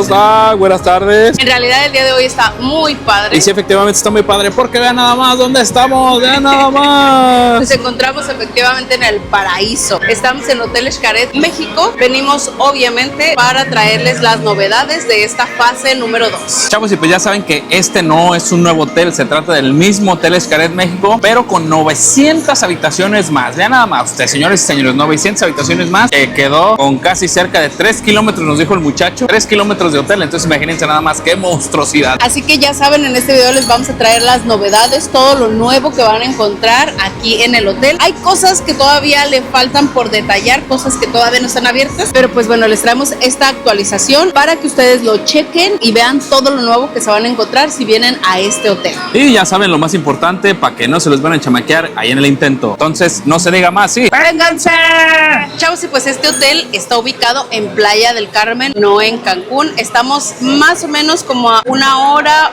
¿cómo está? Buenas tardes. En realidad el día de hoy está muy padre. Y sí, efectivamente está muy padre, porque vean nada más dónde estamos, vean nada más. Nos encontramos efectivamente en el paraíso. Estamos en Hotel Xcaret, México. Venimos obviamente para traerles las novedades de esta fase número 2. Chavos, y pues ya saben que este no es un nuevo hotel, se trata del mismo Hotel Xcaret, México, pero con 900 habitaciones más. Vean nada más ustedes, señores y señores, 900 habitaciones más, que quedó con casi cerca de 3 kilómetros, nos dijo el muchacho, 3 kilómetros de hotel. Entonces imagínense nada más qué monstruosidad. Así que ya saben, en este video les vamos a traer las novedades, todo lo nuevo que van a encontrar aquí en el hotel. Hay cosas que todavía le faltan por detallar, cosas que todavía no están abiertas, pero pues bueno, les traemos esta actualización para que ustedes lo chequen y vean todo lo nuevo que se van a encontrar si vienen a este hotel. Y ya saben lo más importante, para que no se los van a chamaquear ahí en el intento. Entonces no se diga más, sí. ¡Vénganse! Chavos, y pues este hotel está ubicado en Playa del Carmen, no en Cancún. Estamos más o menos como a una hora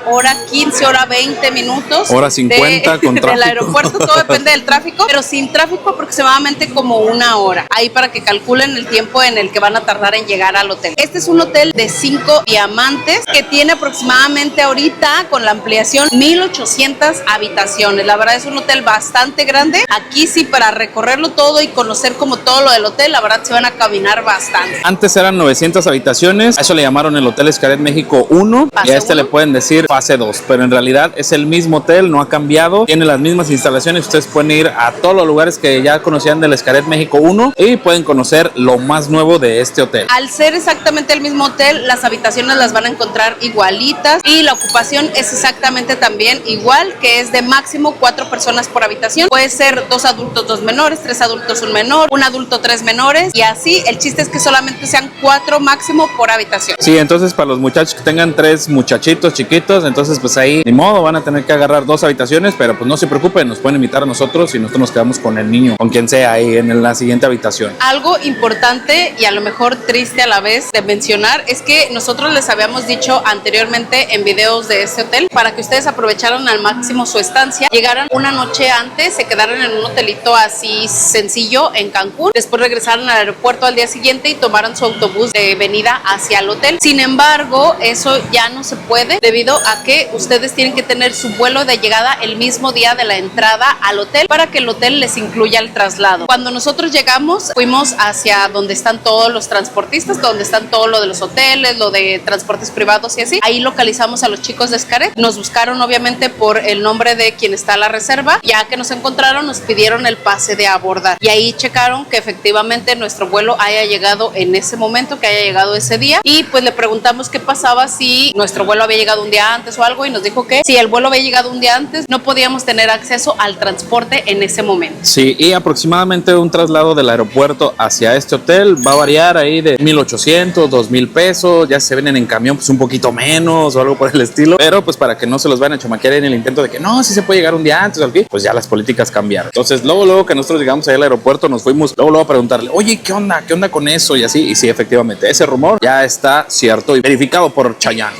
15, hora 20 minutos. Hora 50 con tráfico. Del aeropuerto, todo depende del tráfico, pero sin tráfico aproximadamente como una hora. Ahí para que calculen el tiempo en el que van a tardar en llegar al hotel. Este es un hotel de 5 diamantes que tiene aproximadamente ahorita con la ampliación 1800 habitaciones. La verdad es un hotel bastante grande. Aquí sí, para recorrerlo todo y conocer como todo lo del hotel, la verdad se van a caminar bastante. Antes eran 900 habitaciones, a eso le llamaron el Hotel Xcaret México 1 y a este le pueden decir fase 2, pero en realidad es el mismo hotel, no ha cambiado, tiene las mismas instalaciones. Ustedes pueden ir a todos los lugares que ya conocían del Xcaret México 1 y pueden conocer lo más nuevo de este hotel. Al ser exactamente el mismo hotel, las habitaciones las van a encontrar igualitas y la ocupación es exactamente también igual, que es de máximo 4 personas por habitación. Puede ser 2 adultos, 2 menores, 3 adultos, 1 menor, 1 adulto, 3 menores y así. El chiste es que solamente sean 4 máximo por habitación. Sí, entonces para los muchachos que tengan 3 muchachitos chiquitos, entonces pues ahí ni modo, van a tener que agarrar 2 habitaciones, pero pues no se preocupen, nos pueden invitar a nosotros y nosotros nos quedamos con el niño, con quien sea ahí en la siguiente habitación. Algo importante y a lo mejor triste a la vez de mencionar es que nosotros les habíamos dicho anteriormente en videos de este hotel, para que ustedes aprovecharan al máximo su estancia, llegaran una noche antes, se quedaran en un hotelito así sencillo en Cancún, después regresaran al aeropuerto al día siguiente y tomaran su autobús de venida hacia el hotel. Sin embargo, eso ya no se puede debido a que ustedes tienen que tener su vuelo de llegada el mismo día de la entrada al hotel para que el hotel les incluya el traslado. Cuando nosotros llegamos, fuimos hacia donde están todos los transportistas, donde están todo lo de los hoteles, lo de transportes privados y así. Ahí localizamos a los chicos de Xcaret. Nos buscaron obviamente por el nombre de quien está a la reserva. Ya que nos encontraron, nos pidieron el pase de abordar y ahí checaron que efectivamente nuestro vuelo haya llegado en ese momento, que haya llegado ese día, y pues le preguntamos qué pasaba si nuestro vuelo había llegado un día antes o algo, y nos dijo que si el vuelo había llegado un día antes no podíamos tener acceso al transporte en ese momento. Sí, y aproximadamente un traslado del aeropuerto hacia este hotel va a variar ahí de 1,800, 2,000 pesos. Ya se vienen en camión pues un poquito menos o algo por el estilo, pero pues para que no se los vayan a chamaquear en el intento de que no, si se puede llegar un día antes o algo, pues ya las políticas cambiaron. Entonces luego que nosotros llegamos ahí al aeropuerto, nos fuimos luego a preguntarle, oye, ¿qué onda con eso? Y así, y sí, efectivamente, ese rumor ya está cierto y verificado por Chayanne.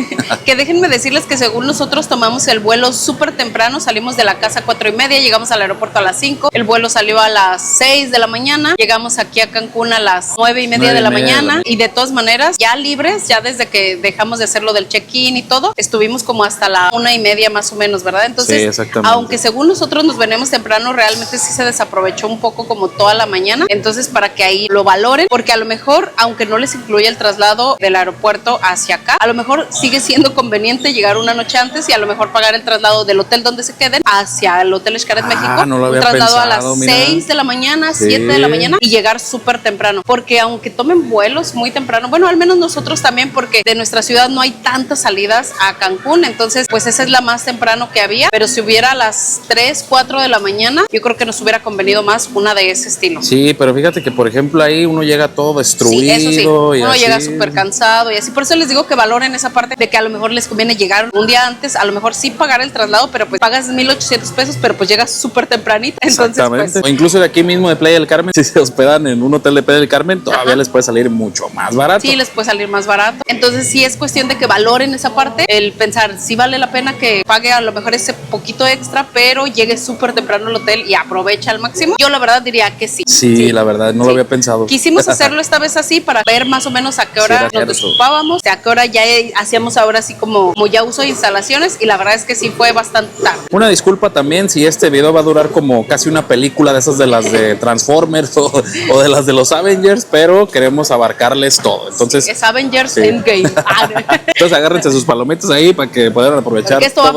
Que déjenme decirles que según nosotros tomamos el vuelo súper temprano, salimos de la casa a 4:30, llegamos al aeropuerto a las 5, el vuelo salió a las 6 de la mañana, llegamos aquí a Cancún a las 9:30 de la mañana, y de todas maneras, ya libres, ya desde que dejamos de hacer lo del check-in y todo, estuvimos como hasta la 1:30 más o menos, ¿verdad? Entonces, sí, aunque según nosotros nos venimos temprano, realmente sí se desaprovechó un poco como toda la mañana. Entonces, para que ahí lo valoren, porque a lo mejor, aunque no les incluya el traslado del aeropuerto hacia acá, a lo mejor sigue siendo conveniente llegar una noche antes y a lo mejor pagar el traslado del hotel donde se queden hacia el Hotel Xcaret México. No lo había un traslado pensado, a las 6 de la mañana, 7 de la mañana, y llegar súper temprano, porque aunque tomen vuelos muy temprano, bueno, al menos nosotros también, porque de nuestra ciudad no hay tantas salidas a Cancún, entonces pues esa es la más temprano que había, pero si hubiera a las 3, 4 de la mañana, yo creo que nos hubiera convenido más una de ese estilo. Sí, pero fíjate que por ejemplo ahí uno llega todo destruido. Sí, eso sí, y uno así llega súper cansado y así, por eso les digo que valoren esa parte de que a lo mejor les conviene llegar un día antes, a lo mejor sí pagar el traslado, pero pues pagas 1,800 pesos, pero pues llegas súper tempranito, entonces pues... O incluso de aquí mismo de Playa del Carmen, si se hospedan en un hotel de Playa del Carmen, todavía les puede salir mucho más barato. Sí, les puede salir más barato. Entonces sí es cuestión de que valoren esa parte, el pensar si vale la pena que pague a lo mejor ese poquito extra, pero llegue súper temprano al hotel y aproveche al máximo. Yo la verdad diría que sí. Sí, la verdad, no lo había pensado. Quisimos hacerlo esta vez así para ver más o menos a qué hora nos desocupábamos llegábamos, a qué hora ya hacíamos ahora así como ya uso de instalaciones, y la verdad es que sí fue bastante tarde. Una disculpa también si este video va a durar como casi una película de esas de las de Transformers o de las de los Avengers, pero queremos abarcarles todo. Entonces, es Avengers Endgame. Entonces agárrense sus palomitas ahí para que puedan aprovechar. Porque esto va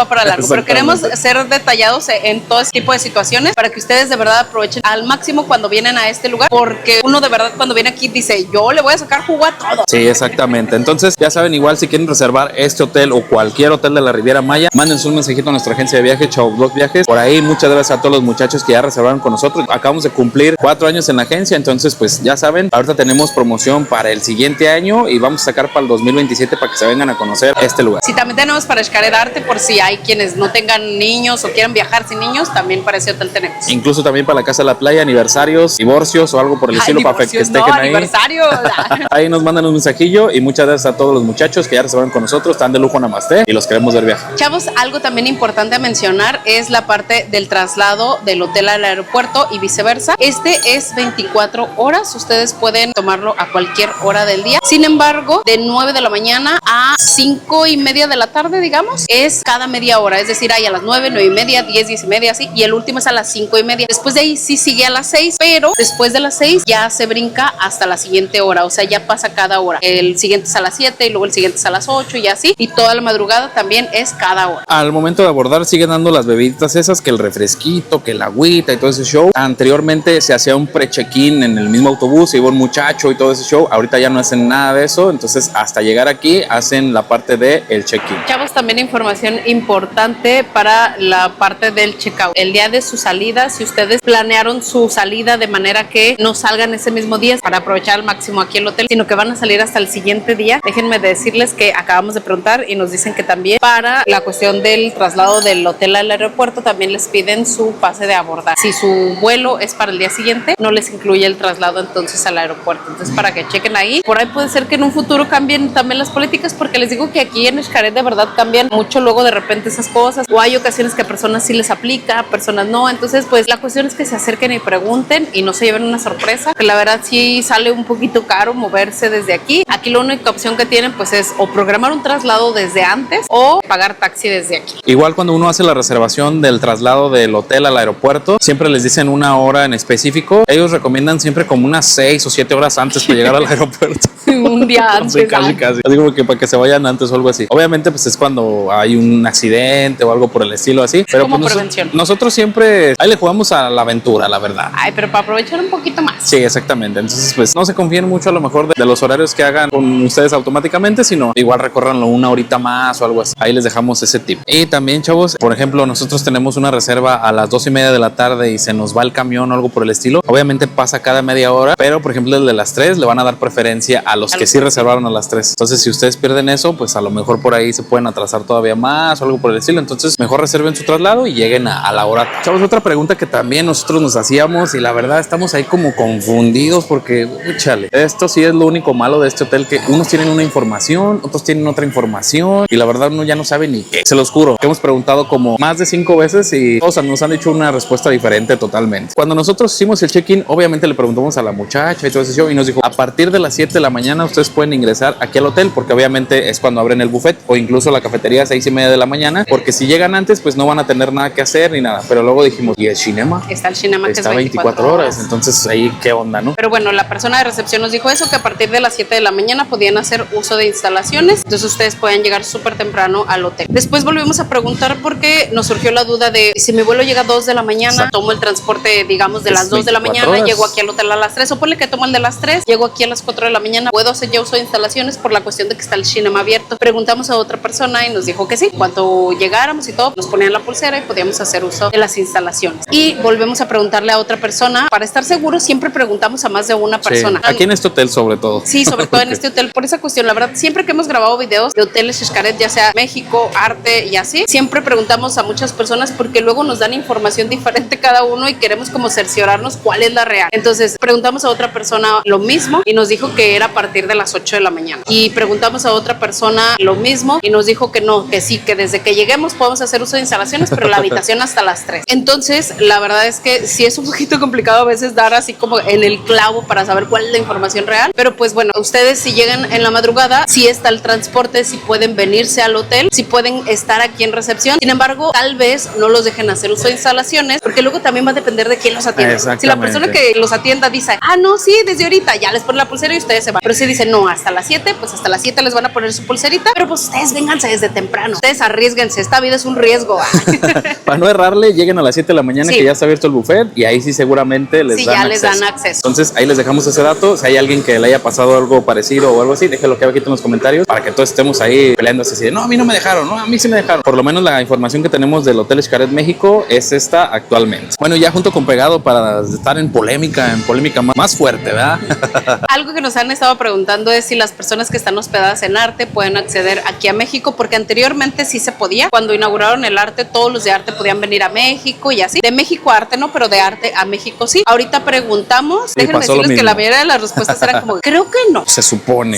para largo, pero queremos ser detallados en todo este tipo de situaciones para que ustedes de verdad aprovechen al máximo cuando vienen a este lugar, porque uno de verdad cuando viene aquí dice, yo le voy a sacar jugo a todo. Sí, exactamente. Entonces, ya saben, igual si quieren reservar este hotel o cualquier hotel de la Riviera Maya, mándenos un mensajito a nuestra agencia de viajes, Chau Viajes. Por ahí, muchas gracias a todos los muchachos que ya reservaron con nosotros. Acabamos de cumplir 4 años en la agencia, entonces pues ya saben, ahorita tenemos promoción para el siguiente año y vamos a sacar para el 2027 para que se vengan a conocer este lugar. Sí, también tenemos para Xcaret Arte, por si hay quienes no tengan niños o quieran viajar sin niños, también para ese hotel tenemos. Incluso también para la Casa de la Playa, aniversarios, divorcios o algo por el estilo, para que estén ahí. Aniversario. Ahí nos mandan un mensajillo y muchas gracias a todos los muchachos que ya reservaron con nosotros, están de lujo Namaste y los queremos ver viajar. Chavos, algo también importante a mencionar es la parte del traslado del hotel al aeropuerto y viceversa. Este es 24 horas, ustedes pueden tomarlo a cualquier hora del día. Sin embargo, de 9 de la mañana a 5:30 de la tarde, digamos, es cada media hora. Es decir, hay a las 9, 9:30, 10, 10:30, así, y el último es a las 5:30. Después de ahí sí sigue a las 6, pero después de las 6 ya se brinca hasta la siguiente hora, o sea, ya pasa cada hora. El siguiente es a las 7 y luego el siguiente es a las 8 y así, y toda la madrugada también es cada hora. Al momento de abordar siguen dando las bebiditas esas, que el refresquito, que el agüita y todo ese show. Anteriormente se hacía un pre-check-in en el mismo autobús, iba un muchacho y todo ese show. Ahorita ya no hacen nada de eso, entonces hasta llegar aquí hacen la parte de el check-in. Chavos, también información importante para la parte del checkout. El día de su salida, si ustedes planearon su salida de manera que no salgan ese mismo día para aprovechar al máximo aquí el hotel, sino que van a salir hasta el siguiente día, déjenme decirles que acabamos de preguntar y nos dicen que también para la cuestión del traslado del hotel al aeropuerto también les piden su pase de abordar. Si su vuelo es para el día siguiente, no les incluye el traslado entonces al aeropuerto. Entonces, para que chequen ahí. Por ahí puede ser que en un futuro cambien también las políticas, porque les digo que aquí en Xcaret de verdad cambian mucho luego de repente esas cosas, o hay ocasiones que a personas sí les aplica, a personas no. Entonces, pues la cuestión es que se acerquen y pregunten y no se lleven una sorpresa, que la verdad sí sale un poquito caro moverse desde aquí. Aquí la única opción que tienen pues es o programar un traslado desde antes o pagar taxi desde aquí. Igual cuando uno hace la reservación del traslado del hotel al aeropuerto, siempre les dicen una hora en específico. Ellos recomiendan siempre como unas 6 o 7 horas antes para llegar al aeropuerto. Un día antes. Sí, casi. Así como que para que se vayan antes o algo así. Obviamente pues es cuando hay un accidente o algo por el estilo así. Pero como pues prevención. Nosotros siempre ahí le jugamos a la aventura, la verdad. Ay, pero para aprovechar un poquito más. Sí, exactamente. Entonces pues no se confíen mucho a lo mejor de los horarios que hagan con ustedes automáticamente, sino igual recórranlo una horita más o algo así. Ahí les dejamos ese tip. Y también, chavos, por ejemplo, nosotros tenemos una reserva a las 2:30 de la tarde y se nos va el camión o algo por el estilo. Obviamente pasa cada media hora, pero por ejemplo el de las 3 le van a dar preferencia a los que sí reservaron a las 3. Entonces si ustedes pierden eso, pues a lo mejor por ahí se pueden atrasar todavía más o algo por el estilo. Entonces mejor reserven su traslado y lleguen a la hora. Chavos, otra pregunta que también nosotros nos hacíamos y la verdad estamos ahí como confundidos porque, chale, esto sí es lo único malo de este hotel, que unos tienen una información, otros tienen otra información y la verdad uno ya no sabe ni qué. Se los juro que hemos preguntado como más de 5 veces y todos nos han dicho una respuesta diferente totalmente. Cuando nosotros hicimos el check-in, obviamente le preguntamos a la muchacha y todo ese show y nos dijo, a partir de las 7 de la mañana ustedes pueden ingresar aquí al hotel, porque obviamente es cuando abren el buffet o incluso la cafetería a 6:30 de la mañana, porque si llegan antes pues no van a tener nada que hacer ni nada. Pero luego dijimos, ¿y el cinema? Está el cinema que está es 24 horas, entonces ahí qué onda, ¿no? Pero bueno, la persona de recepción nos dijo eso, que a partir de las 7 de la mañana podían hacer uso de instalaciones, entonces ustedes pueden llegar súper temprano al hotel. Después volvimos a preguntar porque nos surgió la duda de si mi vuelo llega a 2 de la mañana, exacto, tomo el transporte, digamos, de las 2 de la mañana, horas, llego aquí al hotel a las 3, o ponle que tomo el de las 3, llego aquí a las 4 de la mañana, puedo hacer ya uso de instalaciones por la cuestión de que está el cinema abierto. Preguntamos a otra persona y nos dijo que sí, cuando llegáramos y todo, nos ponían la pulsera y podíamos hacer uso de las instalaciones. Y volvemos a preguntarle a otra persona, para estar seguros siempre preguntamos a más de una persona. Sí, aquí en este hotel sobre todo. Sí, sobre todo en este hotel, por esa cuestión, la verdad, siempre que hemos grabado videos de hoteles Xcaret, ya sea México, Arte y así, siempre preguntamos a muchas personas porque luego nos dan información diferente cada uno y queremos como cerciorarnos cuál es la real. Entonces preguntamos a otra persona lo mismo y nos dijo que era a partir de las 8 de la mañana. Y preguntamos a otra persona lo mismo y nos dijo que no, que sí, que desde que lleguemos podemos hacer uso de instalaciones, pero la habitación hasta las 3. Entonces, la verdad es que sí es un poquito complicado a veces dar así como en el clavo para saber cuál es la información real, pero pues bueno, ustedes si llegan en la madrugada, sí está el transporte, sí pueden venirse al hotel, sí pueden estar aquí en recepción. Sin embargo, tal vez no los dejen hacer uso de instalaciones, porque luego también va a depender de quién los atienda. Si la persona que los atienda dice, ah, no, sí, desde ahorita ya les ponen la pulsera y ustedes se van. Pero si dicen, no, hasta las 7, pues hasta las 7 les van a poner su pulserita, pero pues ustedes vénganse desde temprano, ustedes arriesguense, esta vida es un riesgo. Para no errarle, lleguen a las 7 de la mañana, que ya está abierto el buffet, y ahí sí seguramente les dan acceso. Entonces ahí les dejamos ese dato. Si hay alguien que le haya pasado algo parecido o algo así, déjenlo que aquí en los comentarios para que todos estemos ahí peleándose así de, no, a mí no me dejaron, no, a mí sí me dejaron. Por lo menos la información que tenemos del Hotel Xcaret México es esta actualmente. Bueno, ya junto con Pegado para estar en polémica más fuerte, ¿verdad? Algo que nos han estado preguntando es si las personas que están hospedadas en Arte pueden acceder aquí a México, porque anteriormente sí se podía. Cuando inauguraron el Arte, todos los de Arte podían venir a México y así. De México a Arte no, pero de Arte a México sí. Ahorita preguntamos, déjenme decirles que la mayoría de las respuestas eran como, creo que no. Se supone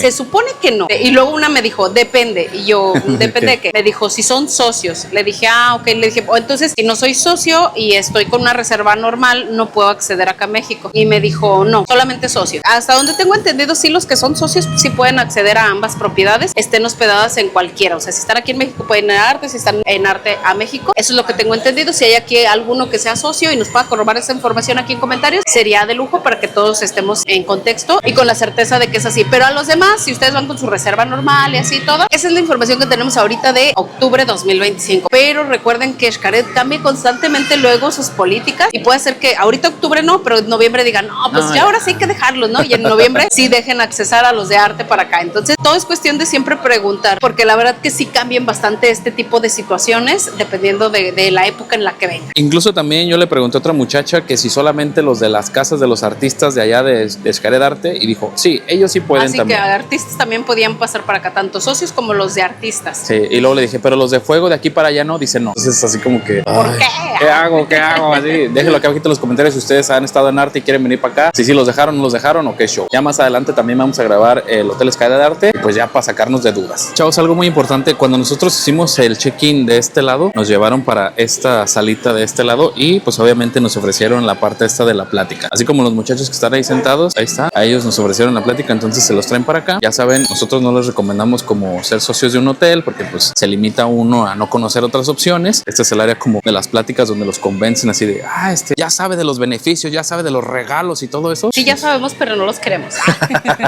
que no. Y luego una me dijo, depende. Y yo, ¿depende de qué? Me dijo, si son socios. Le dije, ah, ok. Le dije, entonces, si no soy socio y estoy con una reserva normal, no puedo acceder acá a México. Y me dijo, no, solamente socios. Hasta donde tengo entendido, sí, los que son socios sí pueden acceder a ambas propiedades, estén hospedadas en cualquiera. O sea, si están aquí en México pueden ir a Arte, si están en Arte a México. Eso es lo que tengo entendido. Si hay aquí alguno que sea socio y nos pueda corroborar esa información aquí en comentarios, sería de lujo para que todos estemos en contexto y con la certeza de que es así. Pero a los demás, si ustedes van con su reserva normal y así todo, esa es la información que tenemos ahorita de octubre 2025. Pero recuerden que Xcaret cambia constantemente luego sus políticas y puede ser que ahorita octubre no, pero en noviembre digan, no, pues ya ahora sí hay que dejarlos, ¿no? Y en noviembre sí dejen accesar a los de Arte para acá. Entonces, todo es cuestión de siempre preguntar, porque la verdad que sí cambian bastante este tipo de situaciones dependiendo de la época en la que vengan. Incluso también yo le pregunté a otra muchacha que si solamente los de las casas de los artistas de allá de Xcaret Arte, y dijo, sí, ellos sí pueden. Así también. Que artistas también podían pasar para acá, tanto socios como los de artistas. Sí, y luego le dije, pero los de fuego de aquí para allá no, dice no. Entonces así como que, ¿por qué? ¿Qué hago? Así, déjenlo acá abajito en los comentarios si ustedes han estado en Arte y quieren venir para acá, si los dejaron, no los dejaron o qué show. Ya más adelante también vamos a grabar el Hotel Xcaret Arte, pues ya para sacarnos de dudas. Chavos, algo muy importante, cuando nosotros hicimos el check-in de este lado, nos llevaron para esta salita de este lado y pues obviamente nos ofrecieron la parte esta de la plática. Así como los muchachos que están ahí sentados, ahí está, a ellos nos ofrecieron la plática, entonces se los traen para acá. Ya saben, nosotros no les recomendamos como ser socios de un hotel porque pues se limita uno a no conocer otras opciones. Este es el área como de las pláticas donde los convencen así de, ya sabe de los beneficios, ya sabe de los regalos y todo eso. Sí, ya sabemos, pero no los queremos.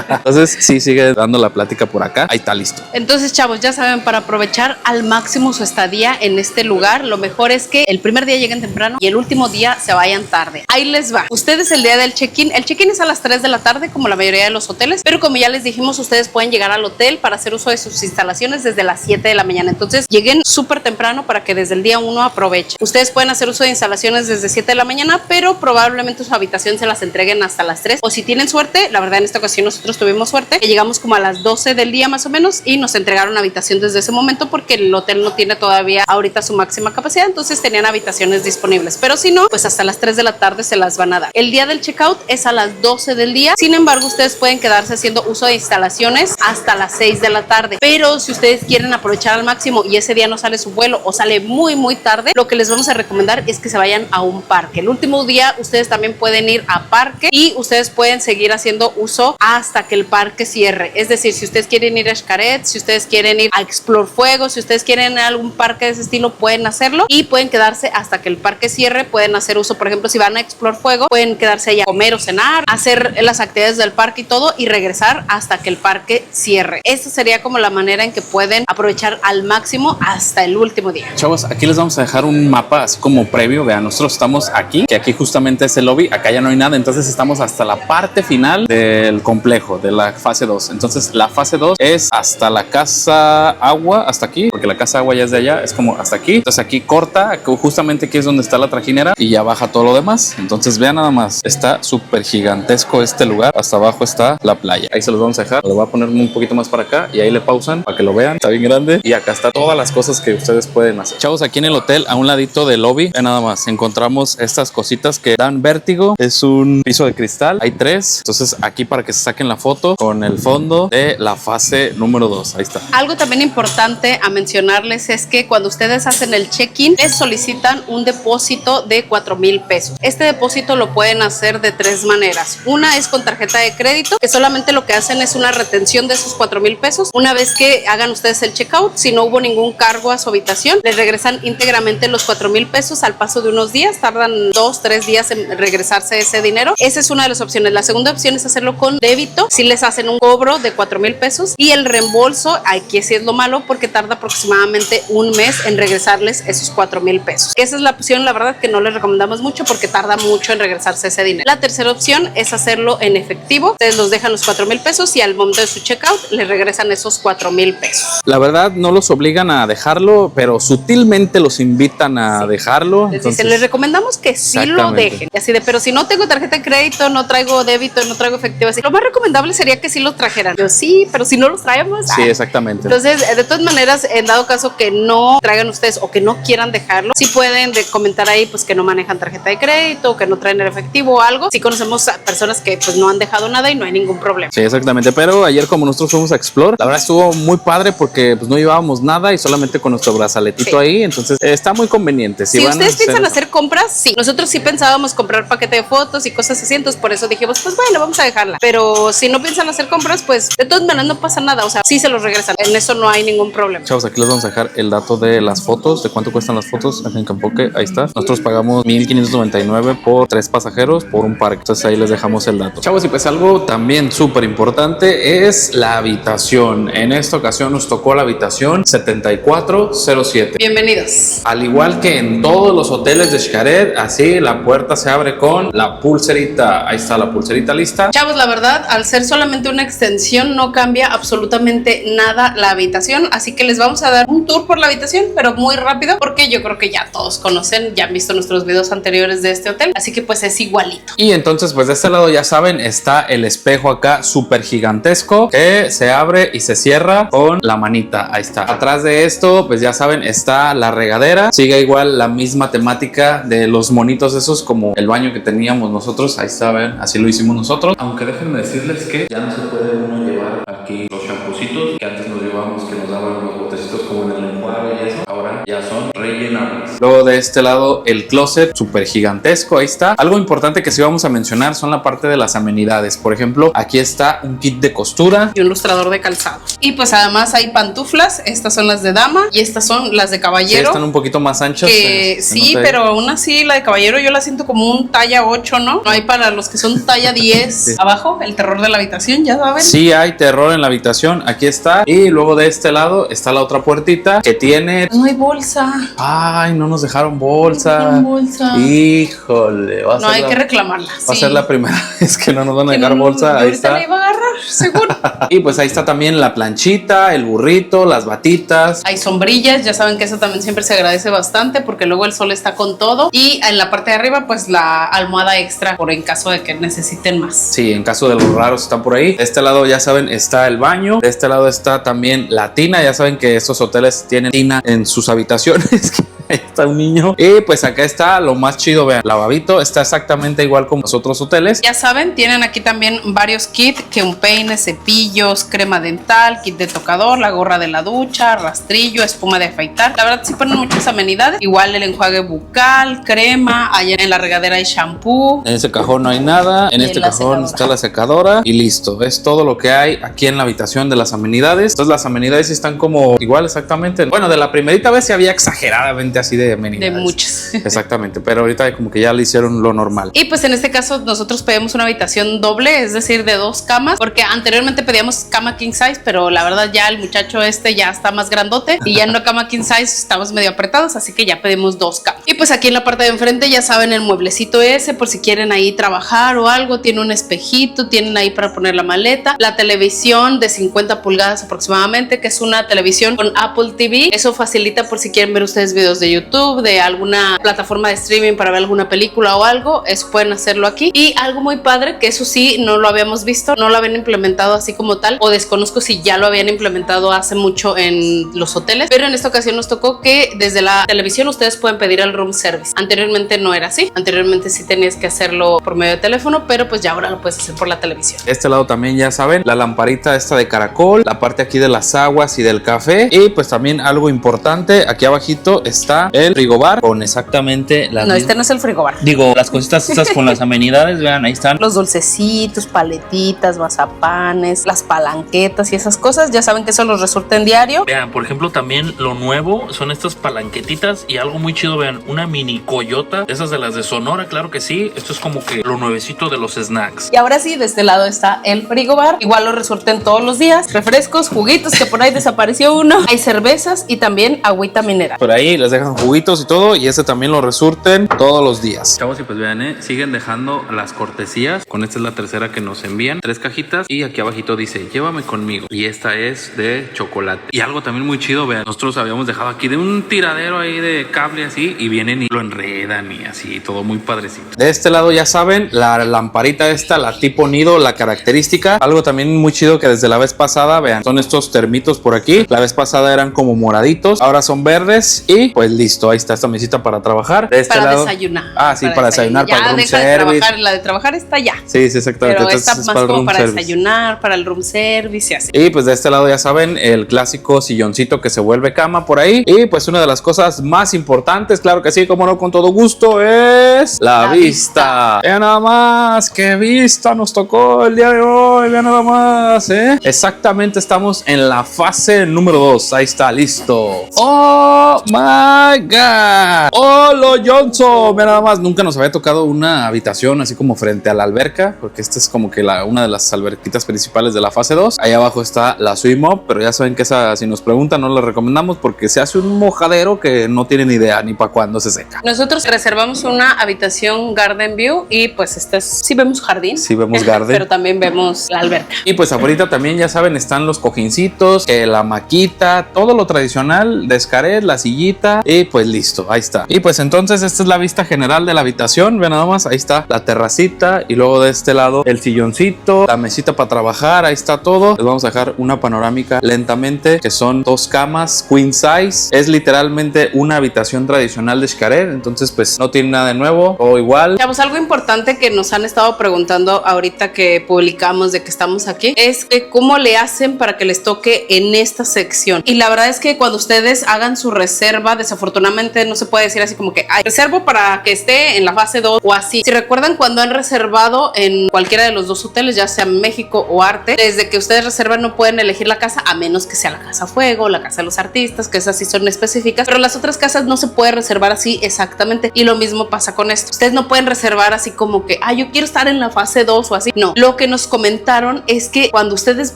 Entonces sí, sigue dando la plática por acá, ahí está listo. Entonces, chavos, ya saben, para aprovechar al máximo su estadía en este lugar, lo mejor es que el primer día lleguen temprano y el último día se vayan tarde. Ahí les va. Ustedes el día del check-in, el check-in es a las 3 de la tarde como la mayoría de los hoteles, pero como ya les dijimos, ustedes pueden llegar al hotel para hacer uso de sus instalaciones desde las 7 de la mañana. Entonces, lleguen súper temprano para que desde el día 1 aprovechen. Ustedes pueden hacer uso de instalaciones desde 7 de la mañana, pero probablemente su habitación se las entreguen hasta las 3. O si tienen suerte, la verdad en esta ocasión nosotros tuvimos suerte, que llegamos como a las 12 del día más o menos y nos entregaron habitación desde ese momento porque el hotel no tiene todavía ahorita su máxima capacidad, entonces tenían habitaciones disponibles. Pero si no, pues hasta las 3 de la tarde se las van a dar. El día del checkout es a las 12 del día, sin embargo ustedes pueden quedarse haciendo uso de instalaciones hasta las 6 de la tarde. Pero si ustedes quieren aprovechar al máximo y ese día no sale su vuelo o sale muy tarde, lo que les vamos a recomendar es que se vayan a un parque. El último día ustedes también pueden ir a parque y ustedes pueden seguir haciendo uso hasta que el parque cierre. Es decir, si ustedes quieren ir a Xcaret, si ustedes quieren ir a Explore Fuego, si ustedes quieren ir a algún parque de ese estilo, pueden hacerlo y pueden quedarse hasta que el parque cierre. Pueden hacer uso, por ejemplo, si van a Explore Fuego, pueden quedarse allá a comer o cenar, hacer las actividades del parque y todo y regresar hasta que el parque cierre. Esa sería como la manera en que pueden aprovechar al máximo hasta el último día. Chavos, aquí les vamos a dejar un mapa así como previo. Vean, nosotros estamos aquí, que aquí justamente es el lobby, acá ya no hay nada, entonces estamos hasta la parte final del complejo, de la fase 2. Entonces la fase 2 es hasta la casa agua, hasta aquí, porque la casa agua ya es de allá, es como hasta aquí. Entonces aquí corta, justamente aquí es donde está la trajinera y ya baja todo lo demás. Entonces vean nada más, está súper gigantesco este lugar. Hasta abajo está la playa. Ahí se los vamos a dejar. Lo voy a poner un poquito más para acá y ahí le pausan para que lo vean. Está bien grande y acá está todas las cosas que ustedes pueden hacer. Chavos, aquí en el hotel, a un ladito del lobby, nada más encontramos estas cositas que dan vértigo. Es un piso de cristal, hay 3. Entonces aquí para que se saquen la foto con el fondo de la fase número 2. Ahí está. Algo también importante a mencionarles es que cuando ustedes hacen el check-in, les solicitan un depósito de 4,000 pesos. Este depósito lo pueden hacer de 3 maneras. Una es con tarjeta de crédito, que solamente lo que hacen es una retención de esos 4,000 pesos. Una vez que hagan ustedes el checkout, si no hubo ningún cargo a su habitación, les regresan íntegramente los 4,000 pesos al paso de unos días. Tardan 2-3 días en regresarse ese dinero. Esa es una de las opciones. La segunda opción es hacerlo con débito. Si les hacen un cobro de 4,000 pesos, y el reembolso, aquí sí es lo malo porque tarda aproximadamente un mes en regresarles esos 4,000 pesos. Esa es la opción, la verdad, que no les recomendamos mucho porque tarda mucho en regresarse ese dinero. La tercera opción es hacerlo en efectivo. Ustedes los dejan los 4,000 pesos y al momento de su checkout les regresan esos 4,000 pesos. La verdad, no los obligan a dejarlo, pero sutilmente los invitan a dejarlo. Les recomendamos que sí lo dejen. Así de, pero si no tengo tarjeta de crédito, no traigo débito, no traigo efectivo, así. Lo más recomendable sería que sí los trajeran. Yo sí, pero si no los traemos. Sí, exactamente. Entonces, de todas maneras, en dado caso que no traigan ustedes o que no quieran dejarlo, sí pueden comentar ahí pues que no manejan tarjeta de crédito, que no traen el efectivo o algo. Sí conocemos a personas que pues no han dejado nada y no hay ningún problema. Sí, exactamente. Pero ayer, como nosotros fuimos a Explore, la verdad estuvo muy padre porque pues no llevábamos nada y solamente con nuestro brazaletito ahí. Entonces está muy conveniente. Si ustedes piensan hacer compras, sí. Nosotros sí pensábamos comprar paquete de fotos y cosas así, entonces por eso dijimos, pues bueno, vamos a dejarla. Pero si no piensan hacer compras, pues de todas maneras no pasa nada. O sea, sí se los regresan. En eso no hay ningún problema. Chavos, aquí les vamos a dejar el dato de las fotos, de cuánto cuestan las fotos aquí en Campoque. Ahí está. Nosotros pagamos 1,599 por 3 pasajeros por un parque. Entonces ahí les dejamos el dato. Chavos, y pues algo también súper importante es la habitación. En esta ocasión nos tocó la habitación 7407. Bienvenidos. Al igual que en todos los hoteles de Xcaret, así la puerta se abre con la pulserita. Ahí está la pulserita lista. Chavos, la verdad, al ser solamente una extensión, no cambia absolutamente nada la habitación. Así que les vamos a dar un tour por la habitación, pero muy rápido, porque yo creo que ya todos conocen, ya han visto nuestros videos anteriores de este hotel. Así que pues es igualito. Y entonces, pues de este lado ya saben, está el espejo acá súper gigantesco que se abre y se cierra con la manita. Ahí está. Atrás de esto, pues ya saben, está la regadera. Sigue igual la misma temática de los monitos esos, como el baño que teníamos nosotros. Ahí está, ven, así lo hicimos nosotros. Aunque déjenme decirles que ya no se puede uno llevar aquí los champucitos que antes nos llevábamos, que nos daban los botecitos como en el enjuague y eso. Ahora ya son rellenables. Luego de este lado, el closet súper gigantesco. Ahí está. Algo importante que sí vamos a mencionar son la parte de las amenidades. Por ejemplo, aquí está un kit de costura y un lustrador de calzado. Y pues además hay pantuflas. Estas son las de dama y estas son las de caballero. Sí, están un poquito más anchas. Sí, pero aún así la de caballero yo la siento como un talla 8, ¿no? No hay para los que son talla 10. Sí. Abajo, el terror de la habitación, ya saben. Sí, hay terror en la habitación. Aquí está. Y luego de este lado está la otra puertita que tiene... No hay bolsa. Ay, no nos dejaron bolsa. No bolsa. Híjole. No, hay que reclamarla. Va a ser la primera vez que no nos van a dejar bolsa. Ahí está. La iba a agarrar, seguro. Y pues ahí está también la planchita, el burrito, las batitas. Hay sombrillas, ya saben que eso también siempre se agradece bastante porque luego el sol está con todo. Y en la parte de arriba, pues la almohada extra por en caso de que necesiten más. Sí, en caso de los raros están por ahí. De este lado, ya saben, está el baño. De este lado está también la tina. Ya saben que estos hoteles tienen tina en sus habitaciones. Ahí está un niño. Y pues acá está lo más chido, vean, lavabito. Está exactamente igual como los otros hoteles. Ya saben, tienen aquí también varios kits, que un peine, cepillos, crema dental, kit de tocador, la gorra de la ducha, rastrillo, espuma de afeitar. La verdad sí ponen muchas amenidades. Igual el enjuague bucal, crema, allá en la regadera hay shampoo. En ese cajón no hay nada. En este cajón está la secadora y listo. Es todo lo que hay aquí en la habitación de las amenidades. Entonces las amenidades están como igual exactamente. Bueno, de la primerita vez sí había exageradamente así de amenidades. De muchas. Exactamente, pero ahorita como que ya le hicieron lo normal. Y pues en este caso nosotros pedimos una habitación doble, es decir, de 2 camas, porque anteriormente pedíamos cama king size, pero la verdad ya el muchacho este ya está más grandote y ya en una cama king size estamos medio apretados, así que ya pedimos 2 camas. Y pues aquí en la parte de enfrente ya saben el mueblecito ese, por si quieren ahí trabajar o algo, tiene un espejito, tienen ahí para poner la maleta, la televisión de 50 pulgadas aproximadamente, que es una televisión con Apple TV, eso facilita por si quieren ver ustedes videos de de YouTube, de alguna plataforma de streaming para ver alguna película o algo, eso pueden hacerlo aquí. Y algo muy padre, que eso sí no lo habíamos visto, no lo habían implementado así como tal, o desconozco si ya lo habían implementado hace mucho en los hoteles, pero en esta ocasión nos tocó que desde la televisión ustedes pueden pedir el room service. Anteriormente no era así, anteriormente sí tenías que hacerlo por medio de teléfono, pero pues ya ahora lo puedes hacer por la televisión. De este lado también ya saben, la lamparita esta de caracol, la parte aquí de las aguas y del café, y pues también algo importante, aquí abajito está el frigobar con exactamente las No, este no es el frigobar. Digo, las cositas estas con las amenidades, vean, ahí están. Los dulcecitos, paletitas, mazapanes, las palanquetas y esas cosas, ya saben que eso los resulta en diario. Vean, por ejemplo, también lo nuevo son estas palanquetitas y algo muy chido, vean, una mini coyota, esas de las de Sonora, claro que sí. Esto es como que lo nuevecito de los snacks. Y ahora sí, de este lado está el frigobar, igual lo resurten todos los días, refrescos, juguitos, que por ahí desapareció uno, hay cervezas y también agüita mineral. Por ahí les dejan juguitos y todo, y este también lo resurten todos los días. Chavos, y pues vean, siguen dejando las cortesías. Con esta es la tercera que nos envían, 3 cajitas, y aquí abajito dice llévame conmigo, y esta es de chocolate. Y algo también muy chido, vean, nosotros habíamos dejado aquí de un tiradero ahí de cable así, y vienen y lo enredan y así, todo muy padrecito. De este lado ya saben, la lamparita esta, la tipo nido, la característica. Algo también muy chido que desde la vez pasada, vean, son estos termitos por aquí. La vez pasada eran como moraditos, ahora son verdes, y pues listo, ahí está esta mesita para trabajar. De este para lado, desayunar. Ah, sí, para desayunar, ya para el room deja service. de trabajar, la de trabajar está ya. Sí, sí, exactamente. Pero entonces está es más para el como room para service. desayunar, para el room service y así. Y pues de este lado ya saben, el clásico silloncito que se vuelve cama por ahí. Y pues una de las cosas más importantes, claro que sí, como no, con todo gusto, es la vista. Vean nada más, qué vista nos tocó el día de hoy, vean nada más, Exactamente, estamos en la fase número 2, ahí está, listo. Oh my god, Olo Johnson, vean nada más, nunca nos había tocado una habitación así como frente a la alberca, porque esta es como que una de las alberquitas principales de la fase 2. Ahí abajo está la swim up, pero ya saben que esa, si nos preguntan, no la recomendamos porque se hace un mojadero que no tienen idea ni para cuándo se seca. Nosotros reservamos una habitación Garden View y pues esta es, sí vemos jardín. Sí vemos garden. Pero también vemos la alberca. Y pues ahorita también ya saben, están los cojincitos, la maquita, todo lo tradicional de Xcaret, la sillita, y pues listo, ahí está. Y pues entonces esta es la vista general de la habitación, vean nada más, ahí está la terracita, y luego de este lado el silloncito, la mesita para trabajar, ahí está todo. Les vamos a dejar una panorámica lentamente, que son 2 camas queen size, es literalmente una habitación tradicional de Xcaret, entonces pues no tiene nada de nuevo, o igual. Chavos, algo importante que nos han estado preguntando ahorita que publicamos de que estamos aquí, es que cómo le hacen para que les toque en esta sección. Y la verdad es que cuando ustedes hagan su reserva, desafortunadamente no se puede decir así como que reservo para que esté en la fase 2 o así. Si recuerdan, cuando han reservado en cualquiera de los 2 hoteles, ya sea México o Arte, desde que ustedes reservan no pueden elegir la casa, a menos que sea la Casa Fuego, la Casa de los Artistas, que esas sí son específicas, pero las otras casas no se puede reservar así exactamente, y lo mismo pasa con esto. Ustedes no pueden reservar así como que yo quiero estar en la fase 2 o así. No, lo que nos comentaron es que cuando ustedes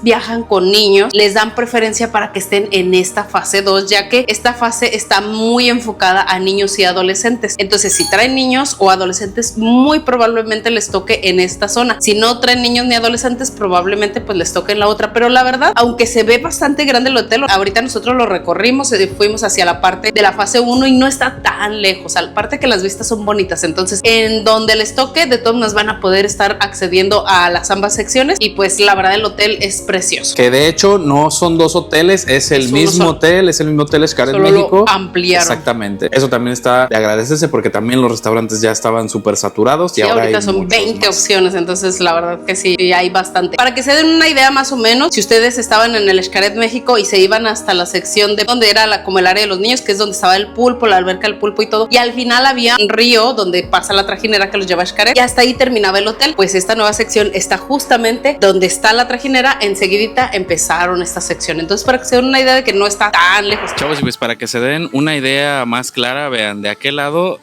viajan con niños, les dan preferencia para que estén en esta fase 2, ya que esta fase está muy enfocada a niños y adolescentes. Entonces, si traen niños o adolescentes, muy probablemente les toque en esta zona. Si no traen niños ni adolescentes, probablemente pues les toque en la otra. Pero la verdad, aunque se ve bastante grande el hotel, ahorita nosotros lo recorrimos, fuimos hacia la parte de la fase 1 y no está tan lejos, aparte que las vistas son bonitas. Entonces, en donde les toque, de todos nos van a poder estar accediendo a las ambas secciones, y pues la verdad el hotel es precioso. Que de hecho no son 2 hoteles, es el mismo hotel, es el mismo hotel Xcaret México. Lo ampliaron. Exactamente. Eso también está de agradecerse, porque también los restaurantes ya estaban súper saturados, y ahora ahorita son 20 opciones, entonces la verdad que sí, hay bastante. Para que se den una idea más o menos, si ustedes estaban en el Xcaret México y se iban hasta la sección de donde era como el área de los niños, que es donde estaba el pulpo, la alberca del pulpo y todo, y al final había un río donde pasa la trajinera que los lleva a Xcaret, y hasta ahí terminaba el hotel. Pues esta nueva sección está justamente donde está la trajinera, enseguidita empezaron esta sección. Entonces, para que se den una idea de que no está tan lejos. Chavos, y pues para que se den una idea más clara, vean, de aquel lado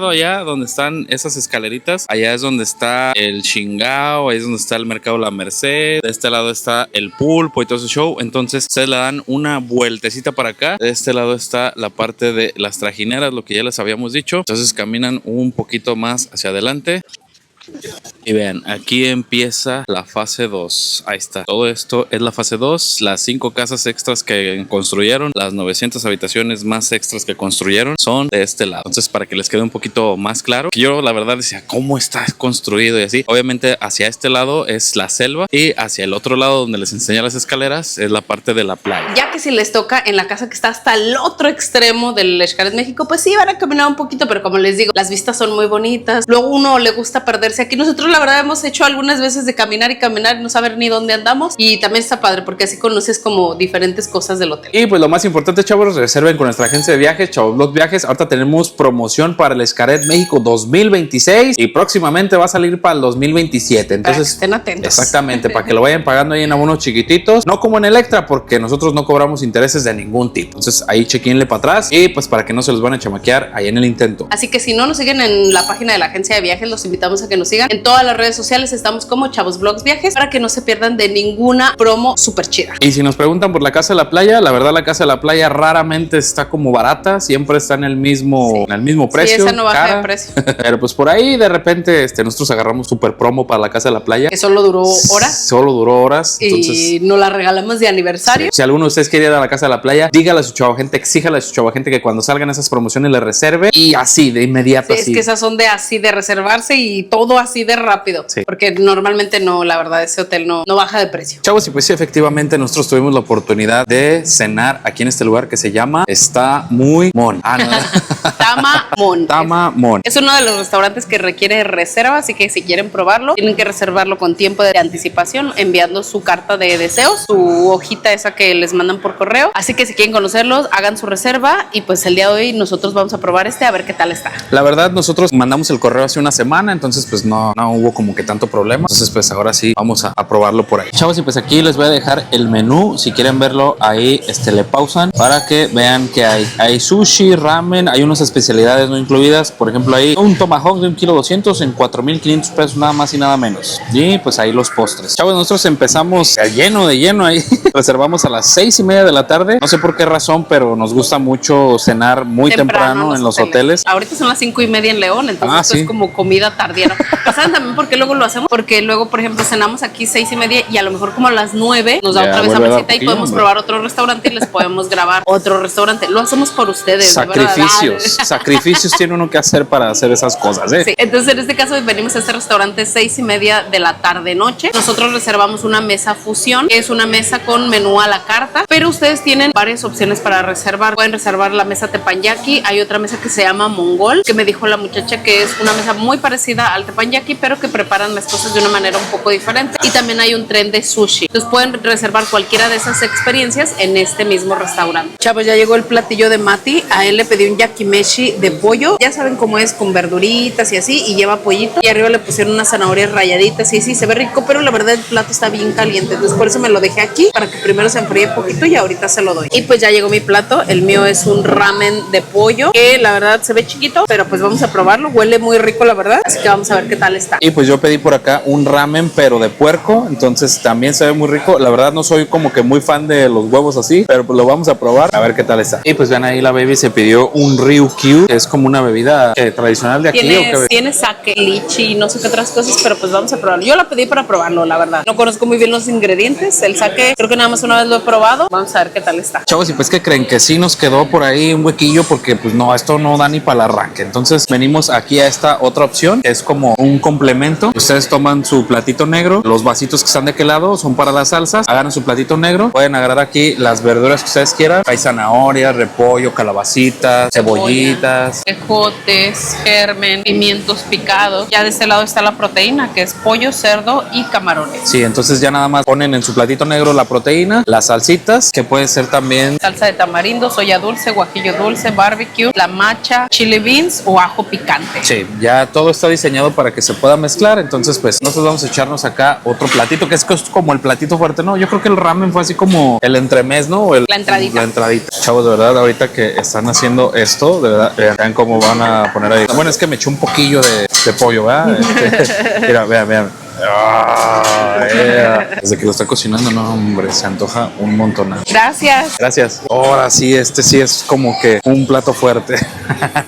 allá donde están esas escaleritas, allá es donde está el Chingao, ahí es donde está el mercado La Merced, de este lado está el pulpo y todo ese show. Entonces ustedes le dan una vueltecita para acá, de este lado está la parte de las trajineras, lo que ya les habíamos dicho. Entonces caminan un poquito más hacia adelante Y vean, aquí empieza la fase 2. Ahí está. Todo esto es la fase 2. Las 5 casas extras que construyeron, las 900 habitaciones más extras que construyeron son de este lado. Entonces, para que les quede un poquito más claro, que yo la verdad decía, ¿cómo está construido? Y así. Obviamente, hacia este lado es la selva y hacia el otro lado donde les enseñé las escaleras es la parte de la playa. Ya que si les toca en la casa que está hasta el otro extremo del Xcaret México, pues sí, van a caminar un poquito, pero como les digo, las vistas son muy bonitas. Luego uno le gusta perderse aquí. Nosotros la verdad hemos hecho algunas veces de caminar y no saber ni dónde andamos, y también está padre porque así conoces como diferentes cosas del hotel. Y pues lo más importante, chavos, reserven con nuestra agencia de viajes, Chavos Blog Viajes. Ahorita tenemos promoción para el Xcaret México 2026 y próximamente va a salir para el 2027. Entonces, estén atentos. Exactamente, para que lo vayan pagando ahí en abonos chiquititos, no como en Electra, porque nosotros no cobramos intereses de ningún tipo. Entonces ahí chequenle para atrás y pues para que no se los van a chamaquear ahí en el intento. Así que si no nos siguen en la página de la agencia de viajes, los invitamos a que nos sigan en todas las redes sociales. Estamos como Chavos Blogs Viajes para que no se pierdan de ninguna promo súper chida. Y si nos preguntan por la casa de la playa, la verdad la casa de la playa raramente está como barata, siempre está en el mismo precio. Sí, esa no baja de precio. Pero pues por ahí de repente nosotros agarramos super promo para la casa de la playa. Que solo duró horas. Solo duró horas. Entonces, y nos la regalamos de aniversario. Si alguno de ustedes quiere ir a la casa de la playa, dígale a su chavagente, exíjale a su chavagente que cuando salgan esas promociones le reserve y así de inmediato. Sí, así. es que esas son de así de reservarse y todo así de rápido. Sí. Porque normalmente no, la verdad, ese hotel no baja de precio. Chavos, y pues sí, efectivamente nosotros tuvimos la oportunidad de cenar aquí en este lugar que se llama Está Muy Mon. Tama Mon. Tama Mon. Es uno de los restaurantes que requiere reserva, así que si quieren probarlo, tienen que reservarlo con tiempo de anticipación, enviando su carta de deseos, su hojita esa que les mandan por correo. Así que si quieren conocerlos, hagan su reserva y pues el día de hoy nosotros vamos a probar a ver qué tal está. La verdad, nosotros mandamos el correo hace una semana, entonces pues no hubo como que tanto problema. Entonces pues ahora sí vamos a probarlo por ahí. Chavos, y pues aquí les voy a dejar el menú. Si quieren verlo ahí, le pausan para que vean que hay sushi, ramen, hay unas especialidades no incluidas. Por ejemplo, hay un tomahawk de 1,2 kg en 4,500 pesos, nada más y nada menos. Y pues ahí los postres. Chavos, nosotros empezamos de lleno ahí. Reservamos a las 6:30 de la tarde. No sé por qué razón, pero nos gusta mucho cenar muy temprano en los hoteles. Ahorita son las 5:30 en León, entonces esto es como comida tardía. ¿Saben también por qué luego lo hacemos? Porque luego, por ejemplo, cenamos aquí 6:30 y a lo mejor como a las 9 nos da otra vez hambre y podemos probar otro restaurante y les podemos grabar otro restaurante. Lo hacemos por ustedes. Sacrificios tiene uno que hacer para hacer esas cosas, ¿eh? Sí, entonces en este caso venimos a este restaurante 6:30 de la tarde-noche. Nosotros reservamos una mesa fusión, que es una mesa con menú a la carta, pero ustedes tienen varias opciones para reservar. Pueden reservar la mesa teppanyaki, hay otra mesa que se llama mongol, que me dijo la muchacha que es una mesa muy parecida al teppanyaki, pero que preparan las cosas de una manera un poco diferente. Y también hay un tren de sushi. Entonces pueden reservar cualquiera de esas experiencias en este mismo restaurante. Chavos, ya llegó el platillo de Mati. A él le pedí un yakimeshi de pollo. Ya saben cómo es, con verduritas y así, y lleva pollito. Y arriba le pusieron unas zanahorias rayaditas y sí, se ve rico, pero la verdad el plato está bien caliente. Entonces por eso me lo dejé aquí, para que primero se enfríe poquito y ahorita se lo doy. Y pues ya llegó mi plato. El mío es un ramen de pollo, que la verdad se ve chiquito, pero pues vamos a probarlo. Huele muy rico, la verdad. Así que vamos a ver qué tal está. Y pues yo pedí por acá un ramen, pero de puerco. Entonces también se ve muy rico. La verdad no soy como que muy fan de los huevos así, pero pues lo vamos a probar a ver qué tal está. Y pues vean ahí, la baby se pidió un Ryukyu, que es como una bebida tradicional de aquí. Tiene sake, lichi y no sé qué otras cosas, pero pues vamos a probarlo. Yo la pedí para probarlo, la verdad. No conozco muy bien los ingredientes. El sake creo que nada más una vez lo he probado. Vamos a ver qué tal está. Chavos, y pues que creen que sí nos quedó por ahí un huequillo, porque pues no, esto no da ni para el arranque. Entonces venimos aquí a esta otra opción, que es como un complemento. Ustedes toman su platito negro, los vasitos que están de aquel lado son para las salsas, hagan su platito negro, pueden agarrar aquí las verduras que ustedes quieran. Hay zanahorias, repollo, calabacitas, cebollitas, ejotes, germen, pimientos picados. Ya de este lado está la proteína, que es pollo, cerdo y camarones. Sí, entonces ya nada más ponen en su platito negro la proteína, las salsitas, que puede ser también salsa de tamarindo, soya dulce, guajillo dulce, barbecue, la macha, chili beans o ajo picante. Sí, ya todo está diseñado para que se pueda mezclar. Entonces pues nosotros vamos a echarnos acá otro platito, que es como el platito fuerte, ¿no? Yo creo que el ramen fue así como el entremés, ¿no? La entradita. La entradita. Chavos, de verdad, ahorita que están haciendo esto, de verdad, vean cómo van a poner ahí. Bueno, es que me eché un poquillo de pollo, ¿verdad? Mira, vean. Desde que lo está cocinando, no, hombre, se antoja un montón. Gracias. Gracias. Ahora sí, este sí es como que un plato fuerte.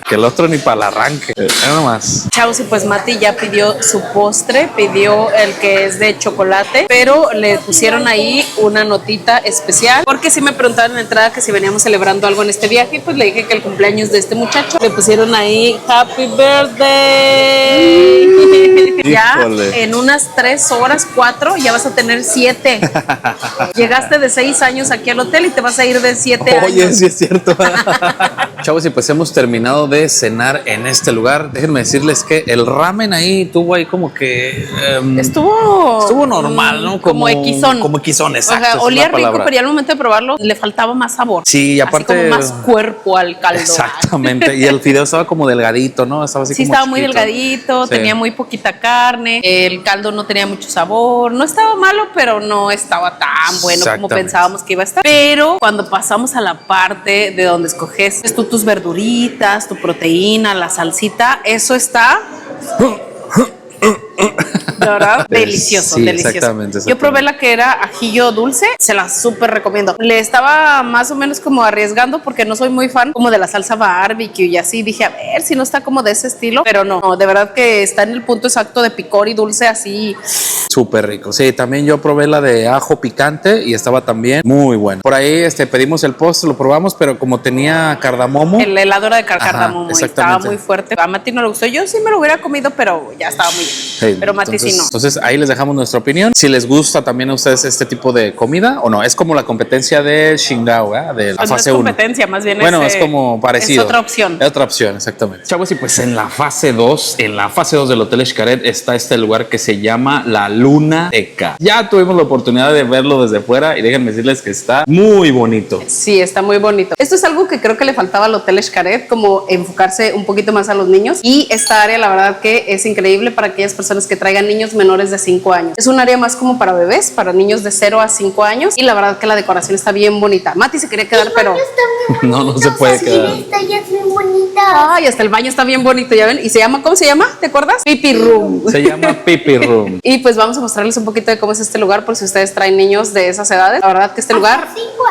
Que el otro ni para el arranque. Nada más. Chavos, y pues Mati ya pidió su postre, pidió el que es de chocolate, pero le pusieron ahí una notita especial, porque si me preguntaban en la entrada que si veníamos celebrando algo en este viaje, pues le dije que el cumpleaños de este muchacho, le pusieron ahí Happy Birthday. Ya en unas 3 horas, 4, ya vas a tener 7. Llegaste de 6 años aquí al hotel y te vas a ir de 7 años. Oye, sí es cierto. Chavos, y pues hemos terminado de cenar en este lugar. Déjenme decirles que el ramen ahí tuvo ahí como que estuvo normal, ¿no? Como equisón. Como equisón, exacto. O sea, olía rico, pero ya al momento de probarlo le faltaba más sabor. Sí, y aparte así como más cuerpo al caldo. Exactamente. Y el fideo estaba como delgadito, ¿no? Estaba así sí, como estaba muy chiquito. delgadito, Sí. tenía muy poquita carne, el caldo no tenía mucho sabor, no estaba malo, pero no estaba tan bueno como pensábamos que iba a estar. Pero cuando pasamos a la parte de donde escoges tú tus verduritas, tu proteína, la salsita, eso está... De verdad, delicioso, sí, delicioso. Exactamente. Yo probé la que era ajillo dulce, se la súper recomiendo. Le estaba más o menos como arriesgando porque no soy muy fan como de la salsa barbecue y así. Dije, a ver si no está como de ese estilo, pero no, de verdad que está en el punto exacto de picor y dulce así. Súper rico. Sí, también yo probé la de ajo picante y estaba también muy bueno. Por ahí pedimos el postre, lo probamos, pero como tenía cardamomo. El helado era de cardamomo y estaba muy fuerte. A Mati no le gustó. Yo sí me lo hubiera comido, pero ya estaba muy bien. Sí, pero Mati sí no. Entonces ahí les dejamos nuestra opinión. Si les gusta también a ustedes este tipo de comida o no. Es como la competencia de Shingao, de la pues fase no 1. es competencia, más bien es como parecido. Es otra opción. Es otra opción, exactamente. Chavos, y pues en la fase 2 del Hotel Xcaret está este lugar que se llama La Lunateca. Ya tuvimos la oportunidad de verlo desde fuera y déjenme decirles que está muy bonito. Sí, está muy bonito. Esto es algo que creo que le faltaba al Hotel Xcaret, como enfocarse un poquito más a los niños. Y esta área, la verdad que es increíble para aquellas personas que traigan niños menores de 5 años. Es un área más como para bebés, para niños de 0 a 5 años. Y la verdad que la decoración está bien bonita. Mati se quería quedar, pero... No se puede quedar. Esta ya es muy bonita. Ay, hasta el baño está bien bonito, ¿ya ven? Y se llama, ¿cómo se llama? ¿Te acuerdas? Pipi Room. Se llama Pipi Room. Y pues vamos a mostrarles un poquito de cómo es este lugar por si ustedes traen niños de esas edades. La verdad que este lugar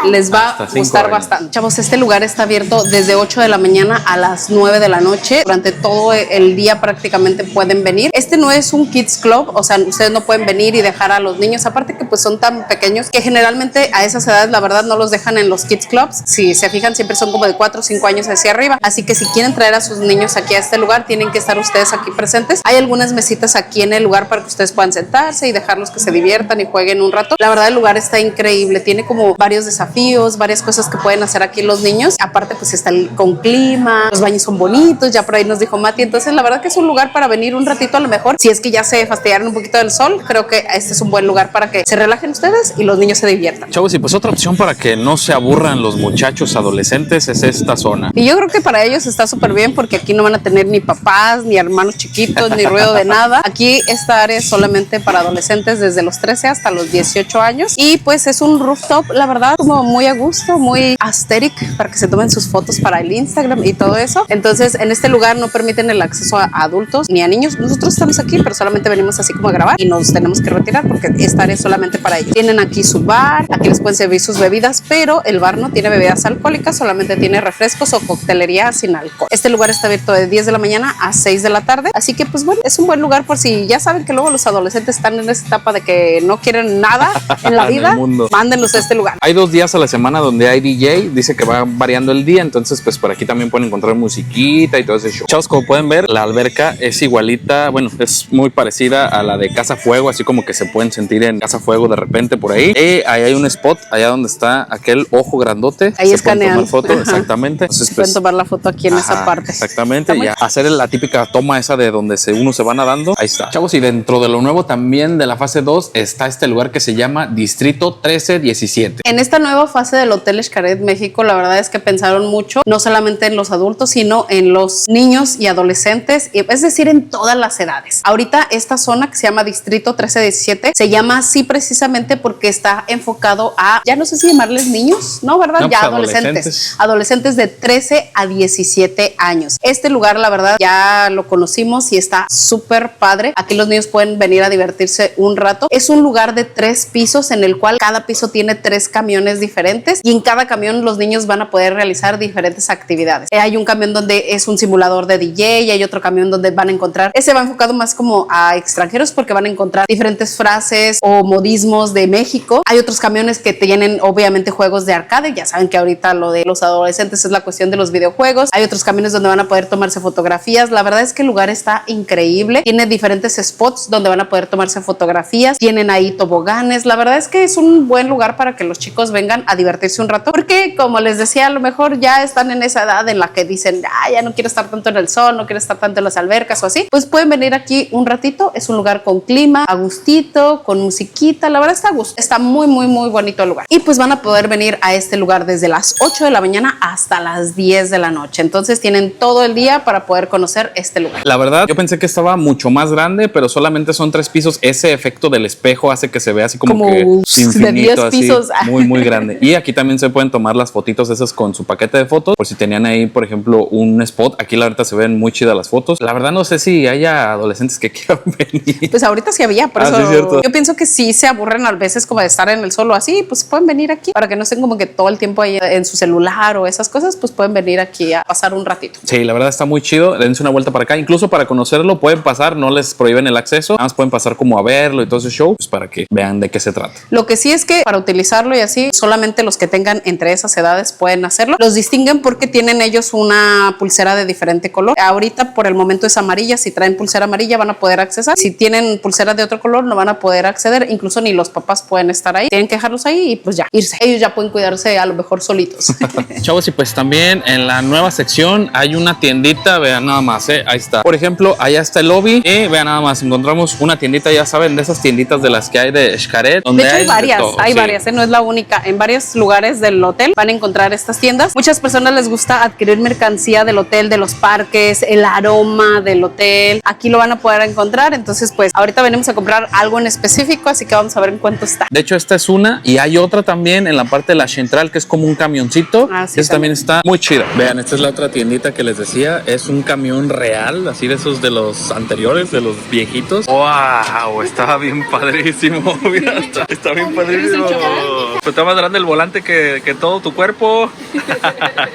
les va a gustar bastante. Chavos, este lugar está abierto desde 8 de la mañana a las 9 de la noche. Durante todo el día prácticamente pueden venir. Este no es un kids club, o sea, ustedes no pueden venir y dejar a los niños. Aparte que pues son tan pequeños que generalmente a esas edades la verdad no los dejan en los kids clubs. Si se fijan siempre son como de 4 o 5 años hacia arriba. Así que si quieren traer a sus niños aquí a este lugar tienen que estar ustedes aquí presentes. Hay algunas mesitas aquí en el lugar para que ustedes puedan sentarse y dejarlos que se diviertan y jueguen un rato. La verdad el lugar está increíble, tiene como varios desafíos, varias cosas que pueden hacer aquí los niños. Aparte pues está con clima, los baños son bonitos, ya por ahí nos dijo Mati. Entonces la verdad que es un lugar para venir un ratito a lo mejor. Si es que ya se fastidiaron un poquito del sol, creo que este es un buen lugar para que se relajen ustedes y los niños se diviertan. Chavos, y pues otra opción para que no se aburran los muchachos adolescentes es esta zona. Y yo creo que para ellos está súper bien porque aquí no van a tener ni papás, ni hermanos chiquitos, ni ruido de nada. Aquí esta área es solamente para adolescentes desde los 13 hasta los 18 años. Y pues es un rooftop, la verdad, como muy a gusto, muy aesthetic para que se tomen sus fotos para el Instagram y todo eso. Entonces, en este lugar no permiten el acceso a adultos ni a niños. Nosotros estamos aquí, pero solamente venimos así como a grabar y nos tenemos que retirar porque esta área es solamente para ellos. Tienen aquí su bar, aquí les pueden servir sus bebidas, pero el bar no tiene bebidas alcohólicas, solamente tiene refrescos o coctelería sin alcohol. Este lugar está abierto de 10 de la mañana a 6 de la tarde, así que pues bueno, es un buen lugar por si ya saben que luego los adolescentes están en esa etapa de que no quieren nada en la vida, mándenlos a este lugar. Hay 2 días a la semana donde hay DJ, dice que va variando el día, entonces pues por aquí también pueden encontrar musiquita y todo ese show. Chavos, como pueden ver, la alberca es igualita, bueno, es muy parecida a la de Casa Fuego, así como que se pueden sentir en Casa Fuego de repente por ahí. Ahí hay un spot, allá donde está aquel ojo grandote. Ahí se escanean. pueden tomar foto, exactamente. Entonces, pueden tomar la foto aquí en esa parte. Exactamente, y hacer la típica toma esa de donde uno se va nadando. Ahí está. Chavos, y dentro de lo nuevo también de la fase 2 está este lugar que se llama Distrito 1317. En esta nueva fase del Hotel Xcaret México, la verdad es que pensaron mucho, no solamente en los adultos, sino en los niños y adolescentes, es decir, en todas las edades. Ahorita esta zona zona que se llama Distrito 1317. Se llama así precisamente porque está enfocado a, ya no sé si llamarles niños, ¿no? ¿Verdad? No, ya pues adolescentes de 13 a 17 años. Este lugar, la verdad, ya lo conocimos y está súper padre. Aquí los niños pueden venir a divertirse un rato. Es un lugar de 3 pisos en el cual cada piso tiene 3 camiones diferentes y en cada camión los niños van a poder realizar diferentes actividades. Hay un camión donde es un simulador de DJ y hay otro camión donde van a encontrar, ese va enfocado más como a extranjeros porque van a encontrar diferentes frases o modismos de México. Hay otros camiones que tienen obviamente juegos de arcade, ya saben que ahorita lo de los adolescentes es la cuestión de los videojuegos. Hay otros camiones donde van a poder tomarse fotografías. La verdad es que el lugar está increíble, tiene diferentes spots donde van a poder tomarse fotografías, tienen ahí toboganes. La verdad es que es un buen lugar para que los chicos vengan a divertirse un rato porque, como les decía, a lo mejor ya están en esa edad en la que dicen, ya no quiero estar tanto en el sol, no quiero estar tanto en las albercas o así, pues pueden venir aquí un ratito. Es un lugar con clima, a gustito, con musiquita. La verdad está a gusto, está muy bonito el lugar y pues van a poder venir a este lugar desde las 8 de la mañana hasta las 10 de la noche. Entonces tienen todo el día para poder conocer este lugar. La verdad, yo pensé que estaba mucho más grande, pero solamente son 3 pisos. Ese efecto del espejo hace que se vea así como que infinito, de 10 pisos. Así, muy grande. Y aquí también se pueden tomar las fotitos esas con su paquete de fotos, por si tenían ahí, por ejemplo, un spot. Aquí la verdad se ven muy chidas las fotos. La verdad no sé si haya adolescentes que quieran venir. Pues ahorita sí había, por eso sí, cierto. yo pienso que sí se aburren a veces como de estar en el sol o así, pues pueden venir aquí para que no estén como que todo el tiempo ahí en su celular o esas cosas, pues pueden venir aquí a pasar un ratito. Sí, la verdad está muy chido. Dense una vuelta para acá. Incluso para conocerlo pueden pasar, no les prohíben el acceso. Nada más pueden pasar como a verlo y todo ese show, pues para que vean de qué se trata. Lo que sí es que para utilizarlo y así, solamente los que tengan entre esas edades pueden hacerlo. Los distinguen porque tienen ellos una pulsera de diferente color. Ahorita por el momento es amarilla. Si traen pulsera amarilla van a poder accesar. Si tienen pulsera de otro color no van a poder acceder. Incluso ni los papás pueden estar ahí. Tienen que dejarlos ahí y pues ya, irse. Ellos ya pueden cuidarse a lo mejor solitos. Chavos, y pues también en la nueva sección hay una tiendita, vean nada más, ahí está. Por ejemplo, allá está el lobby y vean nada más, encontramos una tiendita, ya saben, de esas tienditas de las que hay de Xcaret. De hecho hay varias, varias, no es la única. En varios lugares del hotel van a encontrar estas tiendas. Muchas personas les gusta adquirir mercancía del hotel, de los parques, el aroma del hotel. Aquí lo van a poder encontrar. Entonces, pues ahorita venimos a comprar algo en específico, así que vamos a ver en cuánto está. De hecho, esta es una y hay otra también en la parte de la central que es como un camioncito. Sí, esta también está muy chida. Vean, esta es la otra tiendita que les decía. Es un camión real, así de esos de los anteriores, de los viejitos. ¡Wow! Estaba bien padrísimo. Mira, está bien padrísimo. Pero está más grande el volante que todo tu cuerpo.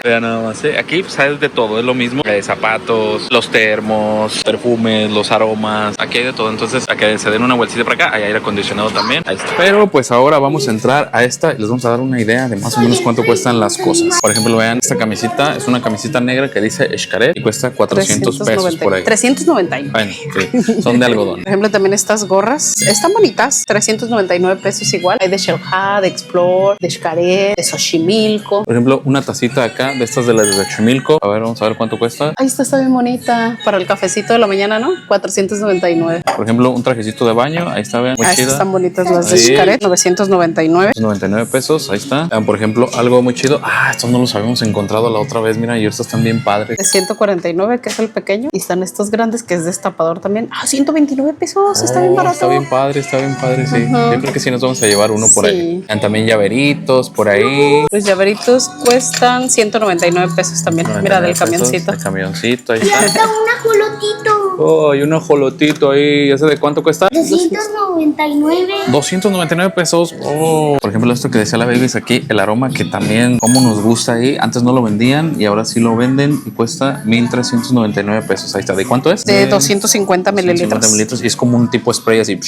Vean nada más, aquí pues hay de todo, es lo mismo. Hay zapatos, los termos, perfumes, los aromas. Aquí hay de todo. Entonces, a que se den una vueltita para acá. Hay aire acondicionado también. Ahí está. Pero pues ahora vamos a entrar a esta y les vamos a dar una idea de más o menos cuánto cuestan las cosas. Por ejemplo, vean esta camisita. Es una camisita negra que dice Xcaret y cuesta 400 pesos por ahí. 399. Bueno, sí, son de algodón. Por ejemplo, también estas gorras están bonitas, 399 pesos igual. Hay de Shelha, de Explore, de Xcaret, de Xochimilco. Por ejemplo, una tacita acá de estas de las de Xochimilco. A ver, vamos a ver cuánto cuesta. Ahí está bien bonita. Para el cafecito de la mañana, ¿no? 499. Por ejemplo, un trajecito de baño. Ahí está, vean. Muy chida. Estas están bonitas las de Xcaret, 999. 99 pesos, ahí está. Por ejemplo, algo muy chido. Estos no los habíamos encontrado la otra vez. Mira, y estos están bien padres. De 149, que es el pequeño. Y están estos grandes, que es destapador también. 129 pesos. Está bien barato. Está bien padre, sí. Yo creo que sí nos vamos a llevar uno por ahí. También llaveritos por ahí. Los llaveritos cuestan 199 pesos también. Mira, del camioncito. El camioncito, ahí Y está. hasta un ajolotito. Y un ajolotito ahí. ¿Ese de cuánto cuesta? 299. 299 pesos. Por ejemplo, esto que decía la Babies aquí, el aroma que también, cómo nos gusta ahí. Antes no lo vendían y ahora sí lo venden y cuesta 1,399 pesos. Ahí está. ¿De cuánto es? De 250 mililitros. 250 mililitros y es como un tipo spray así.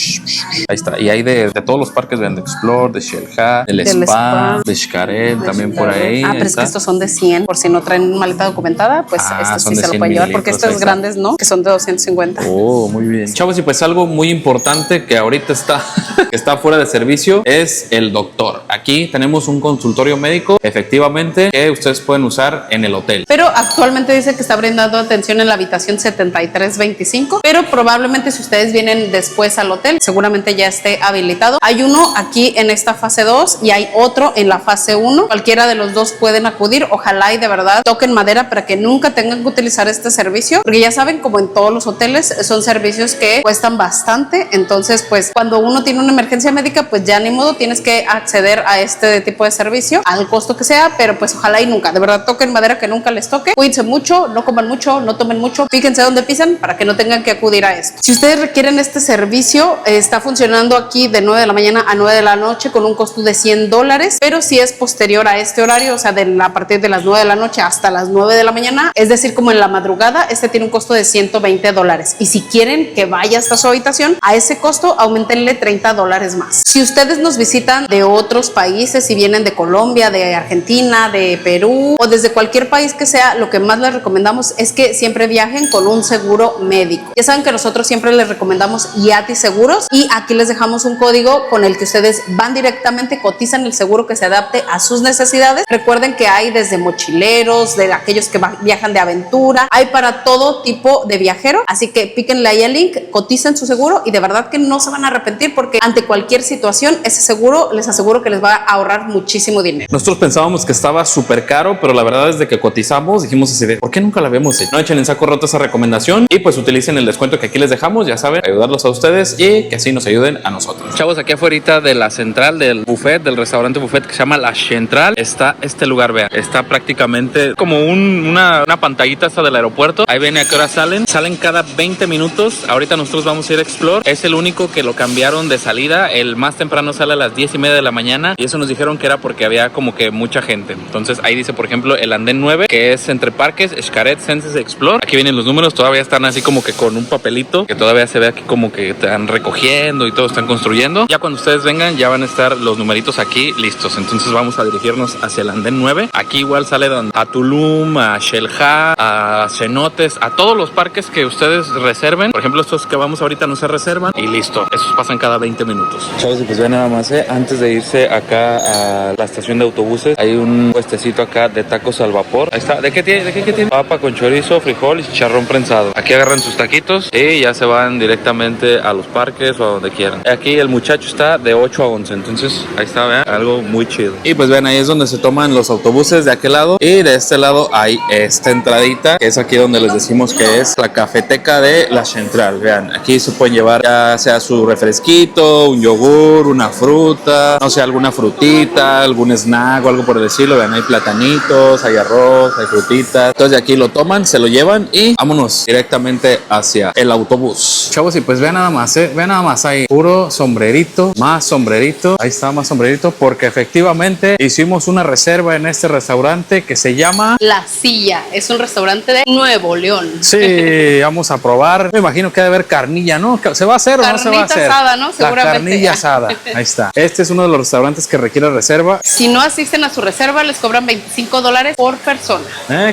Ahí está. Y hay de todos los parques, de Explore, de Shelha, del Spa, de Xcaret, también por ahí. Pero es que estos son de 100. Por si no traen maleta documentada, pues estos sí se lo pueden llevar. Porque estos grandes no, que son de 250. Muy bien. Chavos, y pues algo muy importante que ahorita está fuera de servicio es el doctor. Aquí tenemos un consultorio médico, efectivamente, que ustedes pueden usar en el hotel. Pero actualmente dice que está brindando atención en la habitación 7325, pero probablemente si ustedes vienen después al hotel, seguramente ya esté habilitado. Hay uno aquí en esta fase 2 y hay otro en la fase 1. Cualquiera de los dos pueden acudir. Ojalá y de verdad toquen madera para que nunca tengan que utilizar este servicio, porque ya saben, como en todos los hoteles son servicios que cuestan bastante. Entonces, pues cuando uno tiene una emergencia médica, pues ya ni modo, tienes que acceder a este tipo de servicio al costo que sea, pero pues ojalá y nunca, de verdad, toquen madera, que nunca les toque. Cuídense mucho, no coman mucho, no tomen mucho, fíjense dónde pisan para que no tengan que acudir a esto. Si ustedes requieren este servicio, está funcionando aquí de 9 de la mañana a 9 de la noche con un costo de $100, pero si es posterior a este horario, o sea, a partir de las 9 de la noche hasta las 9 de la mañana, es decir, como en la madrugada, este tiene un costo de $120. Y si quieren que vaya hasta su habitación, a ese costo aumentenle $30 más. Si ustedes nos visitan de otros países, si vienen de Colombia, de Argentina, de Perú o desde cualquier país que sea, lo que más les recomendamos es que siempre viajen con un seguro médico. Ya saben que nosotros siempre les recomendamos Yati Seguros, y aquí les dejamos un código con el que ustedes van directamente, cotizan el seguro que se adapte a sus necesidades. Recuerden que hay desde mochileros, de aquellos que viajan de aventura, hay para todo tipo de viajero, así que píquenle ahí el link, coticen su seguro y de verdad que no se van a arrepentir, porque ante cualquier situación ese seguro les aseguro que les va a ahorrar muchísimo dinero. Nosotros pensábamos que estaba súper caro, pero la verdad es de que cotizamos, dijimos así de, ¿por qué nunca la habíamos hecho? No echen en saco roto esa recomendación y pues utilicen el descuento que aquí les dejamos, ya saben, ayudarlos a ustedes y que así nos ayuden a nosotros. Chavos, aquí afuera de la central del buffet, del restaurante buffet que se llama La Central, está este lugar, vean, está prácticamente como una pantallita hasta del aeropuerto. Ahí ven a qué hora salen cada 20 minutos. Ahorita nosotros vamos a ir a Explore, es el único que lo cambiaron de salida, el más temprano sale a las 10:30 de la mañana y eso nos dijeron que era porque había como que mucha gente. Entonces ahí dice, por ejemplo, el andén 9, que es entre Parques, Xcaret, Senses, Explore. Aquí vienen los números, todavía están así como que con un papelito, que todavía se ve aquí como que están recogiendo y todo están construyendo. Ya cuando ustedes vengan ya van a estar los numeritos aquí listos. Entonces vamos a dirigirnos hacia el andén 9. Aquí igual sale a Tulum, a Xel-Há, a Cenotes, a todos los parques que ustedes reserven. Por ejemplo, estos que vamos ahorita no se reservan y listo. Esos pasan cada 20 minutos. Chavos, y pues vean nada más, antes de irse acá a la estación de autobuses, hay un puestecito acá de tacos al vapor. Ahí está. ¿De qué tiene? Papa con chorizo, frijol y chicharrón prensado. Aquí agarran sus taquitos y ya se van directamente a los parques o a donde quieran. Aquí el muchacho está de 8 a 11. Entonces, ahí está, vean, algo muy chido. Y pues vean, ahí es donde se toman los autobuses de aquel lado. Y de este lado hay esta entradita, que es aquí donde les decimos que es la cafeteca de La Central. Vean, aquí se pueden llevar ya sea su refresquito, un yogur, una fruta, no sé, alguna frutita, algún snack o algo por el estilo. Vean, hay platanitos, hay arroz, hay frutitas. Entonces de aquí lo toman, se lo llevan y vámonos directamente hacia el autobús. Chavos, y pues vean nada más, vean nada más, hay puro sombrerito, más sombrerito, ahí está más sombrerito, porque efectivamente hicimos una reserva en este restaurante que se llama La Silla. Es un restaurante de Nuevo León. Sí, vamos a probar. Me imagino que debe haber carnilla, ¿no? ¿Se va a hacer o no se va a hacer? Carnita asada, ¿no? Seguramente. La carnilla asada, ahí está. Este es uno de los restaurantes que requiere reserva. Si no asisten a su reserva, les cobran $25 por persona.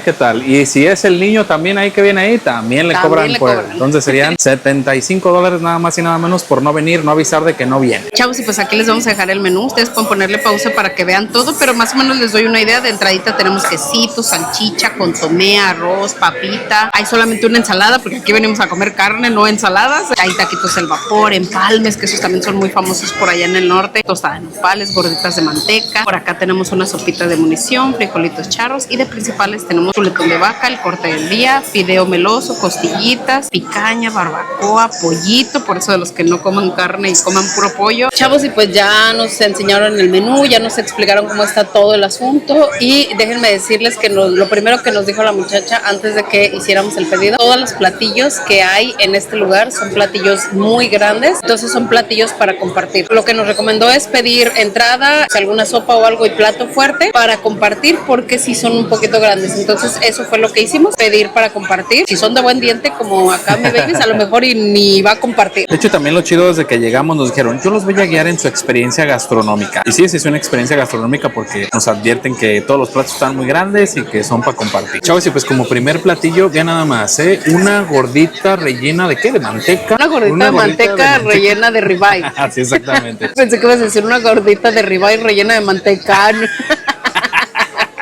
¿Qué tal? Y si es el niño también ahí que viene ahí, también le cobran por él. Entonces serían $75 nada más y nada menos por no venir, no avisar de que no viene. Chavos, y pues aquí les vamos a dejar el menú. Ustedes pueden ponerle pausa para que vean todo, pero más o menos les doy una idea. De entradita tenemos quesito, salchicha, consomé, arroz, papita. Hay solamente una ensalada porque aquí venimos a comer carne, no ensaladas. Hay taquitos al vapor, empalmes, que esos también son muy famosos por allá en el norte. Tostada de nopales, gorditas de manteca. Por acá tenemos una sopita de munición, frijolitos charros y de principales tenemos chuletón de vaca, el corte del día, fideo meloso, costillitas, picaña, barbacoa, pollito, por eso de los que no coman carne y coman puro pollo. Chavos, y pues ya nos enseñaron el menú, ya nos explicaron cómo está todo el asunto y déjenme decirles que lo primero que nos dijo la muchacha antes de que hiciéramos el pedido, todos los platillos que hay en este lugar son platillos muy grandes, entonces son platillos para compartir. Lo que nos recomendó es pedir entrada, alguna sopa o algo y plato fuerte para compartir porque sí son un poquito grandes, entonces eso fue lo que hicimos, pedir para compartir. Si son de buen diente como acá mi babies, a lo mejor y ni va a compartir. De hecho, también lo chido desde que llegamos nos dijeron, yo los voy a guiar en su experiencia gastronómica. Y sí, es una experiencia gastronómica porque nos advierten que todos los platos están muy grandes y que son para compartir. Chavos, y pues como primer platillo, ya nada más, una gordita rellena ¿de qué? ¿De manteca? Una gordita de manteca rellena de ribeye. Así, exactamente. Pensé que ibas a decir una gordita de ribeye rellena de manteca.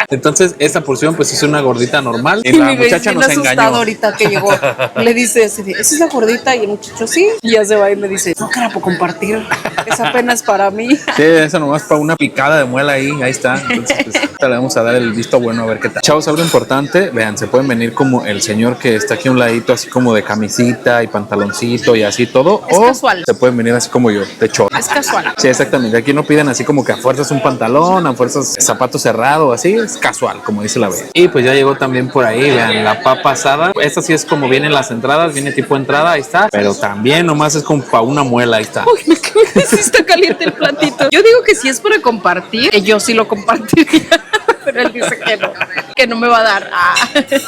Entonces, esta porción pues es una gordita normal y la muchacha nos engañó. Ahorita que llegó, le dice así, ¿esa es la gordita? Y el muchacho sí, y ya se va y me dice, no, que era por compartir, es apenas para mí. Sí, esa nomás para una picada de muela ahí está. Entonces, pues, Le vamos a dar el visto bueno a ver qué tal. Chavos, algo importante, vean, se pueden venir como el señor que está aquí a un ladito, así como de camisita y pantaloncito y así todo. Es casual. Se pueden venir así como yo, de chorro. Es casual. Sí, exactamente. Aquí no piden así como que a fuerzas un pantalón, a fuerzas zapato cerrado, así. Es casual, como dice la bella. Y pues ya llegó también por ahí, vean, la papa asada. Esta sí es como vienen las entradas, viene tipo entrada, ahí está. Pero también nomás es como para una muela, ahí está. Uy, me quedo sí está caliente el platito. Yo digo que si es para compartir, que yo sí lo compartiría. Pero él dice que no me va a dar.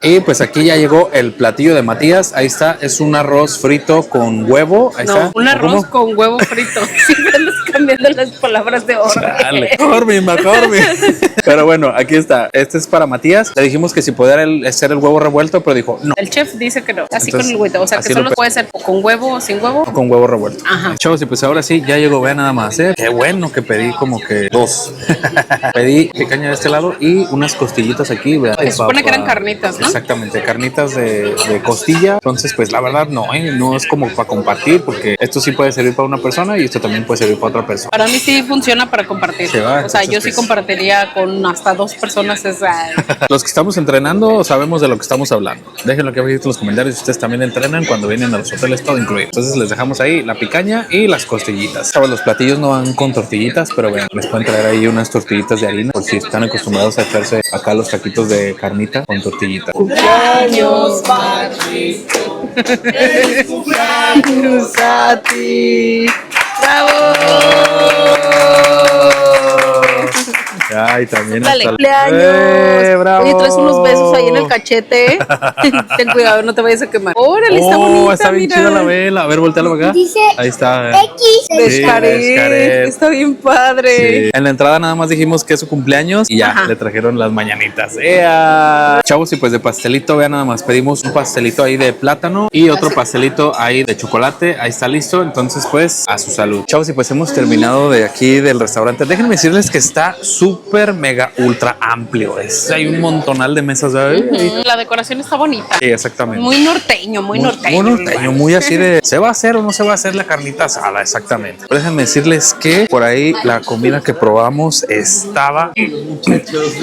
Y pues aquí ya llegó el platillo de Matías. Ahí está, es un arroz frito con huevo. Ahí está. Un arroz con huevo frito. Siempre andas cambiando las palabras de orden. Dale, McCormick. Pero bueno, aquí está. Este es para Matías. Le dijimos que si podía hacer el huevo revuelto, pero dijo no. El chef dice que no. Así Entonces, con el huevo. O sea, que solo puede ser con huevo o sin huevo. O con huevo revuelto. Ajá. Chavos, y pues ahora sí, ya llegó, vean nada más, ¿eh? Qué bueno que pedí como que 2. Pedí picaña de este lado y unas costillitas aquí, vean. Se supone que eran carnitas, ¿no? Exactamente, carnitas de costilla. Entonces, pues la verdad no, no es como para compartir, porque esto sí puede servir para una persona y esto también puede servir para otra persona. Para mí sí funciona para compartir. Sí, va, o sea, entonces, yo sí pues, compartiría con hasta 2 personas. Los que estamos entrenando sabemos de lo que estamos hablando. Déjenlo aquí abajo en los comentarios si ustedes también entrenan cuando vienen a los hoteles, todo incluido. Entonces les dejamos ahí la picaña y las costillitas. Chavos, los platillos no van con tortillitas, pero vean, les pueden traer ahí unas tortillitas de harina por si están acostumbrados a echarse acá los taquitos de carnita con tortillitas. ¡Cumpleaños, Patrick! ¡Cumpleaños a ti! ¡Bravo! Ay, también Dale, hasta cumpleaños. ¡Bravo! Oye, traes unos besos ahí en el cachete. Ten cuidado, no te vayas a quemar. Órale, está bonita, está bien mira. chida la vela. A ver, voltealo acá. Dice Ahí está. X. Descaret. Está bien padre. Sí. En la entrada nada más dijimos que es su cumpleaños y ya Ajá. le trajeron las mañanitas. ¡Ea! Chavos, y pues de pastelito, vean nada más. Pedimos un pastelito ahí de plátano y otro pastelito ahí de chocolate. Ahí está listo. Entonces, pues, a su salud. Chavos, y pues hemos terminado de aquí del restaurante. Déjenme decirles que está súper, mega, ultra amplio. Hay un montonal de mesas. ¿Sabes? La decoración está bonita. Sí, exactamente. Muy norteño, muy norteño. Muy norteño, muy así de ¿se va a hacer o no se va a hacer la carnita asada? Exactamente. Pero déjenme decirles que por ahí la comida que probamos estaba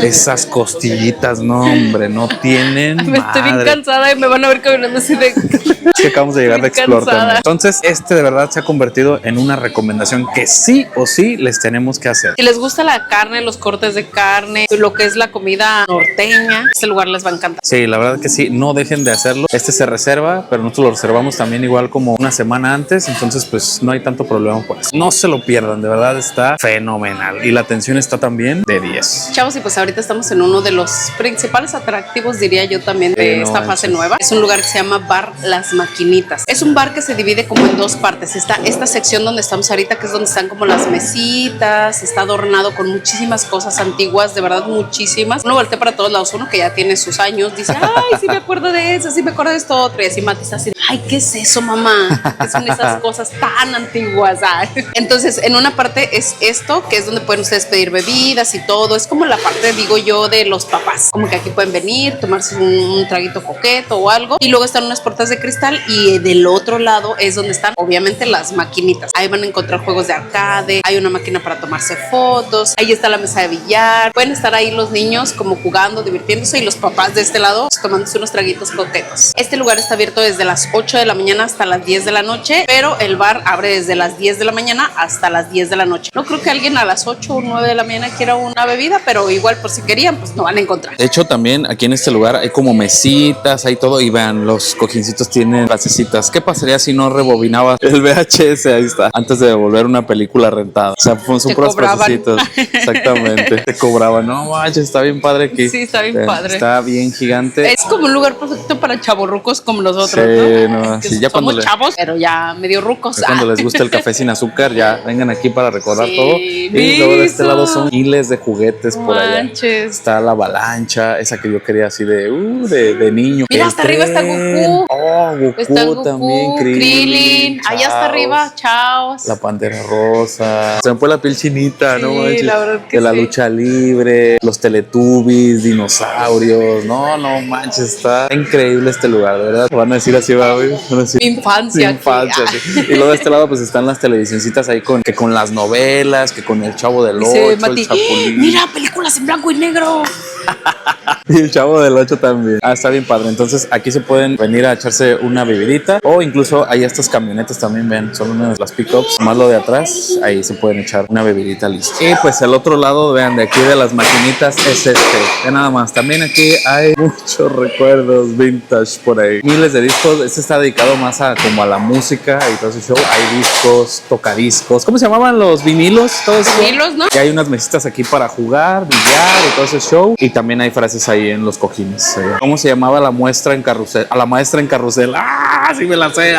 esas costillitas, no hombre, no tienen Me estoy bien madre. cansada y me van a ver caminando así de... Es que acabamos de llegar de Muy Explore cansada. también. Entonces, este de verdad se ha convertido en una recomendación que sí o sí les tenemos que hacer. Si les gusta la carne, los cortes de carne, lo que es la comida norteña, este lugar les va a encantar. Sí, la verdad que sí, no dejen de hacerlo. Este se reserva, pero nosotros lo reservamos también igual como una semana antes, entonces pues no hay tanto problema por eso. No se lo pierdan, de verdad está fenomenal y la atención está también de 10. Chavos, y pues ahorita estamos en uno de los principales atractivos, diría yo también, de no esta fase manches. nueva. Es un lugar que se llama Bar Las Maquinitas. Es un bar que se divide como en 2 partes. Está esta sección donde estamos ahorita, que es donde están como las mesitas, está adornado con muchísimas cosas antiguas, de verdad muchísimas. Uno voltea para todos lados, uno que ya tiene sus años, dice, ay, sí me acuerdo de eso, sí me acuerdo de esto otro. Y así Mati está así, ay, ¿qué es eso, mamá? ¿Qué son esas cosas tan antiguas? Ay. Entonces, en una parte es esto, que es donde pueden ustedes pedir bebidas y todo. Es como la parte, digo yo, de los papás. Como que aquí pueden venir, tomarse un traguito coqueto o algo. Y luego están unas puertas de cristal y del otro lado es donde están, obviamente, las maquinitas. Ahí van a encontrar juegos de arcade, hay una máquina para tomarse fotos, ahí está la mesa de billar. Pueden estar ahí los niños como jugando, divirtiéndose y los papás de este lado tomándose unos traguitos coquetos. Este lugar está abierto desde las 8 de la mañana hasta las 10 de la noche, pero el bar abre desde las 10 de la mañana hasta las 10 de la noche. No creo que alguien a las 8 o 9 de la mañana quiera una bebida, pero igual por si querían, pues no van a encontrar. De hecho, también aquí en este lugar hay como mesitas, hay todo y vean, los cojincitos tienen basecitas. ¿Qué pasaría si no rebobinabas el VHS? Ahí está, antes de devolver una película rentada. O sea, son puros basecitos. Exactamente. Te cobraban. No manches, está bien padre aquí. Sí, está bien padre. Está bien gigante. Es como un lugar perfecto para chavorrucos como nosotros, Sí, ¿no? no, Que sí, ya cuando somos chavos, pero ya medio rucos. Cuando les gusta el café sin azúcar, ya vengan aquí para recordar Sí, todo. Y luego de este eso. lado son miles de juguetes por allá. Manches. Está la avalancha, esa que yo quería así de niño. Mira, El hasta arriba está tren. Goku. Oh, Goku Está el Goku, también, Krillin. Allá hasta Chaos. arriba, Chaos. La pantera rosa. Se me fue la piel chinita, Sí, ¿no manches? la verdad que El sí. lucha libre, los Teletubbies, dinosaurios. No manches, está increíble este lugar, de verdad. Van a decir así, va, güey. Van a decir, Infancia. infancia, sí. Y luego de este lado pues están las televisioncitas ahí con las novelas, que con el Chavo del Dice 8, el Mati, Chapulín. mira, películas en blanco y negro. Y el Chavo del 8 también. Está bien padre. Entonces aquí se pueden venir a echarse una bebidita, o incluso hay estas camionetas también, ven, son unas de las pickups, más lo de atrás, ahí se pueden echar una bebidita lista. Y pues el otro lado, vean, de aquí de las maquinitas es de nada más. También aquí hay muchos recuerdos vintage por ahí, miles de discos. Este está dedicado más a como a la música y todo ese show. Hay discos, tocadiscos, ¿cómo se llamaban los vinilos? Todo eso. Vinilos, ¿no? Y hay unas mesitas aquí para jugar, billar y todo ese show. Y también hay frases ahí en los cojines. ¿Cómo se llamaba la muestra en carrusel? A la maestra en carrusel. ¡Ah! Sí me la sé.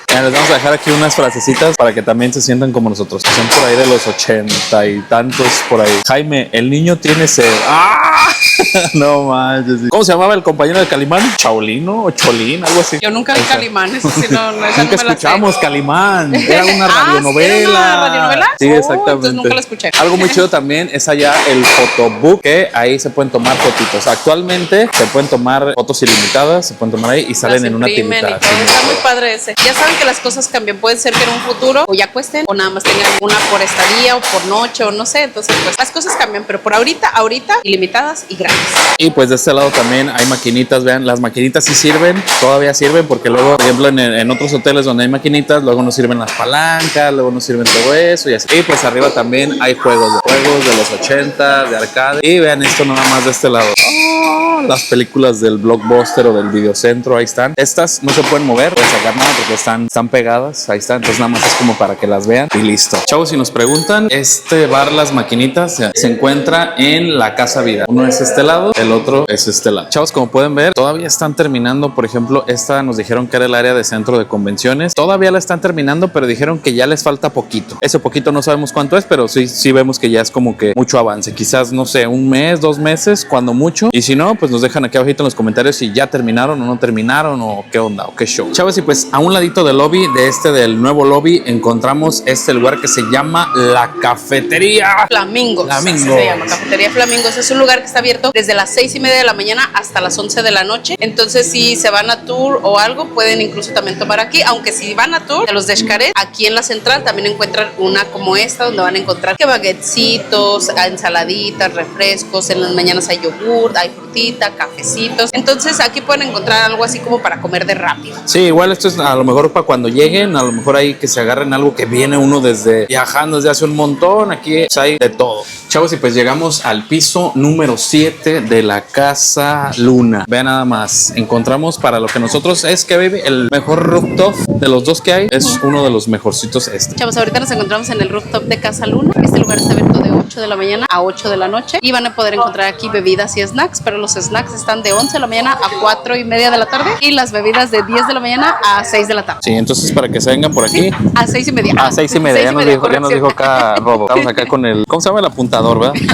Ya, les vamos a dejar aquí unas frasecitas para que también se sientan como nosotros, que son por ahí de los 80 y tantos por ahí. Jaime, el niño tiene sed. ¡Ah! No manches. ¿Cómo se llamaba el compañero de Calimán? ¿Chaulino o Cholín? Algo así. Yo nunca vi Calimán, eso sí, no, esa Nunca no me la sé. escuchamos Calimán. Era una Ah, radionovela. ¿era una radionovela? Sí, Oh, exactamente. entonces nunca la escuché. Algo muy chido también es allá el photobook, que ahí se pueden tomar fotitos. Actualmente se pueden tomar fotos ilimitadas, se pueden tomar ahí y salen Las en una imprimen tirita. y todo. Está muy padre ese. Ya saben que las cosas cambian. Puede ser que en un futuro o ya cuesten o nada más tengan una por estadía o por noche o no sé. Entonces, pues las cosas cambian, pero por ahorita, ilimitadas y gratis. Y pues de este lado también hay maquinitas, vean, las maquinitas sí sirven, todavía sirven, porque luego, por ejemplo, en otros hoteles donde hay maquinitas, luego no sirven las palancas, luego no sirven todo eso y así. Y pues arriba también hay juegos de los 80, de arcade. Y vean esto nada más de este lado. Oh, las películas del Blockbuster o del Videocentro, ahí están. Estas no se pueden mover, pueden sacar nada porque están pegadas, ahí están. Entonces nada más es como para que las vean y listo. Chavos, si nos preguntan, este bar Las Maquinitas se encuentra en la Casa Vida. Uno es este lado, el otro es este lado. Chavos, como pueden ver, todavía están terminando. Por ejemplo, esta nos dijeron que era el área de centro de convenciones. Todavía la están terminando, pero dijeron que ya les falta poquito. Ese poquito no sabemos cuánto es, pero sí vemos que ya es como que mucho avance. Quizás, no sé, un mes, 2 meses, cuando mucho. Y si no, pues nos dejan aquí abajito en los comentarios si ya terminaron o no terminaron o qué onda o qué show. Chavos, y pues a un ladito del lobby, del nuevo lobby, encontramos este lugar que se llama La Cafetería Flamingos. Flamingos. Así se llama, Cafetería Flamingos. Es un lugar que está abierto desde las 6:30 de la mañana hasta las 11 de la noche. Entonces, si se van a tour o algo, pueden incluso también tomar aquí. Aunque si van a tour de los de Xcaret, aquí en la central también encuentran una como esta, donde van a encontrar que baguetcitos, ensaladitas, refrescos. En las mañanas hay yogur, hay frutita, cafecitos. Entonces, aquí pueden encontrar algo así como para comer de rápido. Sí, igual esto es a lo mejor para cuando lleguen, a lo mejor ahí que se agarren algo que viene uno viajando desde hace un montón. Aquí pues, hay de todo. Chavos, y pues llegamos al piso número 7 de la Casa Luna. Vean nada más, encontramos para lo que nosotros es que baby, el mejor rooftop de los dos que hay, es uno de los mejorcitos este. Chavos, ahorita nos encontramos en el rooftop de Casa Luna. Este lugar está abierto de 8 de la mañana a 8 de la noche y van a poder encontrar aquí bebidas y snacks, pero los snacks están de 11 de la mañana a 4:30 de la tarde y las bebidas de 10 de la mañana a 6 de la tarde. Sí, entonces para que se vengan por aquí. Sí, a 6:30. A 6:30, ya nos dijo acá Robo. Estamos acá con el, ¿cómo se llama? El apuntador, ¿verdad? Sí,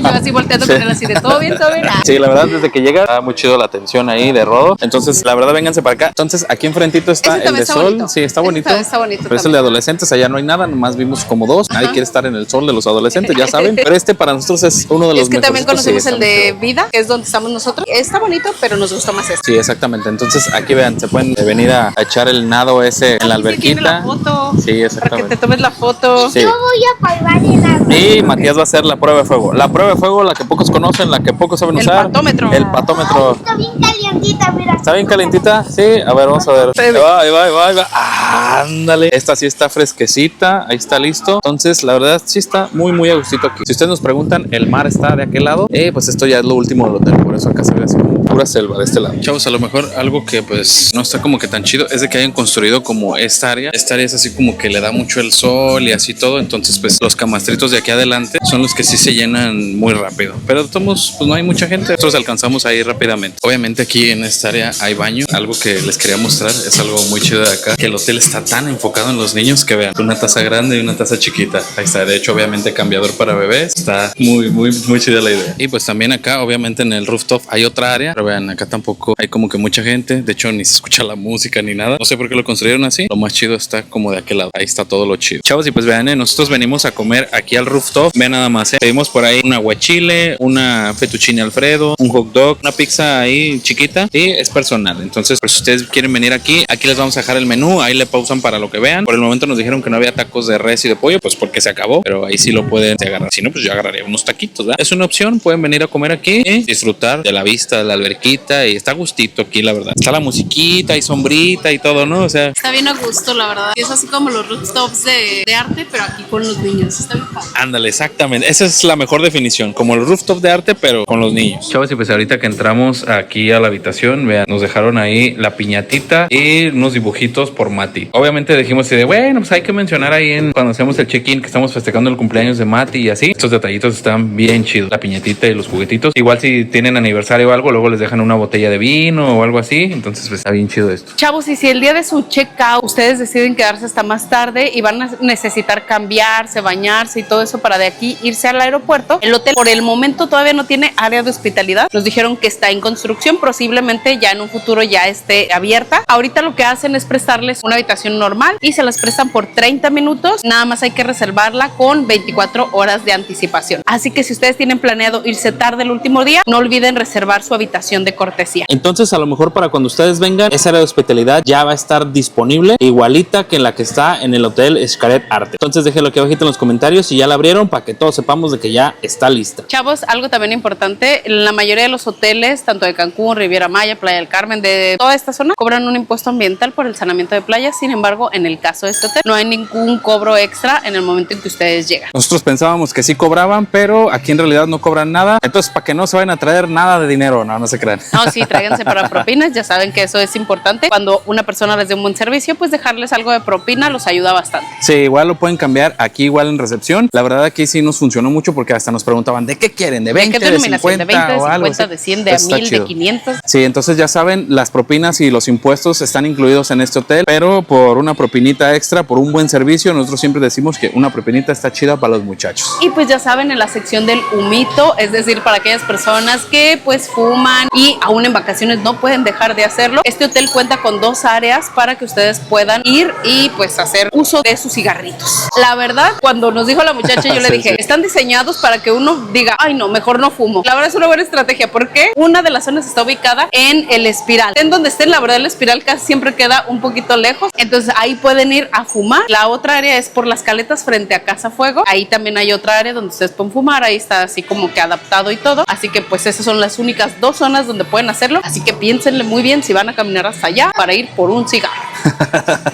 yo así volteando con él así de todo bien, todo bien. Sí, la verdad, desde que llega, está muy chido la atención ahí de Rodo. Entonces, la verdad, vénganse para acá. Entonces, aquí enfrentito está Ese el de está sol. bonito. Sí, está bonito. Está bonito. Pero es el de adolescentes, allá no hay nada, nomás vimos como 2. Nadie quiere estar en el sol de los adolescentes, ya saben. Pero este para nosotros es uno de los Es que también mejores. conocemos el de vida, que es donde estamos nosotros. Está bonito, pero nos gustó más este. Sí, exactamente. Entonces, aquí vean, se pueden venir a echar el nado ese en la Aquí tiene alberquita. la foto. Sí, Para que exactamente. te tomes la foto. Sí. Yo voy a palmar el agua. Y Matías va a hacer la prueba de fuego. La prueba de fuego, la que pocos conocen, la que pocos saben El usar. patómetro. El patómetro. Está bien calientita, mira. ¿Está bien calentita? Sí, a ver, vamos a ver. Ahí va, ahí va, ahí va, ahí va. Ah, ándale. Esta sí está fresquecita, ahí está listo. Entonces, la verdad, sí está muy a gustito aquí. Si ustedes nos preguntan, el mar está de aquel lado. Pues esto ya es lo último del hotel, por eso acá se ve así como pura selva de este lado. Chavos, a lo mejor algo que pues no está como que tan chido es de que hayan construido como esta área. Esta área es así como que le da mucho el sol y así todo. Entonces, pues los camastritos de aquí adelante son los que sí se llenan muy rápido. Pero de todos modos, pues no hay mucha gente. Nosotros alcanzamos ahí rápidamente. Obviamente aquí en esta área hay baño. Algo que les quería mostrar es algo muy chido de acá, que el hotel está tan enfocado en los niños que vean una taza grande y una taza chiquita. Ahí está, de hecho obviamente cambiador para bebés. Está muy chida la idea. Y pues también acá obviamente en el rooftop hay otra área, pero vean, acá tampoco hay como que mucha gente. De hecho, ni se escucha la música ni nada. No sé por qué lo construyeron así. Lo más chido está como de aquel lado. Ahí está todo lo chido. Chavos, y pues vean, nosotros venimos a comer aquí al rooftop. Vean nada más, pedimos por ahí un aguachile, una fettuccine alfredo, un hot dog, una pizza ahí chiquita y es personal. Entonces, pues si ustedes quieren venir aquí les vamos a dejar el menú. Ahí le pausan para lo que vean. Por el momento nos dijeron que no había tacos de res y de pollo, pues porque se acabó. Pero ahí sí lo pueden agarrar. Si no, pues yo agarraría unos taquitos, ¿verdad? Es una opción. Pueden venir a comer aquí y disfrutar de la vista de la alberquita. Y está a gustito aquí, la verdad. Está la musiquita y sombrita y todo, ¿no? O sea, está bien a gusto, la verdad. Es así como los rooftops de arte, pero aquí con los niños. Está bien padre. Ándale, exactamente. Esa es la mejor definición. Como el rooftop de arte, pero con los niños. Chavos, y pues ahorita que entramos aquí a la habitación, vean, nos dejaron ahí la piñatita y unos dibujitos por Mati. Obviamente dijimos así de, bueno, pues hay que mencionar ahí cuando hacemos el check-in que estamos festejando el cumpleaños de Mati y así. Estos detallitos están bien chidos. La piñatita y los juguetitos. Igual si tienen aniversario o algo, luego les dejan una botella de vino o algo así. Entonces, pues está bien chido esto. Chavos, y si el día de su check-out ustedes deciden quedarse hasta más tarde y van a necesitar cambiarse, bañarse y todo eso para de aquí irse al aeropuerto, el hotel por el momento todavía no tiene área de hospitalidad. Nos dijeron que está en construcción, posiblemente ya en un futuro ya esté abierta. Ahorita lo que hacen es prestarles una habitación normal y se las prestan por 30 minutos. Nada más hay que reservarla con 24 horas de anticipación. Así que si ustedes tienen planeado irse tarde el último día, no olviden reservar su habitación de cortesía. Entonces, a lo mejor para cuando ustedes vengan, esa área de hospitalidad ya va a estar disponible, igualita que la que está en el Hotel Xcaret Arte. Entonces, déjenlo aquí abajito en los comentarios si ya la abrieron para que todos sepamos de que ya está lista. Chavos, algo también importante, la mayoría de los hoteles, tanto de Cancún, Riviera Maya, Playa del Carmen, de toda esta zona, cobran un impuesto ambiental por el saneamiento de playas. Sin embargo, en el caso de este hotel, no hay ningún cobro extra en el momento en que ustedes llegan. Nosotros pensábamos que sí cobraban, pero aquí en realidad no cobran nada. Entonces, para que no se vayan a traer nada de dinero, no se crean. No, sí, tráiganse para propinas, ya saben que eso es importante. Cuando una persona les dé un buen servicio, pues dejarles algo de propina los ayuda bastante. Sí, igual lo pueden cambiar aquí igual en recepción. La verdad aquí sí nos funcionó mucho porque hasta nos preguntaban ¿de qué quieren? ¿De 20, de 50, de 20, de 50, o de 100, de 1000, de 500? Sí, entonces ya saben, las propinas y los impuestos están incluidos en este hotel, pero por una propinita extra, por un buen servicio, nosotros siempre decimos que una propinita está chida para los muchachos. Y pues ya saben, en la sección del humito, es decir, para aquellas personas que pues fuman y aún en vacaciones no pueden dejar de hacerlo, este hotel cuenta con 2 áreas para que ustedes puedan ir y pues hacer uso de sus cigarritos. La verdad, cuando nos dijo la muchacha, yo le dije, sí. Están diseñados para que uno diga, ay no, mejor no fumo. La verdad es una buena estrategia porque una de las zonas está ubicada en el Espiral. En donde estén, la verdad, el Espiral casi siempre queda un poquito lejos, entonces ahí pueden ir a fumar. La otra área es por las caletas frente a Casa Fuego. Ahí también hay otra área donde ustedes pueden fumar, ahí está así como que adaptado y todo, así que pues esas son las únicas 2 zonas donde pueden hacerlo, así que piénsenle muy bien si van a caminar hasta allá para ir por un cigarro.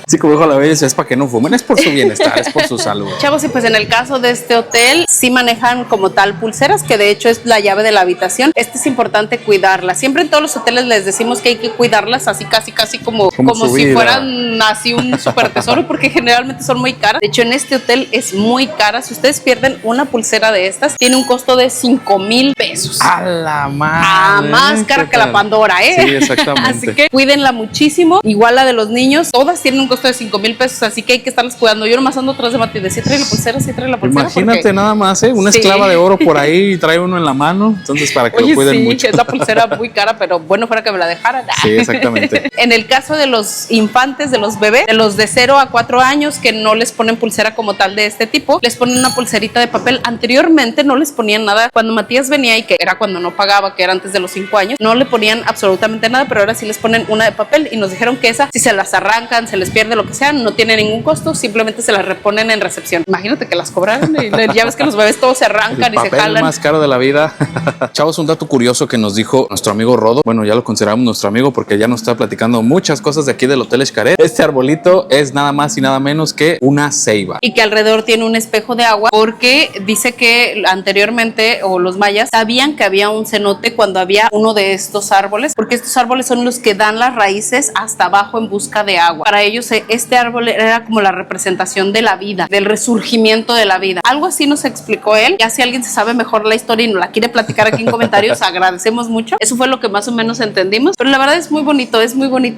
Sí, como dijo la belleza, es para que no fumen, es por su bienestar, es por su salud. Chavos, y pues en el caso de este hotel sí manejan como tal pulseras, que de hecho es la llave de la habitación. Es importante cuidarla. Siempre en todos los hoteles les decimos que hay que cuidarlas así casi como si fueran así un súper tesoro, porque generalmente son muy caras. De hecho, en este hotel es muy cara. Si ustedes pierden una pulsera de estas, tiene un costo de 5,000 pesos. A la madre. Más cara que la Pandora, ¿eh? Sí, exactamente. Así que cuídenla muchísimo. Igual la de los niños, todas tienen un costo de 5,000 pesos, así que hay que estarlas cuidando. Yo nomás ando atrás de Mati de si trae la pulsera, si trae la pulsera. Imagínate porque nada más, una esclava de oro por ahí y trae uno en la mano, entonces para que lo cuiden mucho. Es la pulsera muy cara, pero bueno fuera que me la dejaran. Sí, exactamente. En el caso de los infantes, de los bebés, de los de 0 a 4 años que no les ponen pulsera como tal de este tipo, les ponen una pulserita de papel. Anteriormente no les ponían nada. Cuando Matías venía, y que era cuando no pagaba, que era antes de los 5 años, no le ponían absolutamente nada, pero ahora sí les ponen una de papel y nos dijeron que esa, si se las arrancan, se les pierde, lo que sea, no tiene ningún costo, simplemente se las reponen en recepción. Imagínate que las cobraran y ya ves que los bebés todos se arrancan y se jalan. El más caro de la vida. Chavos, un dato curioso que nos dijo nuestro amigo Rodo. Bueno, ya lo consideramos nuestro amigo porque ya nos está platicando muchas cosas de aquí del Hotel Xcaret. Este arbolito es nada más y nada menos que una ceiba. Y que alrededor tiene un espejo de agua porque dice que anteriormente, o los mayas, sabían que había un cenote cuando había uno de estos árboles, porque estos árboles son los que dan las raíces hasta abajo en busca de agua. Para ellos este árbol era como la representación de la vida, del resurgimiento de la vida. Algo así nos explicó él. Ya si alguien se sabe mejor la historia y nos la quiere platicar aquí en comentarios, agradecemos mucho. Eso fue lo que más o menos entendimos. Pero la verdad es muy bonito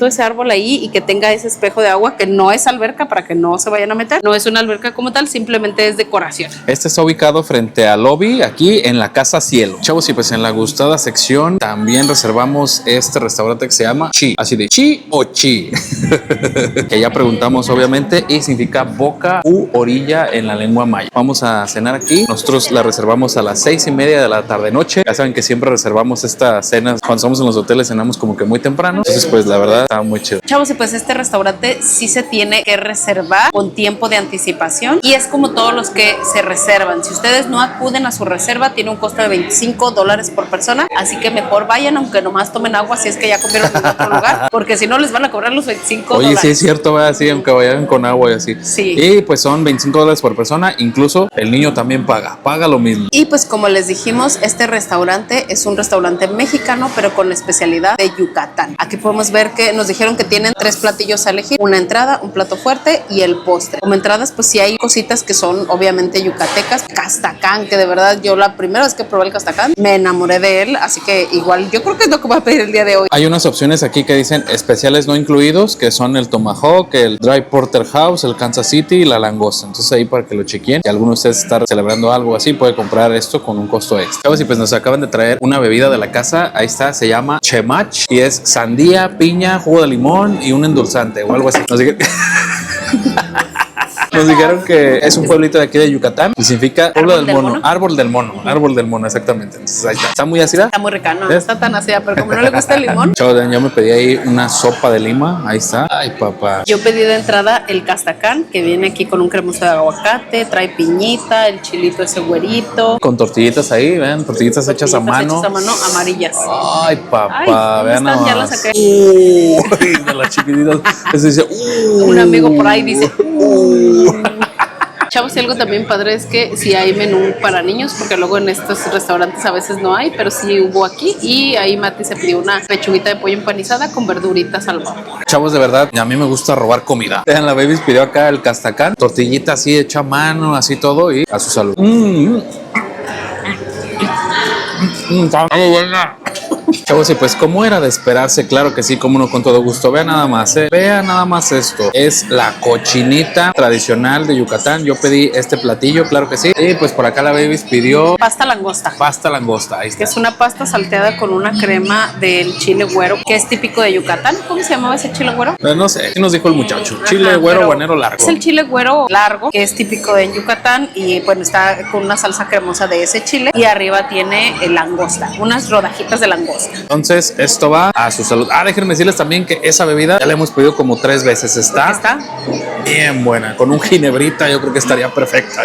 ese árbol ahí y que tenga ese espejo de agua que no es alberca para que no se vayan a meter. No es una alberca como tal, simplemente es decoración. Este está ubicado frente al lobby, aquí en la Casa Cielo. Chavos, y pues en la gustada sección también reservamos este restaurante que se llama Chi. Así de Chi o Chi. Que ya preguntamos obviamente y significa boca u orilla en la lengua maya. Vamos a cenar aquí. Nosotros la reservamos a las 6:30 de la tarde noche. Ya saben que siempre reservamos estas cenas. Cuando estamos en los hoteles cenamos como que muy temprano. Entonces pues la verdad está muy chido. Chavos, y pues este restaurante sí se tiene que reservar con tiempo de anticipación y es como todos los que se reservan. Si ustedes no acuden a su reserva, tiene un costo de $25 por persona, así que mejor vayan, aunque nomás tomen agua si es que ya comieron en otro lugar, porque si no les van a cobrar los $25. Oye, sí es cierto, va así, aunque vayan con agua y así. Sí. Y pues son $25 por persona, incluso el niño también paga lo mismo. Y pues como les dijimos, este restaurante es un restaurante mexicano, pero con la especialidad de Yucatán. Aquí podemos ver que nos dijeron que tienen 3 platillos a elegir, una entrada, un plato fuerte y el postre. Como entradas, pues sí hay cositas que son obviamente yucatecas. Castacán, que de verdad yo la primera vez que probé el castacán me enamoré de él, así que igual yo creo que es lo que voy a pedir el día de hoy. Hay unas opciones aquí que dicen especiales no incluidos, que son el Tomahawk, el Dry Porterhouse, el Kansas City y la langosta. Entonces ahí para que lo chequen, si alguno de ustedes está celebrando algo así, puede comprar esto con un costo extra. Chavos, y pues nos acaban de traer una bebida de la casa. Ahí está, se llama Chemach y es sandía, piña, jugo de limón y un endulzante o algo así. Nos dijeron que es un pueblito de aquí de Yucatán y significa pueblo del mono. Árbol del mono, exactamente. Entonces ahí está. Está muy ácida. Está muy rica, no está tan ácida, pero como no le gusta el limón. Chavos, yo me pedí ahí una sopa de lima. Ahí está. Ay, papá. Yo pedí de entrada el castacán, que viene aquí con un cremoso de aguacate, trae piñita, el chilito ese güerito. Con tortillitas ahí, vean, tortillitas hechas a mano. Hechas a mano, amarillas. Ay, papá, ay, vean nada más. Ya las saqué. De las chiquititas. Eso dice, un amigo por ahí dice, Chavos, y algo también padre es que sí hay menú para niños, porque luego en estos restaurantes a veces no hay, pero sí hubo aquí. Y ahí Mati se pidió una pechuguita de pollo empanizada con verduritas al vapor. Chavos, de verdad, a mí me gusta robar comida. Vean, la baby pidió acá el castacán, tortillita así hecha a mano, así todo, y a su salud. Está muy buena. Chavos, y pues como era de esperarse, claro que sí, como no, con todo gusto. Vean nada más, vean nada más esto. Es la cochinita tradicional de Yucatán. Yo pedí este platillo, claro que sí. Y pues por acá la baby pidió pasta langosta. Pasta langosta, ahí está. Que es una pasta salteada con una crema del chile güero, que es típico de Yucatán. ¿Cómo se llamaba ese chile güero? No sé, ¿qué nos dijo el muchacho? Chile güero, guanero largo. Es el chile güero largo, que es típico de Yucatán y bueno, está con una salsa cremosa de ese chile y arriba tiene langosta, unas rodajitas de langosta. Entonces, esto va a su salud. Déjenme decirles también que esa bebida ya la hemos pedido como 3 veces. Está bien buena. Con un ginebrita yo creo que estaría perfecta.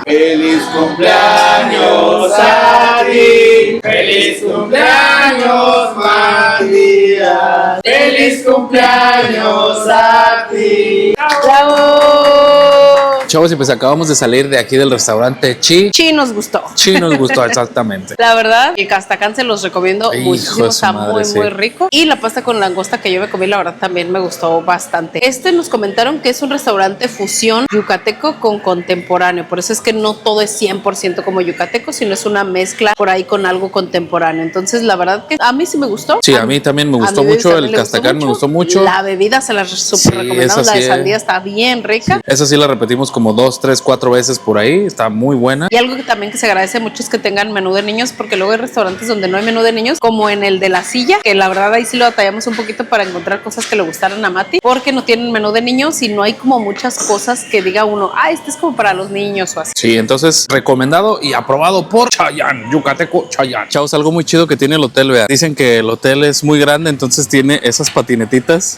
¡Feliz cumpleaños a ti! ¡Feliz cumpleaños, María! ¡Feliz cumpleaños a ti! ¡Bravo! Chavos, y pues acabamos de salir de aquí del restaurante Chi. Chi nos gustó. Chi nos gustó, exactamente. La verdad, el castacán se los recomiendo muchísimo, está muy rico. Y la pasta con langosta que yo me comí, la verdad, también me gustó bastante. Nos comentaron que es un restaurante fusión yucateco con contemporáneo. Por eso es que no todo es 100% como yucateco, sino es una mezcla por ahí con algo contemporáneo. Entonces, la verdad que a mí sí me gustó. Sí, a mí también me gustó mucho. El castacán me gustó mucho. La bebida se la súper recomendamos. La de sandía está bien rica. Sí. Esa sí la repetimos como 2, 3, 4 veces por ahí. Está muy buena. Y algo que también que se agradece mucho es que tengan menú de niños, porque luego hay restaurantes donde no hay menú de niños, como en el de la silla, que la verdad ahí sí lo batallamos un poquito para encontrar cosas que le gustaran a Mati, porque no tienen menú de niños y no hay como muchas cosas que diga uno, este es como para los niños o así. Sí, entonces recomendado y aprobado por Chayán, Yucateco Chayán. Chavos, algo muy chido que tiene el hotel, vean. Dicen que el hotel es muy grande, entonces tiene esas patinetitas.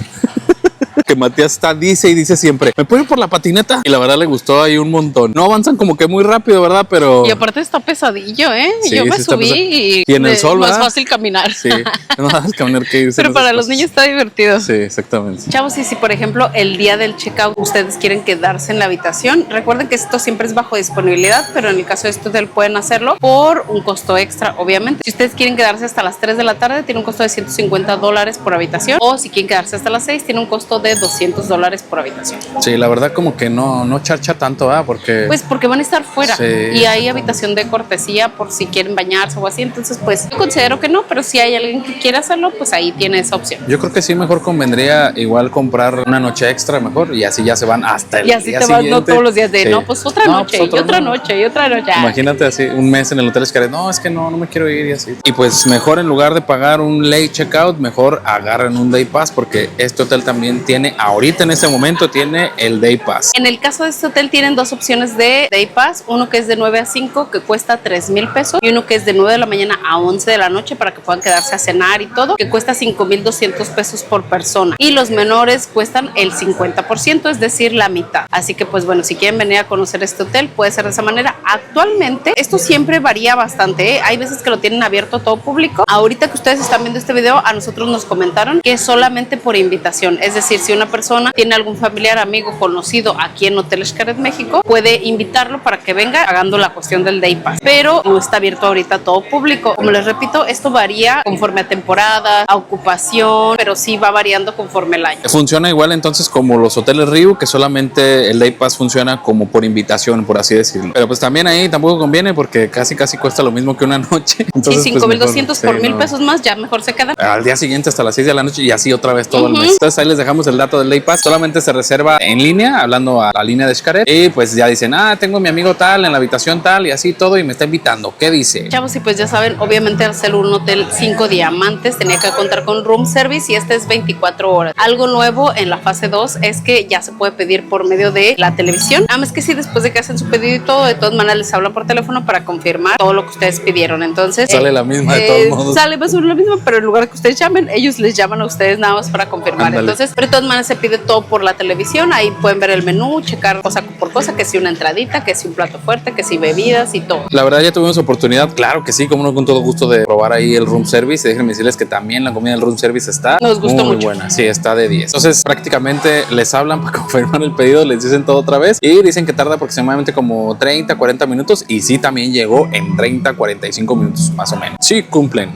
Que Matías dice y dice siempre, ¿me puedo ir por la patineta? Y la verdad le gustó ahí un montón. No avanzan como que muy rápido, ¿verdad? Pero... Y aparte está pesadillo, ¿eh? Sí, yo me subí y en el sol, más fácil caminar. Sí, no más caminar que irse. Pero para los niños está divertido. Sí, exactamente. Chavos, y si por ejemplo el día del checkout ustedes quieren quedarse en la habitación, recuerden que esto siempre es bajo disponibilidad, pero en el caso de esto pueden hacerlo por un costo extra, obviamente. Si ustedes quieren quedarse hasta las 3 de la tarde, tiene un costo de $150 por habitación. O si quieren quedarse hasta las 6, tiene un costo de $200 por habitación. Sí, la verdad como que no charcha tanto, ¿verdad? Porque... Pues porque van a estar fuera Sí. y hay habitación de cortesía por si quieren bañarse o así, entonces pues yo considero que no, pero si hay alguien que quiera hacerlo, pues ahí tiene esa opción. Yo creo que sí, mejor convendría igual comprar una noche extra mejor y así ya se van hasta el Y así día te vas, no siguiente. todos los días de, Sí. no, pues otra No, noche, pues y otra no. noche, y otra noche. Imagínate así, un mes en el Hotel Xcaret, no, es que no me quiero ir y así. Y pues mejor en lugar de pagar un late checkout, mejor agarren un day pass porque este hotel también tiene, ahorita en este momento tiene el day pass. En el caso de este hotel tienen dos opciones de Day Pass, uno que es de 9 a 5 que cuesta $3,000 y uno que es de 9 de la mañana a 11 de la noche para que puedan quedarse a cenar y todo, que cuesta $5,200 por persona y los menores cuestan el 50%, es decir, la mitad. Así que pues bueno, si quieren venir a conocer este hotel puede ser de esa manera. Actualmente esto siempre varía bastante, ¿eh? Hay veces que lo tienen abierto a todo público. Ahorita que ustedes están viendo este video, a nosotros nos comentaron que es solamente por invitación, es decir, si una persona tiene algún familiar, amigo, conocido aquí en Hotel Xcaret México, puede invitarlo para que venga pagando la cuestión del Day Pass, pero no está abierto ahorita a todo público. Como les repito, esto varía conforme a temporada, a ocupación, pero sí va variando conforme el año. Funciona igual entonces como los hoteles Riu, que solamente el day pass funciona como por invitación, por así decirlo. Pero pues también ahí tampoco conviene porque casi cuesta lo mismo que una noche. Entonces, Sí, pues, $5,200 por sí, $1,000 más, ya mejor se quedan. Al día siguiente hasta las 6 de la noche y así otra vez todo el mes. Entonces ahí les dejamos el dato del Day Pass. Solamente se reserva en línea, hablando a la línea de Xcaret. Y pues ya dicen, tengo a mi amigo tal en la habitación tal y así todo y me está invitando. ¿Qué dice? Chavos, y pues ya saben, obviamente al ser un hotel 5 diamantes tenía que contar con room service y este es 24 horas. Algo nuevo en la fase 2 es que ya se puede pedir por medio de la televisión. Nada más que sí, después de que hacen su pedido y todo, de todas maneras les hablan por teléfono para confirmar todo lo que ustedes pidieron. Entonces Sale la misma de todos modos. Sale más o menos lo mismo, pero en lugar de que ustedes llamen, ellos les llaman a ustedes nada más para confirmar. Ándale. Entonces, pero de todas maneras se pide todo por la televisión. Ahí pueden ver el menú, checar cosa por cosa, que si una entradita, que si un plato fuerte, que si bebidas y todo. La verdad ya tuvimos oportunidad, claro que sí, como no, con todo gusto de probar ahí el room service. Déjenme decirles que también la comida del room service está Nos gustó muy mucho. buena. Sí, está de 10. Entonces prácticamente les hablan para confirmar el pedido, les dicen todo otra vez y dicen que tarda aproximadamente como 30-40 minutos y sí también llegó en 30-45 minutos más o menos. Sí cumplen,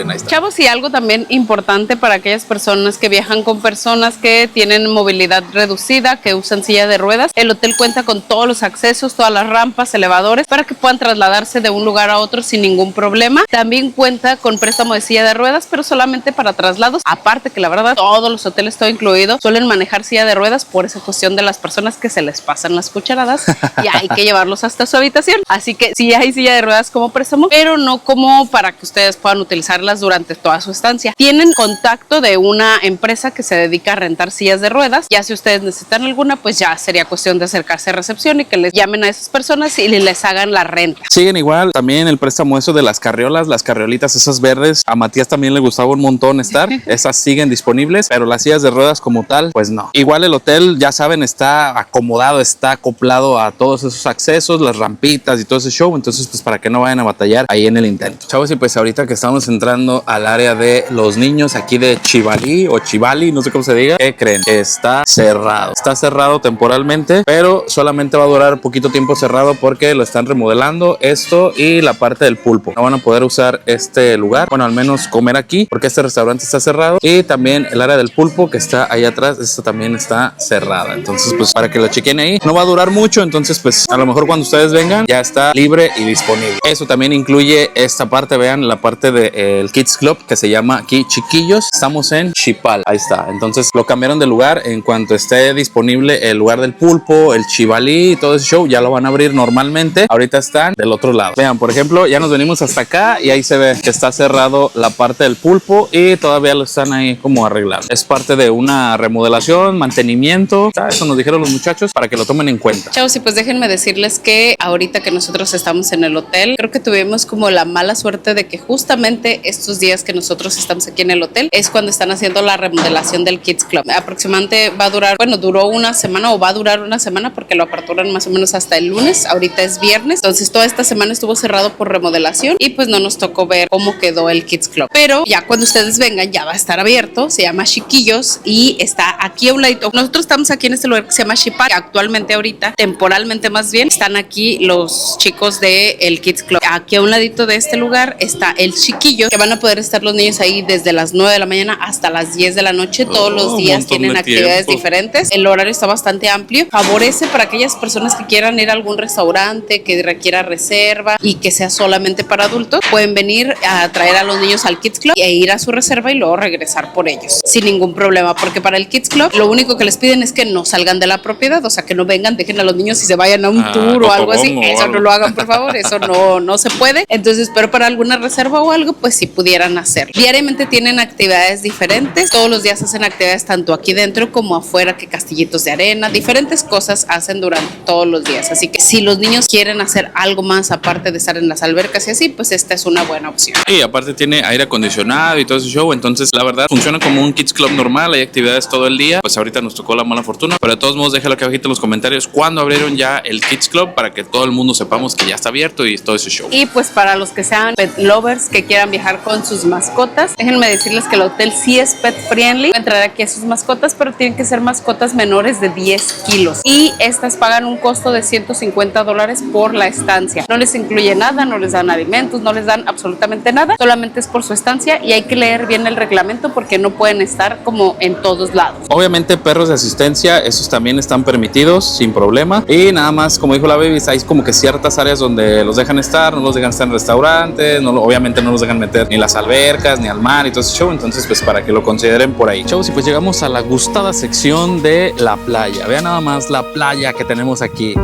ahí está. Chavos, y algo también importante para aquellas personas que viajan con personas que tienen movilidad reducida, que usan silla de ruedas, el hotel cuenta con todos los accesos, todas las rampas, elevadores, para que puedan trasladarse de un lugar a otro sin ningún problema. También cuenta con préstamo de silla de ruedas, pero solamente para traslados. Aparte que la verdad, todos los hoteles, todo incluido, suelen manejar silla de ruedas por esa cuestión de las personas que se les pasan las cucharadas y hay que llevarlos hasta su habitación. Así que sí hay silla de ruedas como préstamo, pero no como para que ustedes puedan utilizarlas durante toda su estancia. Tienen contacto de una empresa que se dedica a rentar sillas de ruedas. Ya si ustedes necesitan alguna, pues ya sería cuestión de acercarse a recepción y que les llamen a esas personas y les hagan la renta. Siguen igual también el préstamo eso de las carriolas, las carriolitas esas verdes. A Matías también le gustaba un montón estar. Esas siguen disponibles, pero las sillas de ruedas como tal, pues no. Igual el hotel, ya saben, está acomodado, está acoplado a todos esos accesos, las rampitas y todo ese show. Entonces, pues para que no vayan a batallar ahí en el intento. Chavos, y pues ahorita que estamos entrando al área de los niños aquí de Chivali o Chivali, no sé cómo se diga, ¿qué creen? Está cerrado. Está cerrado temporalmente, pero solamente va a durar poquito tiempo cerrado porque lo están remodelando esto y la parte del pulpo. No van a poder usar este lugar, bueno, al menos comer aquí porque este restaurante está cerrado y también el área del pulpo que está ahí atrás, esto también está cerrada. Entonces, pues para que lo chequen ahí, no va a durar mucho, entonces pues a lo mejor cuando ustedes vengan ya está libre y disponible. Eso también incluye esta parte, vean, la parte del Kids Club que se llama aquí Chiquillos. Estamos en Chipal, ahí está. Entonces lo cambiaron de lugar, en cuanto esté disponible el lugar del pulpo, el Chivalí y todo ese show, ya lo van a abrir normalmente. Ahorita están del otro lado. Vean, por ejemplo, ya nos venimos hasta acá y ahí se ve que está cerrado la parte del pulpo y todavía lo están ahí como arreglando. Es parte de una remodelación, mantenimiento. Eso nos dijeron los muchachos para que lo tomen en cuenta. Chavos, y pues déjenme decirles que ahorita que nosotros estamos en el hotel, creo que tuvimos como la mala suerte de que justamente estos días que nosotros estamos aquí en el hotel es cuando están haciendo la remodelación del Kids Club. Aproximadamente va a durar, bueno, duró una semana o va a durar una semana porque lo aperturan más o menos hasta el lunes. Ahorita es viernes, entonces toda esta semana estuvo cerrado por remodelación y pues no nos tocó ver cómo quedó el Kids Club. Pero ya cuando ustedes vengan ya va a estar abierto, se llama Chiquillos y está aquí a un ladito. Nosotros estamos aquí en este lugar que se llama Chipal. Actualmente ahorita, temporalmente más bien, están aquí los chicos de el Kids Club. Aquí a un ladito de este lugar está el Chiquillo, que van a poder estar los niños ahí desde las 9 de la mañana hasta las 10 de la noche todos los días montón tienen de actividades tiempo. diferentes. El horario está bastante amplio. Favorece para aquellas personas que quieran ir a algún restaurante que requiera reserva y que sea solamente para adultos. Pueden venir a traer a los niños al Kids Club e ir a su reserva y luego regresar por ellos sin ningún problema, porque para el Kids Club lo único que les piden es que no salgan de la propiedad, o sea, que no vengan, dejen a los niños y se vayan a un tour o algo así. Eso no lo hagan, por favor, eso no se puede. Entonces, pero para alguna reserva o algo, pues sí pudieran hacer. Diariamente tienen actividades diferentes, todos los días hacen actividades tanto aquí dentro como afuera, que castillitos de arena, diferentes cosas hacen durante todos los días. Así que si los niños quieren hacer algo más aparte de estar en las albercas y así, pues esta es una buena opción. Y aparte tiene aire acondicionado y todo ese show, entonces la verdad funciona como un Kids Club normal, hay actividades todo el día. Pues ahorita nos tocó la mala fortuna, pero de todos modos déjalo aquí abajito en los comentarios cuando abrieron ya el Kids Club para que todo el mundo sepamos que ya está abierto y todo ese show. Y pues para los que sean pet lovers que quieran viajar con sus mascotas, déjenme decirles que el hotel sí es pet friendly. Pueden traer aquí a sus mascotas, pero tienen que ser mascotas menores de 10 kilos. Y estas pagan un costo de $150 por la estancia. No les incluye nada, no les dan alimentos, no les dan absolutamente nada. Solamente es por su estancia y hay que leer bien el reglamento porque no pueden estar como en todos lados. Obviamente perros de asistencia, esos también están permitidos sin problema. Y nada más, como dijo la baby, hay como que ciertas áreas donde los dejan estar, no los dejan estar en restaurantes, obviamente no los dejan meter ni las albercas, ni al mar y todo ese show. Entonces, pues para que lo consideren por ahí. Chavos, y pues llegamos a la gustada sección de la playa. Vean nada más la playa que tenemos aquí.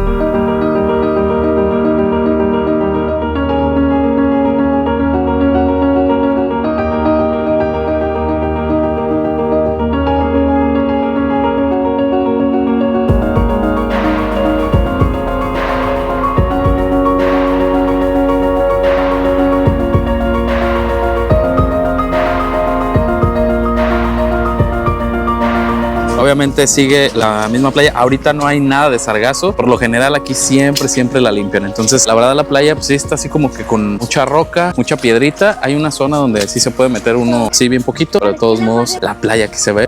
Obviamente sigue la misma playa. Ahorita no hay nada de sargazo. Por lo general aquí siempre la limpian. Entonces la verdad la playa pues sí está así como que con mucha roca, mucha piedrita. Hay una zona donde sí se puede meter uno, sí, bien poquito. Pero de todos modos la playa que se ve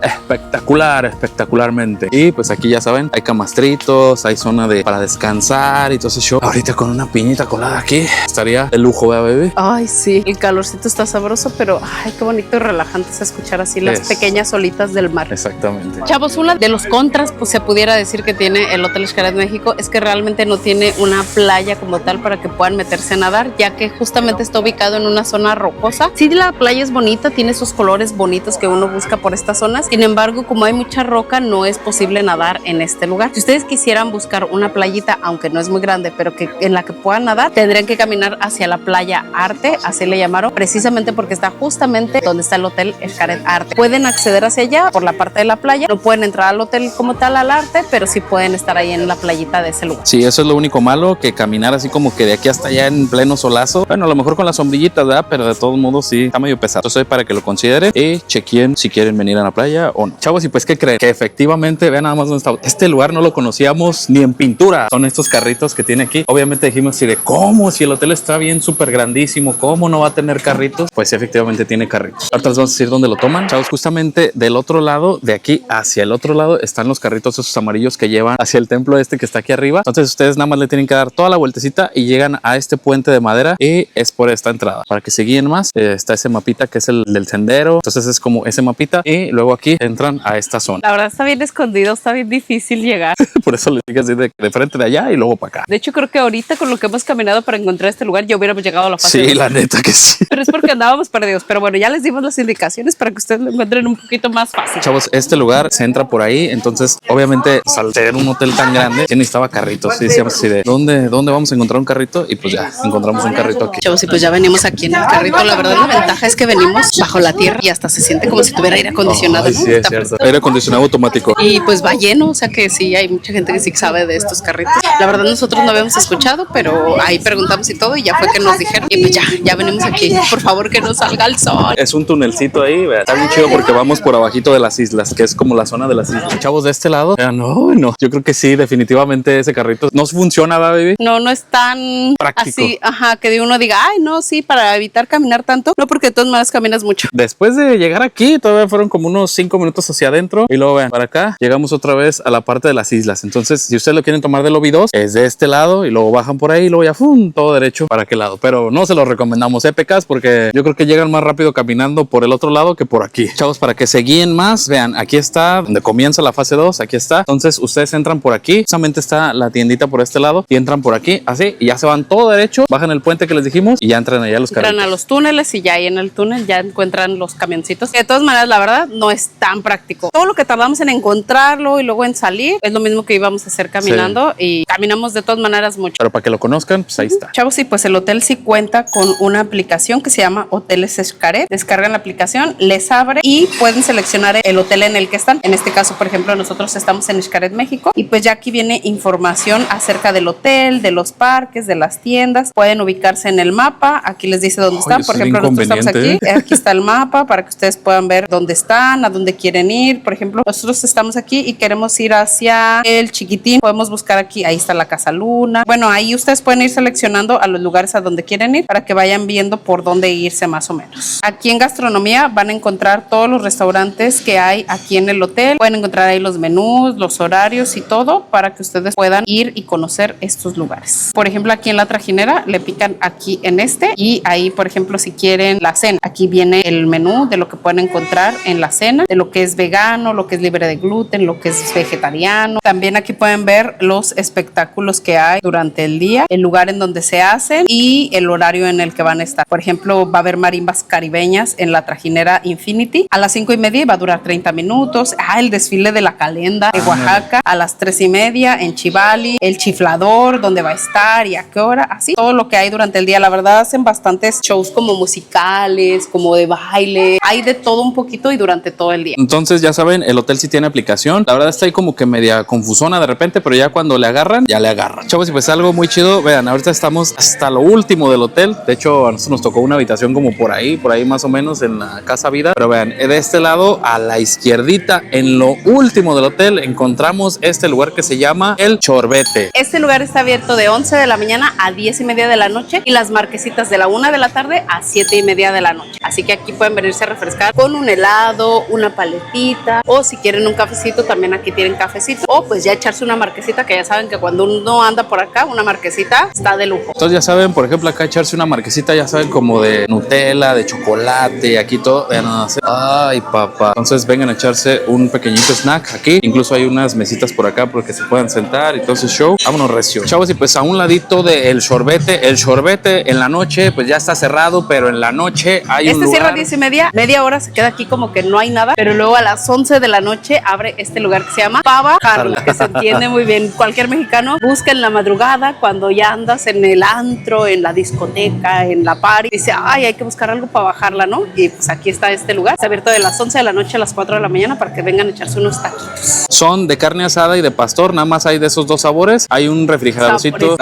espectacularmente. Y pues aquí ya saben, hay camastritos, hay zona para descansar y todo ese show. Ahorita con una piñita colada aquí estaría de lujo, ¿verdad, baby? Ay, sí, el calorcito está sabroso, pero ay, qué bonito y relajante es escuchar así las pequeñas olitas del mar. Exactamente. Chavos, uno de los contras, pues se pudiera decir que tiene el Hotel Xcaret México, es que realmente no tiene una playa como tal para que puedan meterse a nadar, ya que justamente está ubicado en una zona rocosa. Sí, la playa es bonita, tiene esos colores bonitos que uno busca por estas zonas. Sin embargo, como hay mucha roca, no es posible nadar en este lugar. Si ustedes quisieran buscar una playita, aunque no es muy grande, pero que en la que puedan nadar, tendrían que caminar hacia la playa Arte, así le llamaron, precisamente porque está justamente donde está el Hotel Xcaret Arte. Pueden acceder hacia allá por la parte de la playa, no pueden entrar al hotel como tal, al Arte, pero sí pueden estar ahí en la playita de ese lugar. Sí, eso es lo único malo, que caminar así como que de aquí hasta allá en pleno solazo, bueno, a lo mejor con las sombrillitas, ¿verdad? Pero de todos modos sí, está medio pesado. Entonces para que lo consideren y chequen si quieren venir a la playa o no. Chavos, y pues ¿qué creen? Que efectivamente, vean nada más dónde está. Este lugar no lo conocíamos ni en pintura. Son estos carritos que tiene aquí. Obviamente dijimos así de ¿cómo? Si el hotel está bien súper grandísimo, ¿cómo no va a tener carritos? Pues sí, efectivamente tiene carritos. Ahorita les vamos a decir dónde lo toman. Chavos, justamente del otro lado, de aquí hacia el otro lado, están los carritos esos amarillos que llevan hacia el templo este que está aquí arriba. Entonces ustedes nada más le tienen que dar toda la vueltecita y llegan a este puente de madera y es por esta entrada. Para que se guíen más, está ese mapita que es el del sendero. Entonces es como ese mapita y luego aquí entran a esta zona. La verdad está bien escondido, está bien difícil llegar. Por eso les dije así de frente de allá y luego para acá. De hecho, creo que ahorita con lo que hemos caminado para encontrar este lugar ya hubiéramos llegado a la fase. Sí, la neta que sí. Pero es porque andábamos perdidos. Pero bueno, ya les dimos las indicaciones para que ustedes lo encuentren un poquito más fácil. Chavos, este lugar se entra por ahí. Entonces, obviamente, al ser un hotel tan grande, sí necesitaba carritos. Sí, decíamos así de ¿dónde vamos a encontrar un carrito? Y pues ya encontramos un carrito aquí. Chavos, y pues ya venimos aquí en el carrito. La verdad, la ventaja es que venimos bajo la tierra y hasta se siente como si tuviera aire acondicionado. Ay, ¿no? sí, es cierto. Aire acondicionado automático. Y pues va lleno, o sea que sí, hay mucha gente que sí sabe de estos carritos. La verdad nosotros no habíamos escuchado, pero ahí preguntamos y todo y ya fue que nos dijeron. Y pues ya venimos aquí. Por favor, que no salga el sol. Es un tunelcito ahí, vea. Está bien chido porque vamos por abajito de las islas, que es como la zona de las islas. Chavos, de este lado, no. Yo creo que sí, definitivamente ese carrito no funciona, ¿va, baby? No es tan práctico. Así, ajá, que uno diga, ay, no, sí, para evitar caminar tanto. No, porque de todas maneras caminas mucho. Después de llegar aquí, todavía fueron como unos 5 minutos hacia adentro y luego vean, para acá llegamos otra vez a la parte de las islas. Entonces, si ustedes lo quieren tomar del lobby 2, es de este lado y luego bajan por ahí y luego ya, todo derecho para aquel lado. Pero no se los recomendamos, pecas, porque yo creo que llegan más rápido caminando por el otro lado que por aquí. Chavos, para que se guíen más, vean, aquí está donde comienza la fase 2, aquí está. Entonces ustedes entran por aquí, solamente está la tiendita por este lado y entran por aquí, así, y ya se van todo derecho, bajan el puente que les dijimos y ya entran allá a los carritos. Entran a los túneles y ya ahí en el túnel ya encuentran los camioncitos. De todas maneras, la verdad, no es tan práctico. Todo lo que tardamos en encontrarlo y luego en salir es lo mismo que íbamos a hacer caminando y caminamos de todas maneras mucho. Pero para que lo conozcan, pues ahí está. Chavos, sí, pues el hotel sí cuenta con una aplicación que se llama Hoteles Xcaret. Descargan la aplicación, les abre y pueden seleccionar el hotel en el que están. En este caso, por ejemplo, nosotros estamos en Xcaret, México, y pues ya aquí viene información acerca del hotel, de los parques, de las tiendas. Pueden ubicarse en el mapa. Aquí les dice dónde están. Por ejemplo, nosotros estamos aquí. Aquí está el mapa para que ustedes puedan ver dónde están, a dónde quieren ir. Por ejemplo, nosotros estamos aquí y queremos ir hacia el Chiquitín. Podemos buscar aquí. Ahí está la Casa Luna. Bueno, ahí ustedes pueden ir seleccionando a los lugares a donde quieren ir para que vayan viendo por dónde irse más o menos. Aquí en gastronomía van a encontrar todos los restaurantes que hay aquí en el hotel. Pueden encontrar ahí los menús, los horarios y todo para que ustedes puedan ir y conocer estos lugares. Por ejemplo, aquí en la trajinera le pican aquí en este y ahí, por ejemplo, si quieren la cena, aquí viene el menú de lo que pueden encontrar en la cena, de lo que es vegano, lo que es libre de gluten, lo que es vegetariano. También aquí pueden ver los espectáculos que hay durante el día, el lugar en donde se hacen y el horario en el que van a estar. Por ejemplo, va a haber marimbas caribeñas en la trajinera Infinity a las 5:30 y va a durar 30 minutos. El desfile de la Calenda de Oaxaca a las 3:30 en Chivali, el chiflador, donde va a estar y a qué hora, así. Todo lo que hay durante el día. La verdad, hacen bastantes shows como musicales, como de baile. Hay de todo un poquito y durante todo el día. Entonces, ya saben, el hotel sí tiene aplicación. La verdad está ahí como que media confusona de repente, pero ya cuando le agarran, ya le agarran. Chavos, y pues algo muy chido. Vean, ahorita estamos hasta lo último del hotel. De hecho, a nosotros nos tocó una habitación como por ahí más o menos en la Casa Vida. Pero vean, de este lado a la izquierdita, en lo último del hotel, encontramos este lugar que se llama El Chorbete. Este lugar está abierto de 11 de la mañana a 10:30 de la noche y las marquesitas de la 1 de la tarde a 7:30 de la noche. Así que aquí pueden venirse a refrescar con un helado, una paletita o si quieren un cafecito, también aquí tienen cafecito. O pues ya echarse una marquesita, que ya saben que cuando uno anda por acá, una marquesita está de lujo. Entonces ya saben, por ejemplo, acá echarse una marquesita, ya saben, como de Nutella, de chocolate, aquí todo. Vean, ay, papá. Entonces vengan a echarse un pequeñito snack aquí. Incluso hay unas mesitas por acá porque se puedan sentar y todo ese show. Vámonos recio. Chavos, y pues a un ladito del Chorbete, el Chorbete en la noche pues ya está cerrado, pero en la noche hay un lugar. Cierra 10:30, media hora se queda aquí como que no hay nada, pero luego a las 11 de la noche abre este lugar que se llama Pava Carla, que se entiende muy bien. Cualquier mexicano busca en la madrugada cuando ya andas en el antro, en la discoteca, en la party, dice, ay, hay que buscar algo para bajarla, ¿no? Y pues aquí está este lugar. Está abierto de las 11 de la noche a las 4 de la mañana para que vengan a echarse unos taquitos. Son de carne asada y de pastor, nada más hay de esos dos sabores. Hay un refrigeradorcito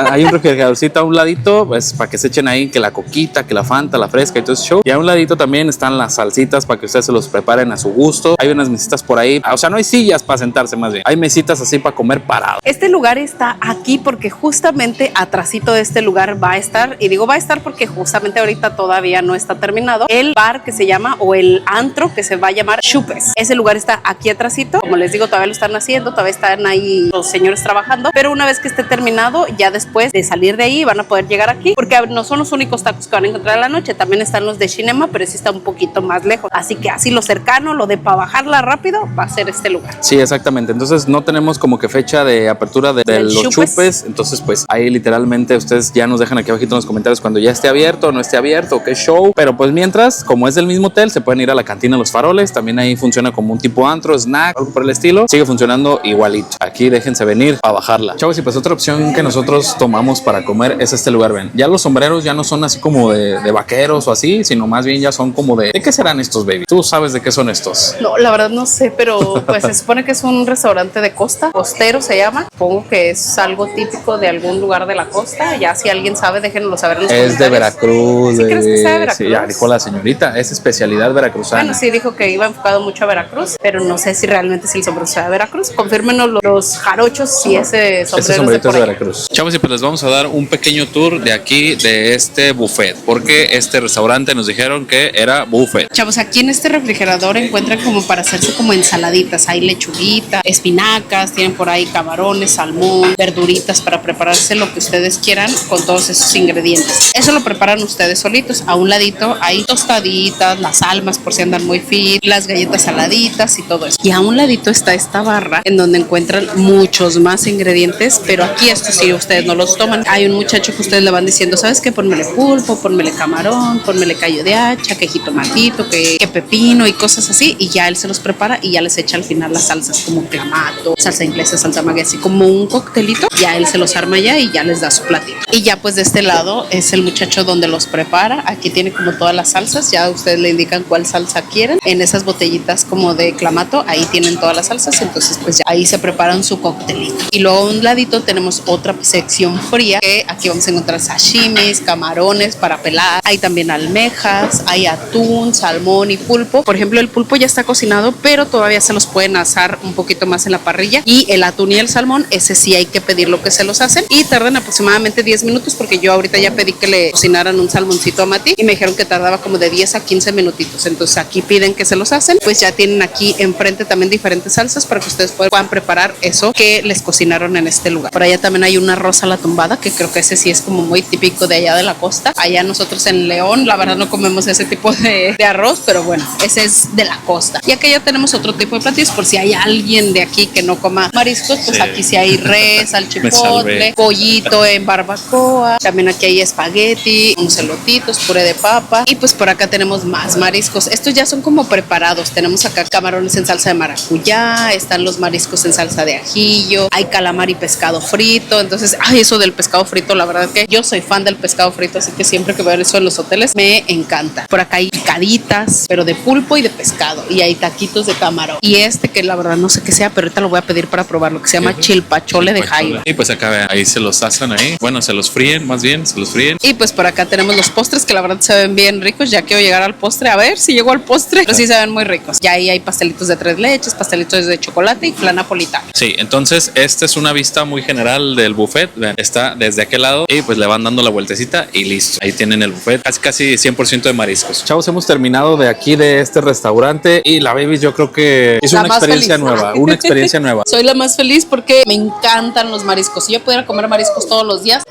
a un ladito, pues para que se echen ahí que la coquita, que la Fanta, la fresca y todo ese show. Y a un ladito también están las salsitas para que ustedes se los preparen a su gusto. Hay unas mesitas por ahí, o sea, no hay sillas para sentarse, más bien hay mesitas así para comer parado. Este lugar está aquí porque justamente atrasito de este lugar va a estar, y digo va a estar porque justamente ahorita todavía no está terminado, el bar que se llama, o el antro que se va a llamar Chupes. Ese lugar está aquí atrasito, como les digo, todavía lo están haciendo, todavía están ahí los señores trabajando, pero una vez que esté terminado, ya después de salir de ahí van a poder llegar aquí, porque no son los únicos tacos que van a encontrar en la noche, también están los de Cinema, pero sí está un poquito más lejos, así que así lo cercano, lo de para bajarla rápido, va a ser este lugar. Sí, exactamente. Entonces no tenemos como que fecha de apertura de los chupes. Entonces pues ahí literalmente ustedes ya nos dejan aquí abajito en los comentarios cuando ya esté abierto o no esté abierto o qué show. Pero pues mientras, como es del mismo hotel, se pueden ir a la cantina Los Faroles. También ahí funciona como un tipo antro, snack, algo por el estilo. Sigue funcionando igualito. Aquí déjense venir a bajarla. Chavos, y pues otra opción que nosotros tomamos para comer es este lugar. Ven, ya los sombreros ya no son así como de vaqueros o así, sino más bien ya son como ¿de qué serán estos, baby? ¿Tú sabes de qué son estos? No, la verdad no sé, pero pues se supone que es un restaurante de costa, costero se llama. Supongo que es algo típico de algún lugar de la costa. Ya si alguien sabe, déjenoslo saber en los comentarios. Es de Veracruz. ¿Sí crees que sea de Veracruz? Sí, ya dijo la señorita, es especialidad veracruzana. Bueno, sí dijo que iba enfocado mucho a Veracruz, pero no sé si realmente si el sombrero sea de Veracruz. Confírmenos los jarochos si ese sombrero es de Veracruz. Chavos, y pues les vamos a dar un pequeño tour de aquí, de este buffet, porque este restaurante nos dijeron que era buffet. Chavos, aquí en este refrigerador encuentran como para hacerse como ensaladitas. Hay lechuguita, espinacas, tienen por ahí camarones, salmón, verduritas para prepararse lo que ustedes quieran con todos esos ingredientes. Eso lo preparan ustedes solitos. A un ladito hay tostaditas, las almas por si andan muy fit, las galletas saladitas y todo eso. Y a un ladito está esta barra en donde encuentran muchos más ingredientes, pero aquí estos sí ustedes no los toman. Hay un muchacho que ustedes le van diciendo, ¿sabes qué? Pónmele pulpo, pónmele camarón, pónmele callo de hacha, que jitomatito, que pepino y cosas así, y ya él se los prepara y ya les echa al final las salsas como clamato, salsa inglesa, salsa maggi, así como un coctelito. Ya él se los arma ya y ya les da su platito. Y ya pues de este lado es el muchacho donde los prepara. Aquí tiene como todas las salsas, ya ustedes le indican cuál salsa quieren. En esas botellitas como de clamato, ahí tienen todas las salsas, entonces pues ya ahí se preparan su coctelito. Y luego a un ladito tenemos otra sección fría, que aquí vamos a encontrar sashimis, camarones para pelar, hay también almejas, hay atún, salmón y pulpo. Por ejemplo, el pulpo ya está cocinado, pero todavía se los pueden asar un poquito más en la parrilla. Y el atún y el salmón, ese sí hay que pedir lo que se los hacen y tardan aproximadamente 10 minutos, porque yo ahorita ya pedí que le cocinaran un salmoncito a Mati y me dijeron que tardaba como de 10 a 15 minutitos. Entonces aquí piden que se los hacen, pues ya tienen aquí enfrente también diferentes salsas para que ustedes puedan preparar eso que les cocinaron en este lugar. Por allá también hay un arroz a la tumbada, que creo que ese sí es como muy típico de allá de la costa. Allá nosotros en León, la verdad no comemos ese tipo de arroz, pero bueno, ese es de la costa. Y aquí ya tenemos otro tipo de platillos, por si hay alguien de aquí que no coma mariscos, pues sí. Aquí sí hay res, salchipotle, pollito en barbacoa, también aquí hay espagueti, unos elotitos, puré de papa, y pues por acá tenemos más mariscos. Estos ya son como preparados. Tenemos acá camarones en salsa de maracuyá, están los mariscos en salsa de ajillo, hay calamar y pescado frito. Entonces, eso del pescado frito, la verdad que yo soy fan del pescado frito, así que siempre que veo eso en los hoteles me encanta. Por acá hay picaditas, pero de pulpo y de pescado, y hay taquitos de camarón. Y este que la verdad no sé qué sea, pero ahorita lo voy a pedir para probarlo, que se llama chilpachole de jaiba. Y pues acá vean, ahí se los asan ahí. Bueno, se los fríen, más bien, se los fríen. Y pues por acá tenemos los postres que la verdad se ven bien ricos. Ya quiero llegar al postre, a ver si llego al postre, pero sí se ven muy ricos. Ya ahí hay pastelitos de 3 leches, pastelitos de chocolate y flan napolitano. Sí, entonces esta es una vista muy general del buffet. Vean, está desde aquel lado y pues le van dando la vueltecita y listo. Ahí tienen el buffet, casi 100% de mariscos. Chavos, hemos terminado de aquí de este restaurante y la Baby yo creo que es una experiencia nueva, una experiencia nueva. Soy la más feliz porque me encantan los mariscos. Si yo pudiera comer mariscos todos los días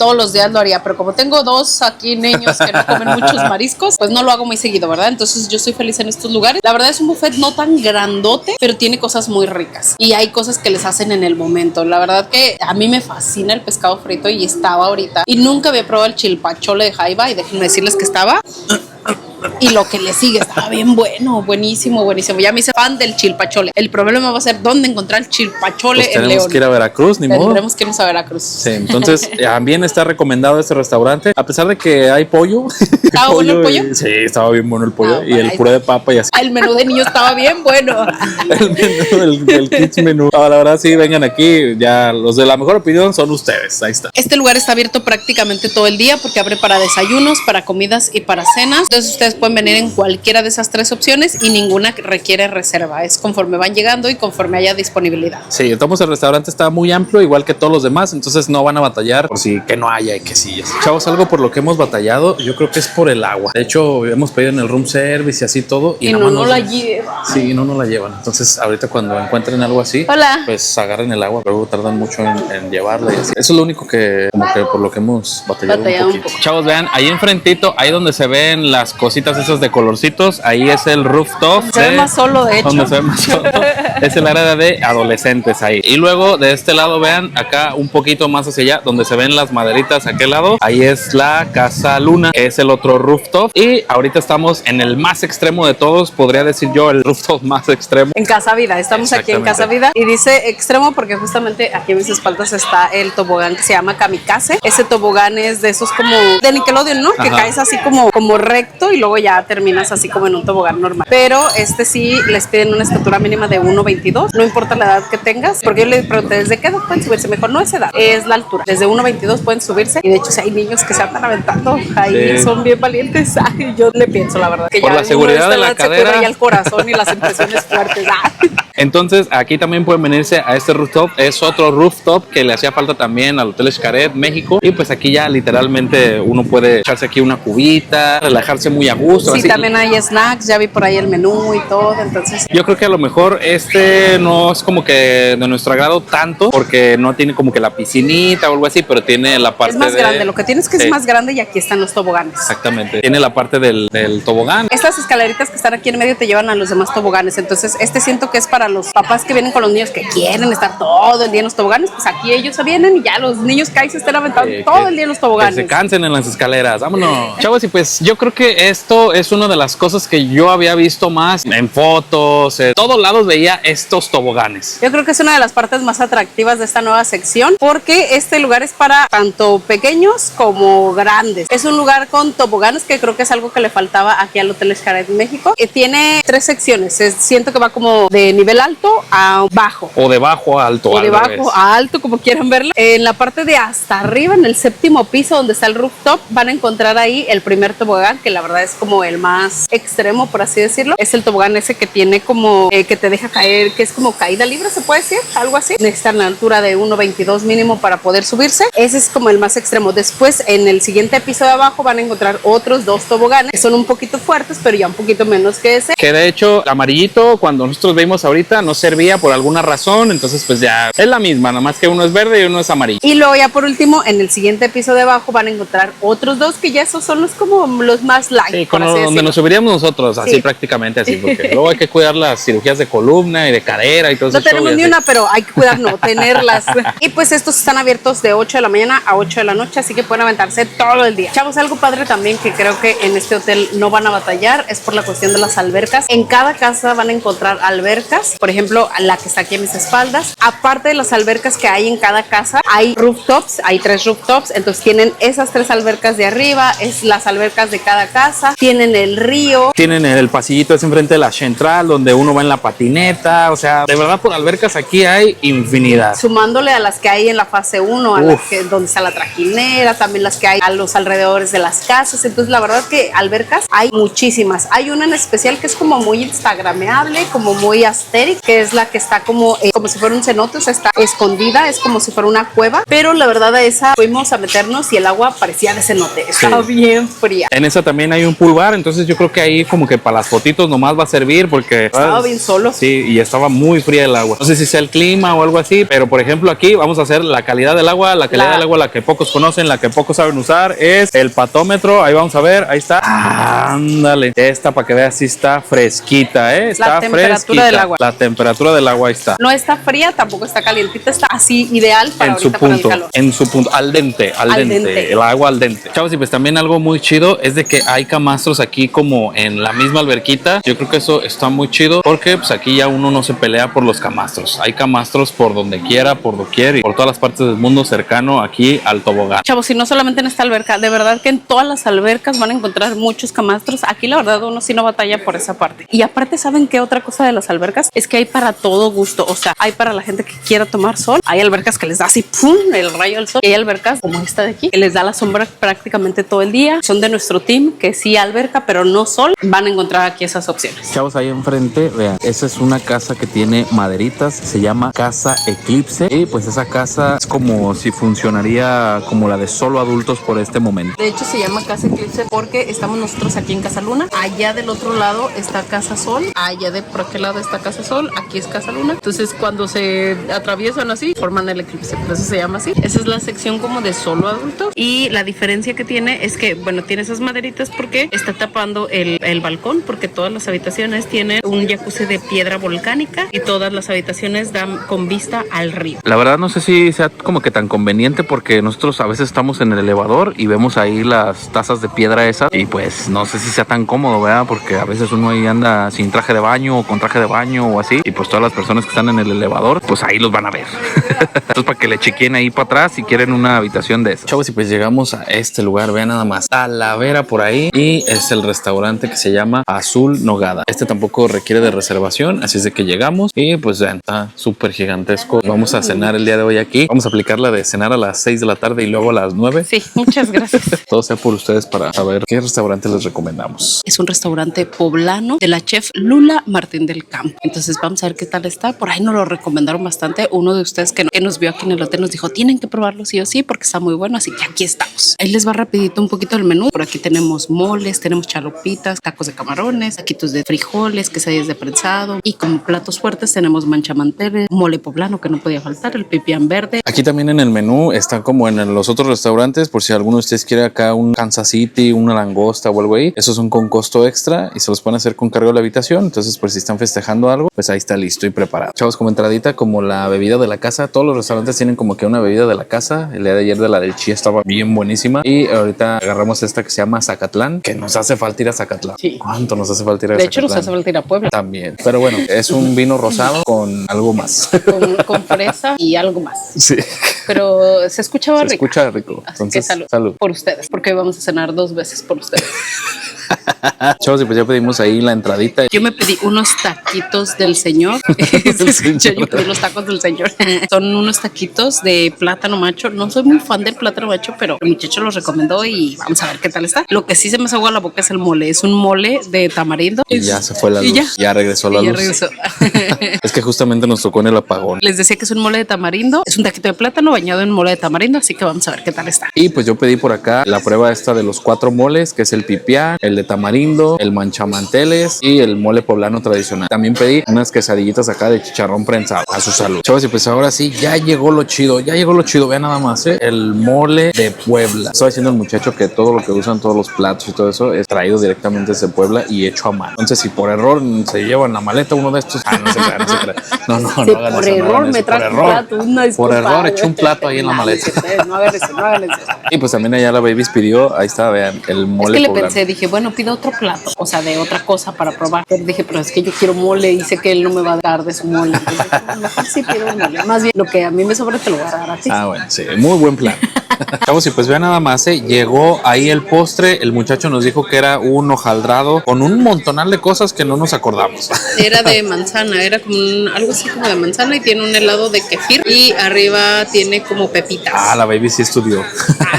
lo haría, pero como tengo 2 aquí niños que no comen muchos mariscos, pues no lo hago muy seguido, ¿verdad? Entonces yo soy feliz en estos lugares. La verdad es un buffet no tan grandote, pero tiene cosas muy ricas y hay cosas que les hacen en el momento. La verdad que a mí me fascina el pescado frito y estaba ahorita y nunca había probado el chilpachole de jaiba y déjenme decirles que estaba y lo que le sigue estaba bien bueno, buenísimo. Ya me hice fan del chilpachole. El problema va a ser dónde encontrar el chilpachole pues en León. Tenemos que ir a Veracruz, ni modo. Tendremos que irnos a Veracruz. Sí, entonces también está recomendado este restaurante, a pesar de que hay pollo. ¿Estaba bueno el pollo? Sí, estaba bien bueno el pollo y el puré de papa y así. El menú de niños estaba bien bueno. El menú, el kids menú. La verdad sí, vengan aquí, ya los de la mejor opinión son ustedes, ahí está. Este lugar está abierto prácticamente todo el día porque abre para desayunos, para comidas y para cenas. Entonces ustedes pueden venir en cualquiera de esas 3 opciones y ninguna requiere reserva. Es conforme van llegando y conforme haya disponibilidad. Sí, entonces el restaurante está muy amplio, igual que todos los demás, entonces no van a batallar por si que no haya y que sí. Chavos, algo por lo que hemos batallado, yo creo que es por el agua. De hecho, hemos pedido en el room service y así todo. Y no la llevan. Sí, no la llevan. Entonces, ahorita cuando encuentren algo así, hola, pues agarren el agua, luego tardan mucho en llevarla y así. Eso es lo único que, como que por lo que hemos batallado un poquito. Chavos, vean, ahí enfrentito, ahí donde se ven las cositas esas de colorcitos, ahí es el rooftop. Se ve más solo, de hecho. Donde se ve más solo. Es el área de adolescentes ahí. Y luego de este lado, vean, acá un poquito más hacia allá, donde se ven las maderitas, aquel lado, ahí es la Casa Luna, que es el otro rooftop. Y ahorita estamos en el más extremo de todos, podría decir yo, el rooftop más extremo. En Casa Vida, estamos aquí en Casa Vida y dice extremo porque justamente aquí en mis espaldas está el tobogán que se llama Kamikaze. Ese tobogán es de esos como de Nickelodeon, ¿no? Ajá. Que caes así como recto y luego ya terminas así como en un tobogán normal. Pero este sí les piden una estatura mínima de 1.22, no importa la edad que tengas, porque yo les pregunté ¿desde qué edad pueden subirse? Mejor no es edad, es la altura. Desde 1.22 pueden subirse y de hecho si hay niños que se andan aventando ahí, sí, son bien valientes. Ay, yo le pienso la verdad que por ya la seguridad de la cadera se ya el corazón y las impresiones fuertes. Entonces aquí también pueden venirse a este rooftop, es otro rooftop que le hacía falta también al Hotel Xcaret México y pues aquí ya literalmente uno puede echarse aquí una cubita, relajarse muy a gusto. Sí, así. También hay snacks, ya vi por ahí el menú y todo, entonces yo creo que a lo mejor este no es como que de nuestro agrado tanto porque no tiene como que la piscinita o algo así, pero tiene la parte es más grande, lo que tienes que sí, es más grande y aquí están los toboganes. Exactamente, tiene la parte del tobogán. Estas escaleritas que están aquí en medio te llevan a los demás toboganes, entonces este siento que es para los papás que vienen con los niños que quieren estar todo el día en los toboganes, pues aquí ellos se vienen y ya los niños que ahí se están aventando todo el día en los toboganes. Que se cansen en las escaleras, vámonos. Chavos, y pues yo creo que esto es una de las cosas que yo había visto más en fotos, en todos lados veía estos toboganes. Yo creo que es una de las partes más atractivas de esta nueva sección porque este lugar es para tanto pequeños como grandes. Es un lugar con toboganes que creo que es algo que le faltaba aquí al Hotel Xcaret México. Tiene 3 secciones, siento que va como de nivel alto a bajo. O de bajo a alto. O de bajo a alto, como quieran verlo. En la parte de hasta arriba, en el 7º piso donde está el rooftop, van a encontrar ahí el primer tobogán, que la verdad es como el más extremo, por así decirlo. Es el tobogán ese que tiene como, que te deja caer, que es como caída libre, se puede decir, algo así. Necesitan una altura de 1.22 mínimo para poder subirse. Ese es como el más extremo. Después, en el siguiente piso de abajo, van a encontrar otros 2 toboganes, que son un poquito fuertes, pero ya un poquito menos que ese. Que de hecho, el amarillito, cuando nosotros vimos ahorita, no servía por alguna razón, entonces pues ya es la misma, nada más que uno es verde y uno es amarillo. Y luego ya por último, en el siguiente piso de abajo van a encontrar otros 2 que ya esos son como los más light. Sí, con donde nos subiríamos nosotros, así sí, prácticamente así, porque luego hay que cuidar las cirugías de columna y de cadera y todo eso. No tenemos ni una, pero hay que cuidar no tenerlas. Y pues estos están abiertos de 8 de la mañana a 8 de la noche, así que pueden aventarse todo el día. Chavos, algo padre también que creo que en este hotel no van a batallar es por la cuestión de las albercas. En cada casa van a encontrar albercas, por ejemplo, la que está aquí a mis espaldas. Aparte de las albercas que hay en cada casa, hay rooftops, hay 3 rooftops, entonces tienen esas 3 albercas de arriba, es las albercas de cada casa, tienen el río. Tienen el pasillito ese enfrente de la central, donde uno va en la patineta, o sea, de verdad por albercas aquí hay infinidad. Sumándole a las que hay en la fase 1, a las que, donde está la trajinera, también las que hay a los alrededores de las casas, entonces la verdad que albercas hay muchísimas. Hay una en especial que es como muy instagrameable, como muy aesthetic, que es la que está como si fuera un cenote, o sea, está escondida, es como si fuera una cueva, pero la verdad a esa fuimos a meternos y el agua parecía de cenote, estaba bien fría. En esa también hay un pool bar, entonces yo creo que ahí como que para las fotitos nomás va a servir porque estaba bien solo. Sí, y estaba muy fría el agua. No sé si sea el clima o algo así, pero por ejemplo aquí vamos a hacer la calidad del agua, la que pocos conocen, la que pocos saben usar, es el patómetro. Ahí vamos a ver, ahí está. Ándale, esta para que veas si está fresquita, está la temperatura fresquita. del agua. La temperatura del agua ahí está. No está fría, tampoco está calientita, está así ideal para en ahorita su punto, para el calor. en su punto, al dente, el agua al dente. Chavos, y pues también algo muy chido es de que hay camastros aquí como en la misma alberquita. Yo creo que eso está muy chido porque pues aquí ya uno no se pelea por los camastros. Hay camastros por donde quiera, por doquier y por todas las partes del mundo cercano aquí al tobogán. Chavos, y no solamente en esta alberca, de verdad que en todas las albercas van a encontrar muchos camastros. Aquí la verdad uno sí no batalla por esa parte. Y aparte, ¿saben qué otra cosa de las albercas? Es que hay para todo gusto, o sea, hay para la gente que quiera tomar sol, hay albercas que les da así, ¡pum!, el rayo del sol, y hay albercas como esta de aquí, que les da la sombra prácticamente todo el día. Son de nuestro team, que sí alberca, pero no sol. Van a encontrar aquí esas opciones. Chavos, ahí enfrente, vean, esa es una casa que tiene maderitas, se llama Casa Eclipse, y pues esa casa es como si funcionaría como la de solo adultos por este momento. De hecho se llama Casa Eclipse porque estamos nosotros aquí en Casa Luna, allá del otro lado está Casa Sol, allá de por aquel lado está Casa Sol, aquí es Casa Luna. Entonces cuando se atraviesan así, forman el eclipse, por eso se llama así. Esa es la sección como de solo adultos, y la diferencia que tiene es que, bueno, tiene esas maderitas porque está tapando el balcón, porque todas las habitaciones tienen un jacuzzi de piedra volcánica y todas las habitaciones dan con vista al río. La verdad no sé si sea como que tan conveniente porque nosotros a veces estamos en el elevador y vemos ahí las tazas de piedra esas y pues no sé si sea tan cómodo, ¿verdad? Porque a veces uno ahí anda sin traje de baño o con traje de baño o así, y pues todas las personas que están en el elevador pues ahí los van a ver. Entonces para que le chequen ahí para atrás si quieren una habitación de esas. Chavos, y pues llegamos a este lugar, vean nada más, Talavera por ahí, y es el restaurante que se llama Azul Nogada. Este tampoco requiere de reservación, así es de que llegamos y pues vean, está súper gigantesco. Vamos a cenar el día de hoy aquí. Vamos a aplicar la de cenar a las 6 de la tarde y luego a las 9. Sí, muchas gracias. Todo sea por ustedes para saber qué restaurante les recomendamos. Es un restaurante poblano de la chef Lula Martín del Campo. Entonces vamos a ver qué tal está. Por ahí nos lo recomendaron bastante. Uno de ustedes que nos vio aquí en el hotel nos dijo, tienen que probarlo sí o sí porque está muy bueno. Así que aquí estamos. Ahí les va rapidito un poquito el menú. Por aquí tenemos moles, tenemos chalupitas, tacos de camarones, taquitos de frijoles, quesadillas de prensado, y como platos fuertes tenemos manchamanteles, mole poblano que no podía faltar, el pipián verde. Aquí también en el menú está como en los otros restaurantes, por si alguno de ustedes quiere acá un Kansas City, una langosta o algo ahí. Esos son con costo extra y se los pueden hacer con cargo de la habitación. Entonces, por si están festejando algo, pues ahí está listo y preparado. Chavos, como entradita, como la bebida de la casa, todos los restaurantes tienen como que una bebida de la casa. El día de ayer de la del Chía estaba bien buenísima y ahorita agarramos esta que se llama Zacatlán, que nos hace falta ir a Zacatlán. Sí. ¿Cuánto nos hace falta ir a De Zacatlán? hecho, nos hace falta ir a Puebla. También, pero bueno, es un vino rosado con algo más. Con fresa y algo más. Sí. Pero se escuchaba Se rico. escucha rico. Así Entonces, que salud. por ustedes, porque hoy vamos a cenar 2 veces por ustedes. Chavos, y pues ya pedimos ahí la entradita. Yo me pedí unos taquitos del señor. Se escucha, yo pedí los tacos del señor. Son unos taquitos de plátano macho. No soy muy fan del plátano macho, pero el muchacho los recomendó y vamos a ver qué tal está. Lo que sí se me hace agua a la boca es el mole. Es un mole de tamarindo. Y ya se fue la luz. Y Ya regresó la Y ya luz. regresó. Es que justamente nos tocó en el apagón. Les decía que es un mole de tamarindo. Es un taquito de plátano bañado en mole de tamarindo. Así que vamos a ver qué tal está. Y pues yo pedí por acá la prueba esta de los 4 moles, que es el pipián, el de tamarindo, el manchamanteles y el mole poblano tradicional. También pedí unas quesadillitas acá de chicharrón prensado. A su salud. Chavos, y pues ahora sí, ya llegó lo chido. Ya llegó lo chido. Vean nada más, el mole de Puebla. Estaba diciendo el muchacho que todo lo que usan, todos los platos y todo eso es traído directamente desde Puebla y hecho a mano. Entonces, si por error se lleva en la maleta uno de estos, no se crea, no se crea. No, no, Sí, no hagan por eso, no error hagan me eso. trajo Por un error. plato, una Por disculpa. error eché un plato ahí en la maleta. No hagan eso, no hagan eso. Y pues también allá la Babies pidió, ahí está, vean, el Es mole que le poblano. pensé, dije, bueno, pido otro plato, o sea, de otra cosa para probar. Pero dije, pero es que yo quiero mole y sé que él no me va a dar de su mole. Entonces, a lo mejor sí pido un mole. Más bien, lo que a mí me sobra te lo voy a dar a ti. Ah, bueno, sí, muy buen plan. Chavos, y pues vean nada más, llegó ahí el postre, el muchacho nos dijo que era un hojaldrado con un montonal de cosas que no nos acordamos. Era de manzana, era como algo así como de manzana y tiene un helado de kefir y arriba tiene como pepitas. Ah, la Baby sí estudió.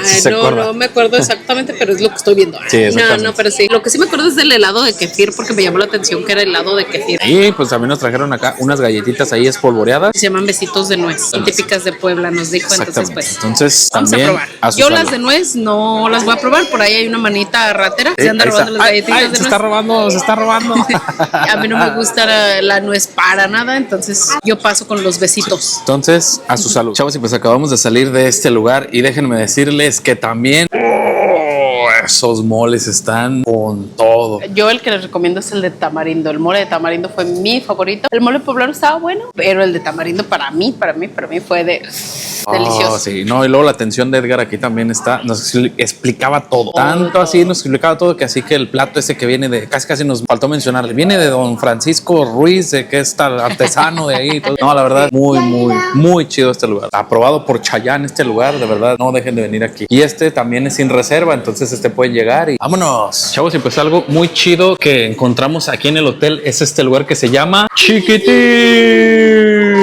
Sí se no, acuerda. no me acuerdo exactamente, pero es lo que estoy viendo. Sí, exactamente. No, pero sí. Lo que sí me acuerdo es del helado de kefir porque me llamó la atención que era helado de kefir. Y pues también nos trajeron acá unas galletitas ahí espolvoreadas. Se llaman besitos de nuez. Son típicas de Puebla, nos dijo. Entonces, Exactamente. pues, Entonces, vamos a también probar. a su Yo salud. las de nuez no las voy a probar. Por ahí hay una manita ratera. Se anda Ahí robando está. las Ay, galletitas ay, de se nuez. está robando, se está robando. A mí no me gusta la nuez para nada, entonces yo paso con los besitos. Entonces, a su salud. Chavos, y pues acabamos de salir de este lugar y déjenme decirles que también esos moles están con todo. Yo el que les recomiendo es el de tamarindo. El mole de tamarindo fue mi favorito. El mole poblano estaba bueno, pero el de tamarindo para mí fue delicioso. Sí, no, y luego la atención de Edgar aquí también está, nos explicaba todo. Tanto así nos explicaba todo que así que el plato ese que viene de, casi nos faltó mencionarle, viene de don Francisco Ruiz, de que es tal artesano de ahí. Y todo. No, la verdad, muy chido este lugar. Aprobado por Chayanne este lugar, de verdad, no dejen de venir aquí. Y este también es sin reserva, entonces pueden llegar y vámonos. Chavos, y pues algo muy chido que encontramos aquí en el hotel es este lugar que se llama Chiquitín.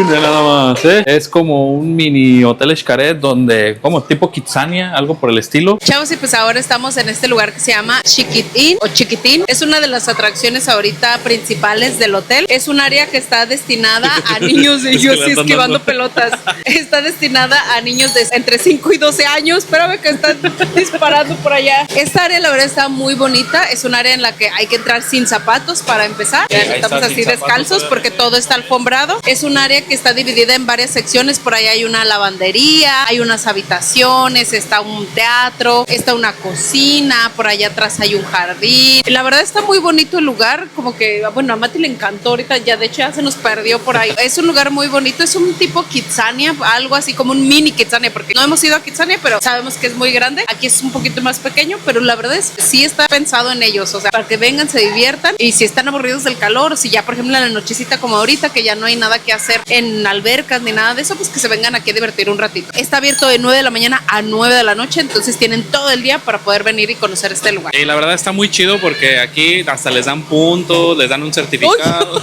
De nada más, es como un mini hotel Xcaret donde, como tipo Kitsania, algo por el estilo. Chavos, y pues ahora estamos en este lugar que se llama Chiquitín o Chiquitín. Es una de las atracciones ahorita principales del hotel. Es un área que está destinada a niños y yo así esquivando pelotas. Está destinada a niños de entre 5 y 12 años. Espérame que están disparando por allá. Esta área la verdad está muy bonita. Es un área en la que hay que entrar sin zapatos para empezar. Ya estamos así descalzos porque todo está alfombrado. Es un área que está dividida en varias secciones. Por ahí hay una lavandería, hay unas habitaciones, está un teatro, está una cocina, por allá atrás hay un jardín. La verdad está muy bonito el lugar, como que, bueno, a Mati le encantó ahorita, ya de hecho ya se nos perdió por ahí. Es un lugar muy bonito, es un tipo Kitsania, algo así como un mini Kitsania, porque no hemos ido a Kitsania, pero sabemos que es muy grande. Aquí es un poquito más pequeño, pero la verdad es que sí está pensado en ellos, o sea, para que vengan, se diviertan y si están aburridos del calor, o si ya por ejemplo en la nochecita como ahorita, que ya no hay nada que hacer en albercas ni nada de eso, pues que se vengan aquí a divertir un ratito. Está abierto de 9 de la mañana a 9 de la noche, entonces tienen todo el día para poder venir y conocer este lugar. Y la verdad está muy chido porque aquí hasta les dan puntos, les dan un certificado.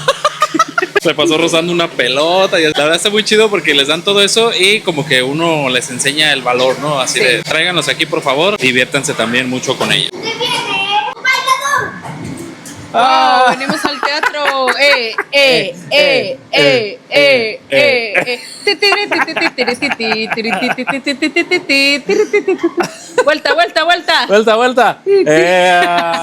Se pasó rozando una pelota y la verdad está muy chido porque les dan todo eso y como que uno les enseña el valor, ¿no? Así de tráiganlos aquí por favor, diviértanse también mucho con ellos. Venimos al teatro. Vuelta, vuelta, vuelta. Vuelta.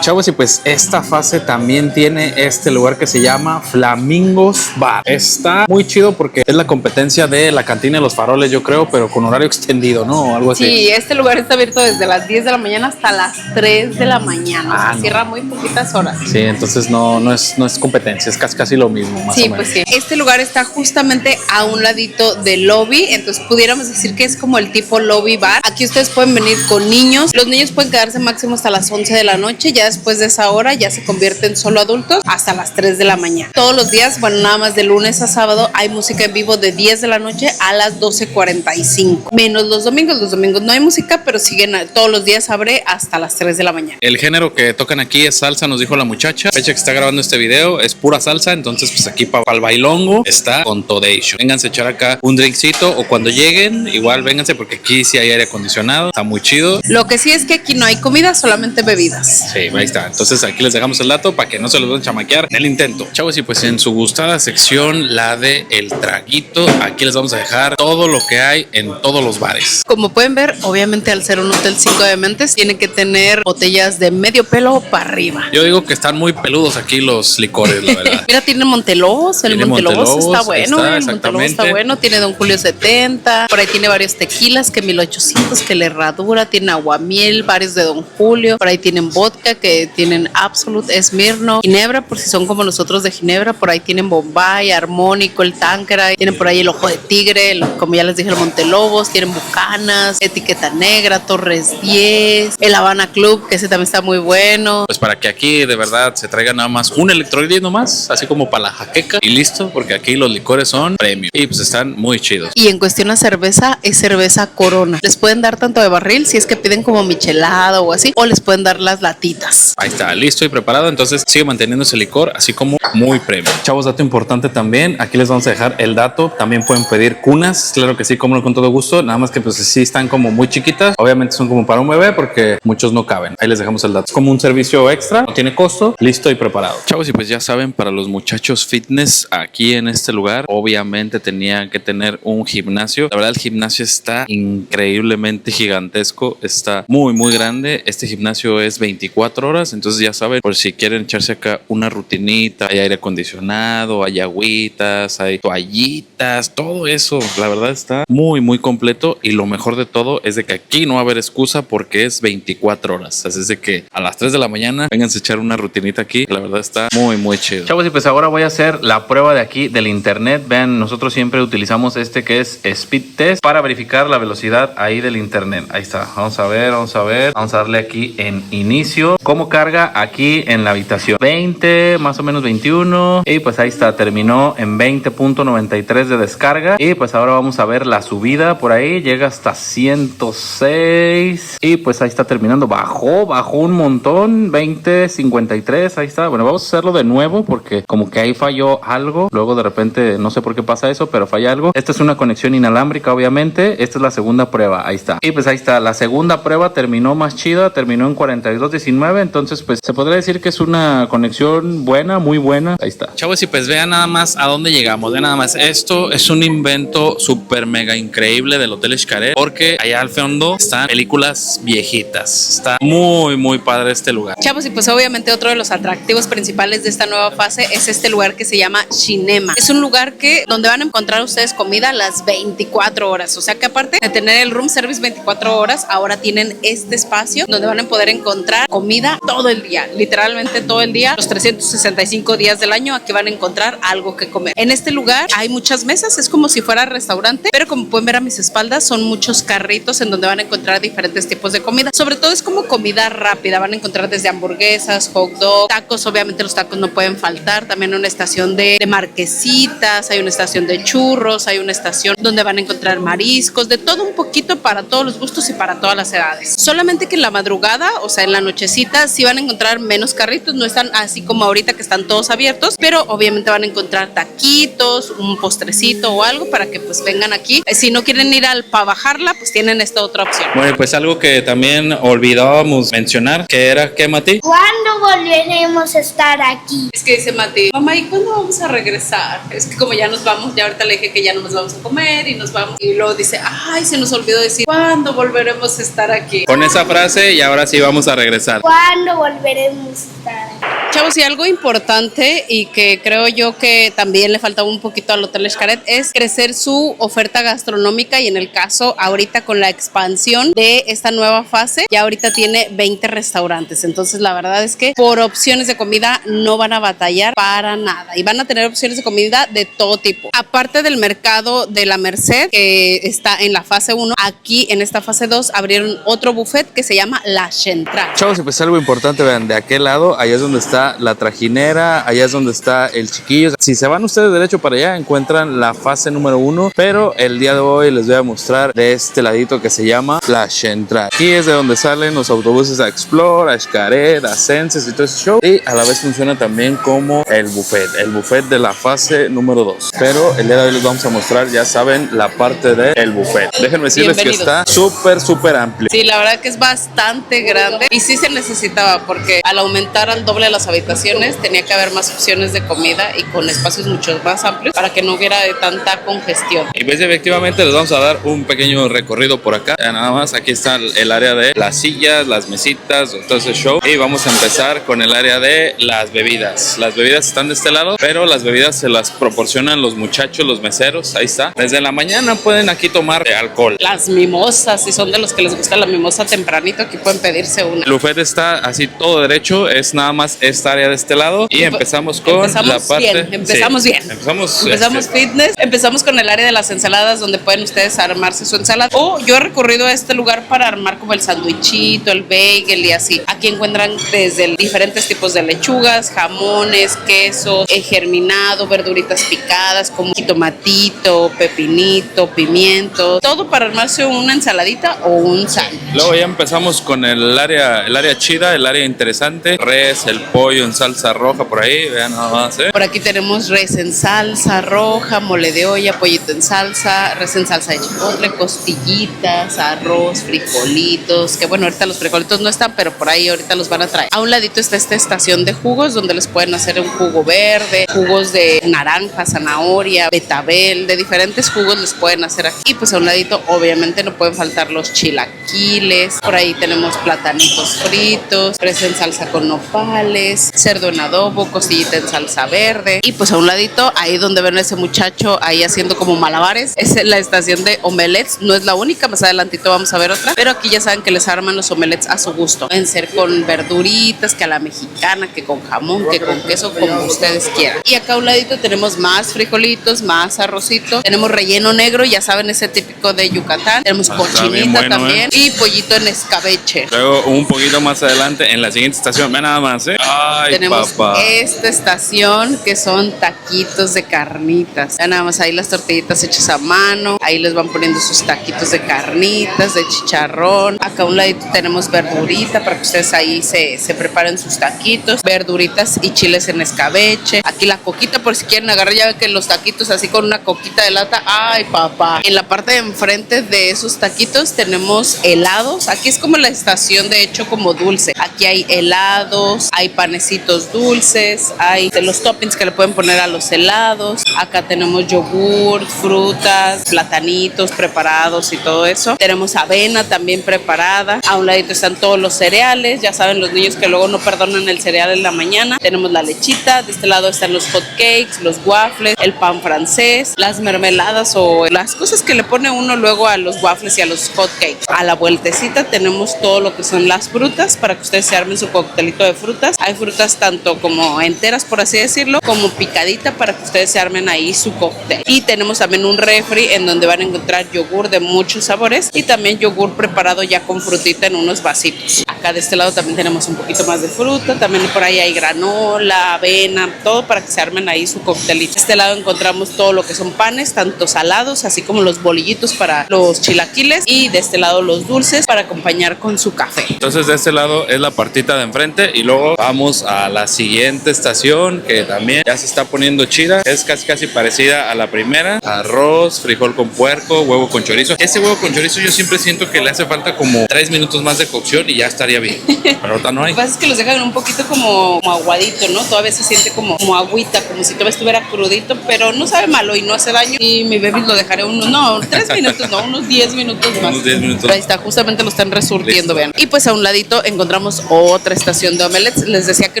Chavos, y pues esta fase también tiene este lugar que se llama Flamingos Bar. Está muy chido porque es la competencia de la cantina de los faroles, yo creo, pero con horario extendido, ¿no? O algo así. Sí, este lugar está abierto desde las 10 de la mañana hasta las 3 de la mañana. O sea, no. cierra muy poquitas horas. Sí, entonces no es competencia, es casi lo mismo, más o Sí, menos. pues sí. Este lugar está justamente a un ladito del lobby, entonces pudiéramos decir que es como el tipo lobby bar. Aquí ustedes pueden venir con niños. Los niños pueden quedarse máximo hasta las 11 de la noche. Ya después de esa hora ya se convierten solo adultos hasta las 3 de la mañana. Todos los días, bueno, nada más de lunes a sábado, hay música en vivo de 10 de la noche a las 12:45. Menos los domingos. Los domingos no hay música, pero siguen todos los días, abre hasta las 3 de la mañana. El género que tocan aquí es salsa, nos dijo la muchacha. Fecha que está grabando este video es pura salsa, entonces pues aquí para el bailongo está con todation. Vénganse a echar acá un drinkcito o cuando lleguen, igual vénganse porque aquí sí hay aire acondicionado, está muy chido. Lo que sí es que aquí no hay comida, solamente bebidas. Sí, ahí está. Entonces aquí les dejamos el dato para que no se los vayan a chamaquear en el intento. Chavos, y pues en su gustada sección, la de el traguito, aquí les vamos a dejar todo lo que hay en todos los bares. Como pueden ver, obviamente al ser un hotel 5 de mentes, tiene que tener botellas de medio pelo para arriba. Yo digo que están muy peludos aquí los licores, la verdad. Mira, tiene Montelobos, el Tiene Montelobos está bueno, está, el Montelobos está exactamente. bueno, tiene Don Julio 70, por ahí tiene varios tequilas, que 1800, que la herradura, tiene aguamiel, varios de Don Julio, por ahí tienen vodka, que tienen Absolute, Smirnoff, Ginebra, por si son como nosotros de Ginebra, por ahí tienen Bombay, Armónico, el Tanqueray, tienen por ahí el Ojo de Tigre, como ya les dije, el Montelobos, tienen Bucanas, Etiqueta Negra, Torres 10, el Habana Club, que ese también está muy bueno. Pues para que aquí de verdad se traiga nada más un electrolit nomás, así como para la jaqueca y listo, porque aquí los licores son premium y pues están muy chidos. Y en cuestión a cerveza, es cerveza Corona. Les pueden dar tanto de barril si es que piden como michelada o así, o les pueden dar las latitas. Ahí está, listo y preparado, entonces sigue manteniendo ese licor así como muy premium. Chavos, dato importante también, aquí les vamos a dejar el dato, también pueden pedir cunas, claro que sí, cómelo con todo gusto, nada más que pues sí están como muy chiquitas, obviamente son como para un bebé porque muchos no caben. Ahí les dejamos el dato, es como un servicio extra, no tiene costo, listo y preparado. Chavos, y pues ya saben, para los muchachos fitness aquí en este lugar, obviamente tenían que tener un gimnasio. La verdad el gimnasio está increíblemente gigantesco, está muy grande. Este gimnasio es 24 horas, entonces ya saben, por si quieren echarse acá una rutinita, hay aire acondicionado, hay agüitas, hay toallitas, todo eso, la verdad está muy completo y lo mejor de todo es de que aquí no va a haber excusa porque es 24 horas, así es de que a las 3 de la mañana vénganse a echar una rutinita aquí, la verdad está muy chido. Chavos, y pues ahora voy a hacer la prueba de aquí del internet. Vean, nosotros siempre utilizamos este que es Speed Test para verificar la velocidad ahí del internet. Ahí está, vamos a ver, vamos a darle aquí en inicio. ¿Cómo carga aquí en la habitación? 20, más o menos 21 y pues ahí está, terminó en 20.93 de descarga y pues ahora vamos a ver la subida por ahí, llega hasta 106 y pues ahí está terminando, bajó un montón, 20.53, ahí está. Bueno, vamos a hacerlo de nuevo porque como que ahí falló algo, luego de repente no sé por qué pasa eso, pero falla algo. Esta es una conexión inalámbrica, obviamente. Esta es la segunda prueba, ahí está. Y pues ahí está, la segunda prueba terminó más chida, terminó en 42.19, entonces pues se podría decir que es una conexión buena, muy buena. Ahí está. Chavos, y pues vean nada más a dónde llegamos, vean nada más. Esto es un invento súper mega increíble del Hotel Xcaret, porque allá al fondo están películas viejitas. Está muy padre este lugar. Chavos, y pues obviamente otro de los atractivos principales de esta nueva fase es este lugar que se llama Cinema. Es un lugar donde van a encontrar ustedes comida las 24 horas. O sea que aparte de tener el room service 24 horas, ahora tienen este espacio donde van a poder encontrar comida todo el día, literalmente todo el día, los 365 días del año. Aquí van a encontrar algo que comer. En este lugar hay muchas mesas, es como si fuera restaurante, pero como pueden ver a mis espaldas son muchos carritos en donde van a encontrar diferentes tipos de comida. Sobre todo es como comida rápida, van a encontrar desde hamburguesas, hot dog, tacos, obviamente los tacos no pueden faltar, también una estación de marquesitas, hay una estación de churros, hay una estación donde van a encontrar mariscos, de todo un poquito para todos los gustos y para todas las edades. Solamente que en la madrugada, o sea en la nochecita, sí van a encontrar menos carritos, no están así como ahorita que están todos abiertos, pero obviamente van a encontrar taquitos, un postrecito o algo para que pues vengan aquí. Si no quieren ir para bajarla, pues tienen esta otra opción. Bueno, pues algo que también olvidábamos mencionar, que era, ¿qué, Mati? ¿Cuándo volveremos a estar aquí? Es que dice Mati, mamá, ¿y cuándo vamos a regresar? regresar. Es que como ya nos vamos, ya ahorita le dije que ya no nos vamos a comer y nos vamos. Y luego dice, ay, se nos olvidó decir, ¿cuándo volveremos a estar aquí? Con esa frase y ahora sí vamos a regresar. ¿Cuándo volveremos a estar aquí? Chavos, y algo importante y que creo yo que también le faltaba un poquito al Hotel Xcaret es crecer su oferta gastronómica y en el caso ahorita con la expansión de esta nueva fase, ya ahorita tiene 20 restaurantes. Entonces la verdad es que por opciones de comida no van a batallar para nada y van a tener opciones de comida de todo tipo. Aparte del mercado de la Merced que está en la fase 1, aquí en esta fase 2 abrieron otro buffet que se llama La Central. Chavos, y pues algo importante, vean, de aquel lado, allá es donde está la trajinera, allá es donde está el chiquillo. Si se van ustedes derecho para allá, encuentran la fase número 1, pero el día de hoy les voy a mostrar de este ladito que se llama La Central. Aquí es de donde salen los autobuses a Explore, a Xcaret, a Senses y todo ese show, y a la vez funciona también como el buffet de la fase número 2. Pero el día de hoy les vamos a mostrar, ya saben, la parte del buffet. Déjenme decirles que está súper amplio. Sí, la verdad que es bastante grande y sí se necesitaba porque al aumentar al doble las habitaciones tenía que haber más opciones de comida y con espacios mucho más amplios para que no hubiera de tanta congestión. Y pues efectivamente les vamos a dar un pequeño recorrido por acá. Ya nada más, aquí está el área de las sillas, las mesitas, todo ese show. Y vamos a empezar con el área de las bebidas. Las bebidas están de este lado, pero las bebidas se las proporcionan los muchachos, los meseros. Ahí está. Desde la mañana pueden aquí tomar alcohol. Las mimosas, si son de los que les gusta la mimosa tempranito, aquí pueden pedirse una. El buffet está así todo derecho, es nada más esta área de este lado y empezamos con la parte... Empezamos bien. Empezamos fitness, empezamos con el área de las ensaladas donde pueden ustedes armarse su ensalada. O yo he recurrido a este lugar para armar como el sandwichito, el bagel y así. Aquí encuentran desde diferentes tipos de lechugas, jamones, quesos, germinado, verduritas picadas como jitomatito, pepinito, pimiento, todo para armarse una ensaladita o un sándwich. Luego ya empezamos con el área chida, el área interesante, res, el pollo en salsa roja por ahí, vean nada más, Por aquí tenemos res en salsa roja, mole de olla, pollito en salsa, res en salsa de chipotle, costillitas, arroz, frijolitos, que bueno, ahorita los frijolitos no están, pero por ahí ahorita los van a traer. A un ladito está esta estación de jugos donde les pueden hacer un jugo verde, jugos de naranja, zanahoria, betabel, de diferentes jugos les pueden hacer aquí. Y pues a un ladito obviamente no pueden faltar los chilaquiles, por ahí tenemos platanitos fritos, res en salsa con nopales, cerdo en adobo, costillita en salsa verde. Y pues a un ladito, ahí donde ven a ese muchacho ahí haciendo como malabares, es la estación de omelets. No es la única, más adelantito vamos a ver otra, pero aquí ya saben que les arman los omelets a su gusto. Pueden ser con verduritas, que a la mexicana, que con jamón, que con queso, como ustedes quieran. Y acá a un ladito tenemos más frijolitos, más arrocito, tenemos relleno negro, ya saben, ese típico de Yucatán. Tenemos cochinita también y pollito en escabeche. Luego un poquito más adelante en la siguiente estación, vean nada más, Ay, tenemos papá. esta estación que son taquitos de carnitas. Vean nada más ahí las tortillitas hechas a mano, ahí les van poniendo sus taquitos de carnitas, de chicharrón. Acá a un ladito tenemos verdurita para que ustedes ahí se preparen sus taquitos, verduritas y chiles en escabeche. Aquí la coquita por si quieren agarrar, ya ven que los taquitos así con una coquita de lata, ay papá. En la parte de enfrente de esos taquitos tenemos helados. Aquí es como la estación de hecho como dulce. Aquí hay helados, hay panecitos dulces, hay de los toppings que le pueden poner a los helados. Acá tenemos yogur, frutas, platanitos preparados y todo eso. Tenemos avena también preparada. A un ladito están todos los cereales, ya saben los niños que luego no perdonan el cereal en la mañana. Tenemos la lechita, de este lado están los hot cakes, los waffles, el pan francés, las mermeladas o las cosas que le pone uno luego a los waffles y a los hot cakes. A la vueltecita tenemos todo lo que son las frutas para que ustedes se armen su coctelito de frutas. Hay frutas tanto como enteras, por así decirlo, como picadita para que ustedes se armen ahí su cóctel. Y tenemos también un refri en donde van a encontrar yogur de muchos sabores y también yogur preparado ya con frutita en unos vasitos. Acá de este lado también tenemos un poquito más de fruta, también por ahí hay granola, avena, todo para que se armen ahí su coctelito. De este lado encontramos todo lo que son panes, tanto salados, así como los bolillitos para los chilaquiles y de este lado los dulces para acompañar con su café. Entonces de este lado es la partita de enfrente y luego vamos a la siguiente estación que también ya se está poniendo chida. Es casi parecida a la primera. Arroz, frijol con puerco, huevo con chorizo. Ese huevo con chorizo yo siempre siento que le hace falta como 3 minutos más de cocción y ya estaría estaría bien. Pero ahorita no hay. Lo que pasa es que los dejan un poquito como aguadito, ¿no? Todavía se siente como agüita, como si todavía estuviera crudito, pero no sabe malo y no hace daño. Y mi baby lo dejaré unos 3 minutos, no, unos 10 minutos más. Unos 10 minutos. Pero ahí está, justamente lo están resurtiendo, Listo. vean. Y pues a un ladito encontramos otra estación de omelets. Les decía que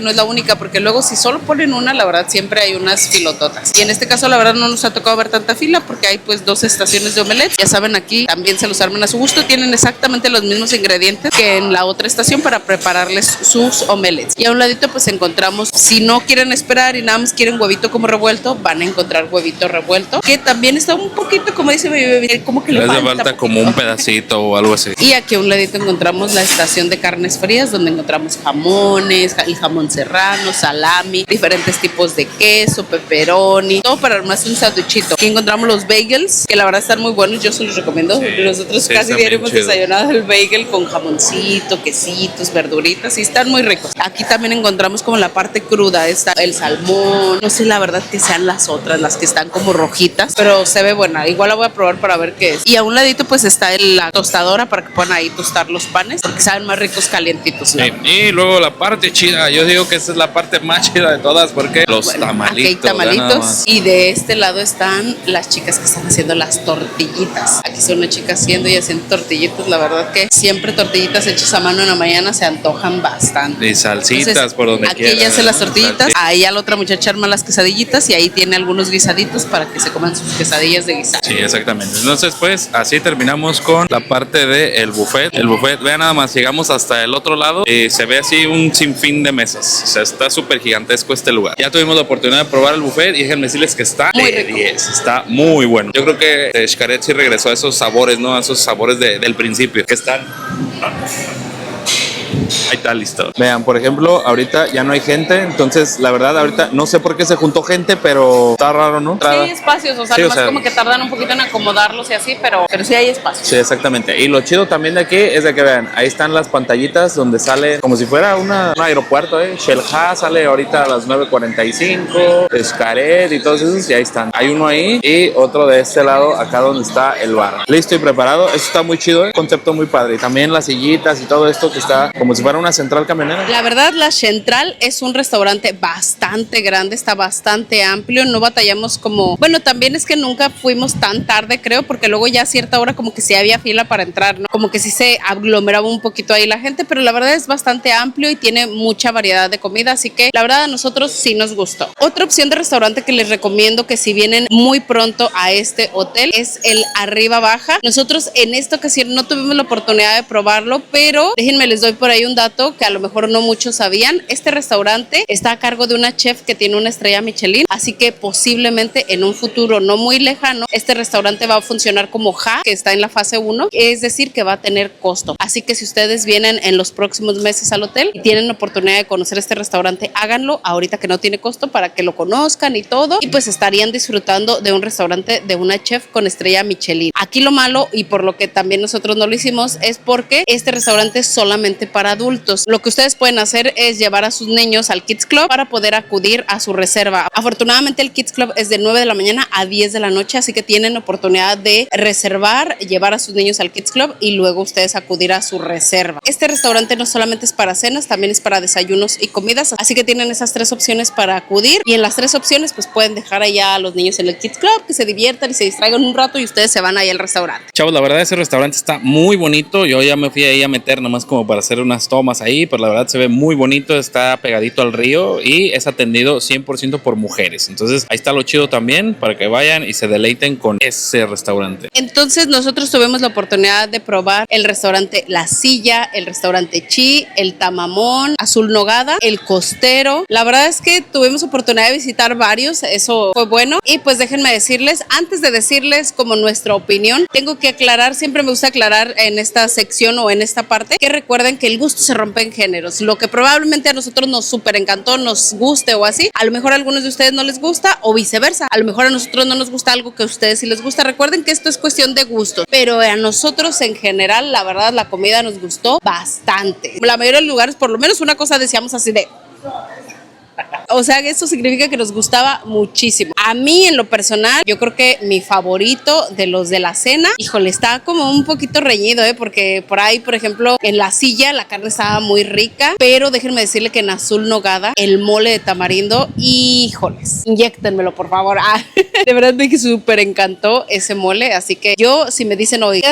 no es la única, porque luego si solo ponen una, la verdad siempre hay unas filototas. Y en este caso, la verdad, no nos ha tocado ver tanta fila, porque hay pues 2 estaciones de omelets. Ya saben, aquí también se los arman a su gusto. Tienen exactamente los mismos ingredientes que en la otra estación para prepararles sus omelets. Y a un ladito pues encontramos, si no quieren esperar y nada más quieren huevito como revuelto, van a encontrar huevito revuelto, que también está un poquito, como dice mi bebé, como que le falta como un pedacito o algo así. Y aquí a un ladito encontramos la estación de carnes frías, donde encontramos jamones, el jamón serrano, salami, diferentes tipos de queso, pepperoni, todo para armarse un sanduichito. Aquí encontramos los bagels, que la verdad están muy buenos, yo se los recomiendo. Sí, Nosotros sí, casi están diario bien hemos chidos. desayunado el bagel con jamoncito, quesitos, verduritas, y están muy ricos. Aquí también encontramos como la parte cruda, está el salmón, no sé la verdad que sean las otras, las que están como rojitas, pero se ve buena. Igual la voy a probar para ver qué es. Y a un ladito pues está la tostadora para que puedan ahí tostar los panes, porque saben más ricos calientitos, ¿no? Sí. Y luego la parte chida, yo digo que esa es la parte más chida de todas, porque los Bueno, tamalitos. aquí hay ya nada tamalitos más. y de este lado están las chicas que están haciendo las tortillitas. Aquí son una chica haciendo y haciendo tortillitas. La verdad que siempre tortillitas hechas a mano en la mañana se antojan bastante. Y salsitas Entonces, por donde aquí quiera. ella hace las tortillitas, Salsitas. ahí a la otra muchacha arma las quesadillitas y ahí tiene algunos guisaditos para que se coman sus quesadillas de guisado. Sí, exactamente. Entonces, pues, así terminamos con la parte del buffet. El buffet, vean nada más, llegamos hasta el otro lado y se ve así un sinfín de mesas. O sea, está súper gigantesco este lugar. Ya tuvimos la oportunidad de probar el buffet y déjenme decirles que está Muy de rico. 10. Está muy bueno. Yo creo que Xcaret sí regresó a esos sabores, ¿no? A esos sabores del principio, que están... Ahí está, listo. Vean, por ejemplo, ahorita ya no hay gente, entonces la verdad ahorita no sé por qué se juntó gente, pero está raro, ¿no? Sí hay espacios, o sea, Sí, o nomás sea, como que tardan un poquito en acomodarlos y así, pero sí hay espacios. sí, exactamente. Y lo chido también de aquí es de que vean, ahí están las pantallitas donde sale como si fuera un aeropuerto, Xel-Há sale ahorita a las 9:45, Xcaret y todos esos, y ahí están. Hay uno ahí y otro de este lado, acá donde está el bar. Listo y preparado. Eso está muy chido, concepto muy padre. Y también las sillitas y todo esto que está como si fuera una central camionera. La verdad, La Central es un restaurante bastante grande, está bastante amplio, no batallamos como... Bueno, también es que nunca fuimos tan tarde, creo, porque luego ya a cierta hora como que sí había fila para entrar, ¿no? Como que sí se aglomeraba un poquito ahí la gente, pero la verdad es bastante amplio y tiene mucha variedad de comida, así que la verdad a nosotros sí nos gustó. Otra opción de restaurante que les recomiendo que si vienen muy pronto a este hotel es el Arriba Baja. Nosotros en esta ocasión no tuvimos la oportunidad de probarlo, pero déjenme les doy por ahí un dato que a lo mejor no muchos sabían. Este restaurante está a cargo de una chef que tiene una estrella Michelin, así que posiblemente en un futuro no muy lejano, este restaurante va a funcionar como HA, que está en la fase 1, es decir, que va a tener costo. Así que si ustedes vienen en los próximos meses al hotel y tienen la oportunidad de conocer este restaurante, háganlo ahorita que no tiene costo para que lo conozcan y todo, y pues estarían disfrutando de un restaurante de una chef con estrella Michelin. Aquí lo malo, y por lo que también nosotros no lo hicimos, es porque este restaurante es solamente para adultos. Lo que ustedes pueden hacer es llevar a sus niños al Kids Club para poder acudir a su reserva. Afortunadamente el Kids Club es de 9 de la mañana a 10 de la noche, así que tienen oportunidad de reservar, llevar a sus niños al Kids Club y luego ustedes acudir a su reserva. Este restaurante no solamente es para cenas, también es para desayunos y comidas, así que tienen esas 3 opciones para acudir, y en las 3 opciones pues pueden dejar allá a los niños en el Kids Club, que se diviertan y se distraigan un rato y ustedes se van ahí al restaurante. Chavos, la verdad ese restaurante está muy bonito. Yo ya me fui ahí a meter nomás como para hacer unas tomas ahí, pero la verdad se ve muy bonito, está pegadito al río y es atendido 100% por mujeres. Entonces ahí está lo chido también para que vayan y se deleiten con ese restaurante. Entonces nosotros tuvimos la oportunidad de probar el restaurante La Silla, el restaurante Chi, el Tamamón, Azul Nogada, el Costero. La verdad es que tuvimos oportunidad de visitar varios, eso fue bueno. Y pues déjenme decirles, antes de decirles como nuestra opinión, tengo que aclarar, siempre me gusta aclarar en esta sección o en esta parte, que recuerden que el gusto se rompe en géneros. Lo que probablemente a nosotros nos súper encantó, nos guste o así, a lo mejor a algunos de ustedes no les gusta o viceversa. A lo mejor a nosotros no nos gusta algo que a ustedes sí les gusta. Recuerden que esto es cuestión de gustos, pero a nosotros en general, la verdad, la comida nos gustó bastante. La mayoría de los lugares, por lo menos una cosa decíamos así de... O sea, eso significa que nos gustaba muchísimo. A mí, en lo personal, yo creo que mi favorito de los de la cena, híjole, está como un poquito reñido, porque por ahí, por ejemplo, en la silla la carne estaba muy rica, pero déjenme decirle que en Azul Nogada, el mole de tamarindo, híjoles, inyéctenmelo, por favor. De verdad me súper encantó ese mole, así que yo, si me dicen, oye,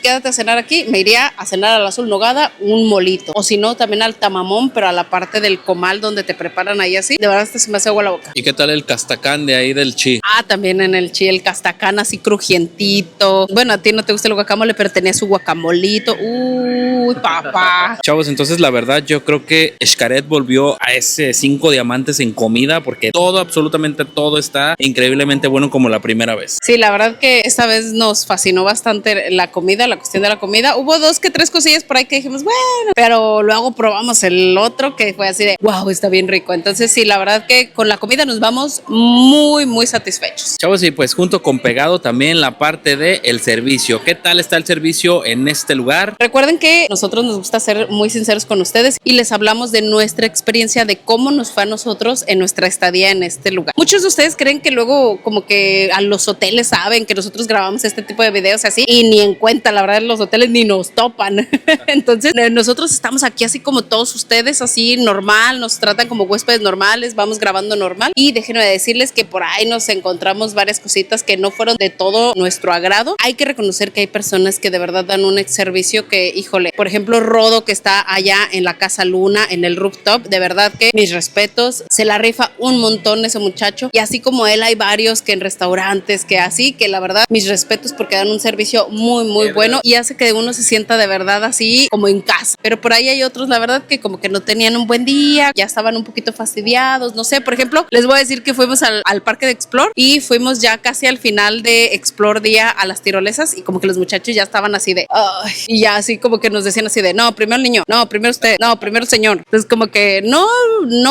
quédate a cenar aquí, me iría a cenar al Azul Nogada un molito, o si no, también al Tamamón, pero a la parte del comal donde te preparan ahí así, de verdad hasta se me hace agua la boca. ¿Y qué tal el castacán de ahí del Chi? También en el Chi, el castacán así crujientito. Bueno, a ti no te gusta el guacamole, pero tenía su guacamolito. Uy, papá. Chavos, entonces la verdad yo creo que Xcaret volvió a ese 5 diamantes en comida, porque todo, absolutamente todo está increíblemente bueno como la primera vez. Sí, la verdad que esta vez nos fascinó bastante la comida, la cuestión de la comida. Hubo 2 que 3 cosillas por ahí que dijimos, bueno, pero luego probamos el otro que fue así de, wow, está bien rico. Entonces sí, la verdad que con la comida nos vamos muy, muy satisfechos. Chavos, y pues junto con pegado también la parte de el servicio. ¿Qué tal está el servicio en este lugar? Recuerden que nosotros nos gusta ser muy sinceros con ustedes y les hablamos de nuestra experiencia, de cómo nos fue a nosotros en nuestra estadía en este lugar. Muchos de ustedes creen que luego como que a los hoteles saben que nosotros grabamos este tipo de videos así y ni en cuenta, la verdad, los hoteles ni nos topan. Entonces nosotros estamos aquí así como todos ustedes, así normal, nos tratan como huéspedes normales, vamos grabando normal y déjenme decirles que por ahí nos encontramos varias cositas que no fueron de todo nuestro agrado. Hay que reconocer que hay personas que de verdad dan un servicio que, híjole, por ejemplo, Rodo, que está allá en la Casa Luna, en el rooftop, de verdad que mis respetos, se la rifa un montón ese muchacho, y así como él hay varios que en restaurantes, que así, que la verdad, mis respetos porque dan un servicio muy, muy bueno y hace que uno se sienta de verdad así como en casa. Pero por ahí hay otros, la verdad, que como que no tenían un buen día, ya estaban un poquito fastidiados, no sé, por ejemplo, les voy a decir que fuimos al parque de Explore y fuimos ya casi al final de Explore día a las tirolesas y como que los muchachos ya estaban así de, ay, y ya así como que nos decían así de, no, primero el niño, no, primero usted, no, primero el señor. Entonces como que no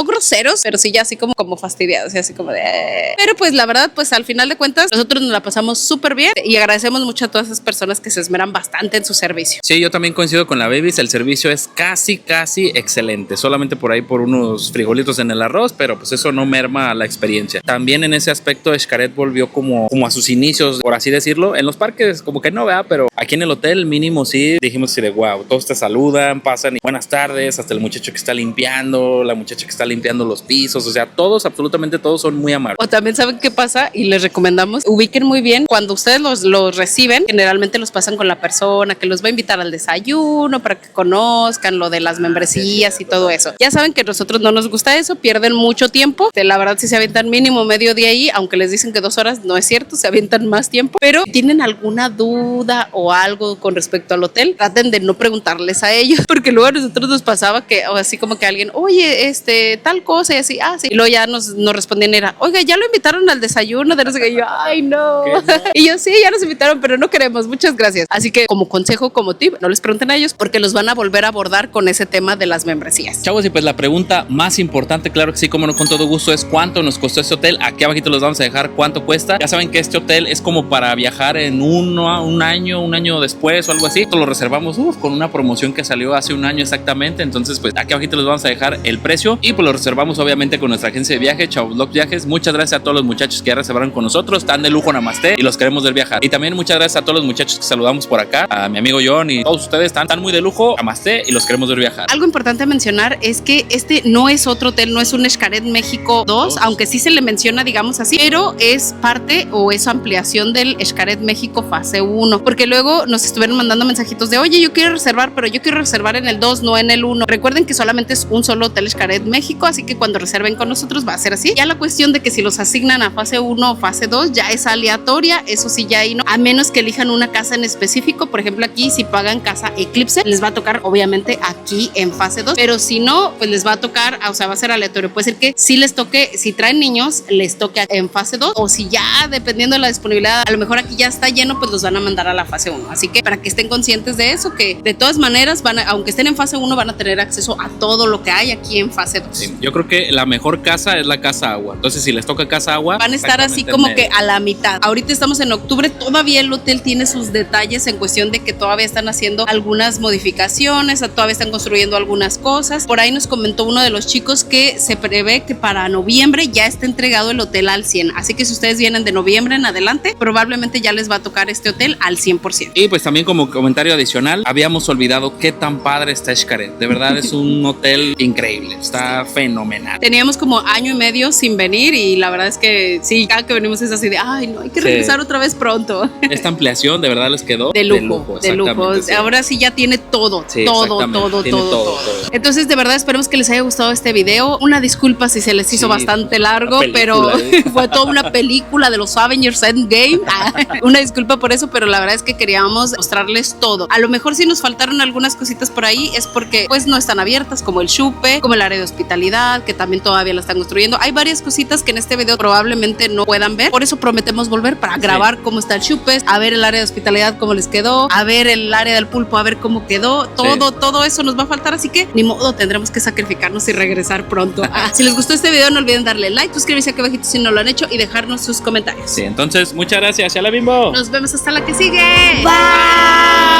groseros, pero sí ya así como fastidiados y así como de... Pero pues la verdad, pues al final de cuentas, nosotros nos la pasamos súper bien y agradecemos mucho a todas esas personas que se esmeran bastante en su servicio. Sí, yo también coincido con la Babies, el servicio es casi excelente, solamente por ahí por unos frijolitos en el arroz, pero pues eso no merma la experiencia. También en ese aspecto Xcaret volvió como a sus inicios, por así decirlo. En los parques como que no, ¿verdad? Pero aquí en el hotel mínimo sí dijimos así de wow, todos te saludan, pasan y buenas tardes, hasta el muchacho que está limpiando, la muchacha que está limpiando los pisos, o sea, todos, absolutamente todos son muy amables. O también saben qué pasa y les recomendamos, ubiquen muy bien, cuando ustedes los reciben, generalmente los pasan con la persona que los va a invitar al desayuno para que conozcan lo de las membresías y todo eso. Ya saben que a nosotros no nos gusta eso, pierden mucho tiempo, la verdad si se avientan mínimo medio día ahí, aunque les dicen que 2 horas, no es cierto, se avientan más tiempo, pero si tienen alguna duda o algo con respecto al hotel, traten de no preguntarles a ellos, porque luego a nosotros nos pasaba que, o así como que alguien, oye, tal cosa y así, sí, y luego ya nos respondían, era, oiga, ya lo invitaron al desayuno, de no sé qué, y yo, ay, no. Y yo, sí, ya nos invitaron, pero no queremos, muchas gracias. Así que como consejo, como tip, no les pregunten a ellos, porque los van a volver a abordar con ese tema de las membresías. Chavos, y pues la pregunta más importante, claro que sí, como no, con todo gusto, es cuánto nos costó este hotel. Aquí abajito les vamos a dejar cuánto cuesta. Ya saben que este hotel es como para viajar en un año después o algo así. Esto lo reservamos con una promoción que salió hace un año exactamente. Entonces pues aquí abajito les vamos a dejar el precio y pues lo reservamos obviamente con nuestra agencia de viaje, Chavos Viajes. Muchas gracias a todos los muchachos que ya reservaron con nosotros, están de lujo, namaste, y los queremos ver viajar. Y también muchas gracias a todos los muchachos que saludamos por acá, a mi amigo John y todos ustedes están muy de lujo, namaste, y los queremos ver viajar. Algo importante a mencionar es que este no es otro hotel, no es un Xcaret México 2, aunque sí se le menciona, digamos así, pero es parte o es ampliación del Xcaret México fase 1, porque luego nos estuvieron mandando mensajitos de, oye, yo quiero reservar, pero yo quiero reservar en el 2, no en el 1. Recuerden que solamente es un solo hotel Xcaret México, así que cuando reserven con nosotros va a ser así. Ya la cuestión de que si los asignan a fase 1 o fase 2 ya es aleatoria, eso sí ya ahí no, a menos que elijan una casa en específico. Por ejemplo, aquí si pagan casa Eclipse, les va a tocar obviamente aquí en fase 2, pero si no, pues les va a tocar, o sea, va a ser aleatorio. Puede ser que si les toque, si traen niños, les toque en fase 2, o si ya, dependiendo de la disponibilidad, a lo mejor aquí ya está lleno, pues los van a mandar a la fase 1. no. Así que para que estén conscientes de eso, que de todas maneras, aunque estén en fase 1, van a tener acceso a todo lo que hay aquí en fase 2. Sí, yo creo que la mejor casa es la casa agua. Entonces, si les toca casa agua, van a estar así como que a la mitad. Ahorita estamos en octubre, todavía el hotel tiene sus detalles en cuestión de que todavía están haciendo algunas modificaciones, todavía están construyendo algunas cosas. Por ahí nos comentó uno de los chicos que se prevé que para noviembre ya está entregado el hotel al 100. Así que si ustedes vienen de noviembre en adelante, probablemente ya les va a tocar este hotel al 100%. Y pues también como comentario adicional, habíamos olvidado qué tan padre está Xcaret. De verdad es un hotel increíble, está fenomenal. Teníamos como año y medio sin venir y la verdad es que sí, cada que venimos es así de, ay no, hay que regresar otra vez pronto. Esta ampliación de verdad les quedó de lujo. Sí. Ahora sí ya tiene todo, sí, todo. Entonces de verdad esperemos que les haya gustado este video. Una disculpa si se les hizo bastante largo, pero fue toda una película de los Avengers Endgame. Una disculpa por eso, pero la verdad es que queríamos mostrarles todo. A lo mejor si nos faltaron algunas cositas por ahí es porque pues no están abiertas, como el chupe, como el área de hospitalidad, que también todavía la están construyendo. Hay varias cositas que en este video probablemente no puedan ver, por eso prometemos volver para grabar cómo está el chupe, a ver el área de hospitalidad cómo les quedó, a ver el área del pulpo, a ver cómo quedó, todo eso nos va a faltar, así que ni modo, tendremos que sacrificarnos y regresar pronto. Si les gustó este video no olviden darle like, suscribirse aquí abajito si no lo han hecho y dejarnos sus comentarios. Sí, entonces muchas gracias, Chala Bimbo. Nos vemos hasta la que sigue. Bye.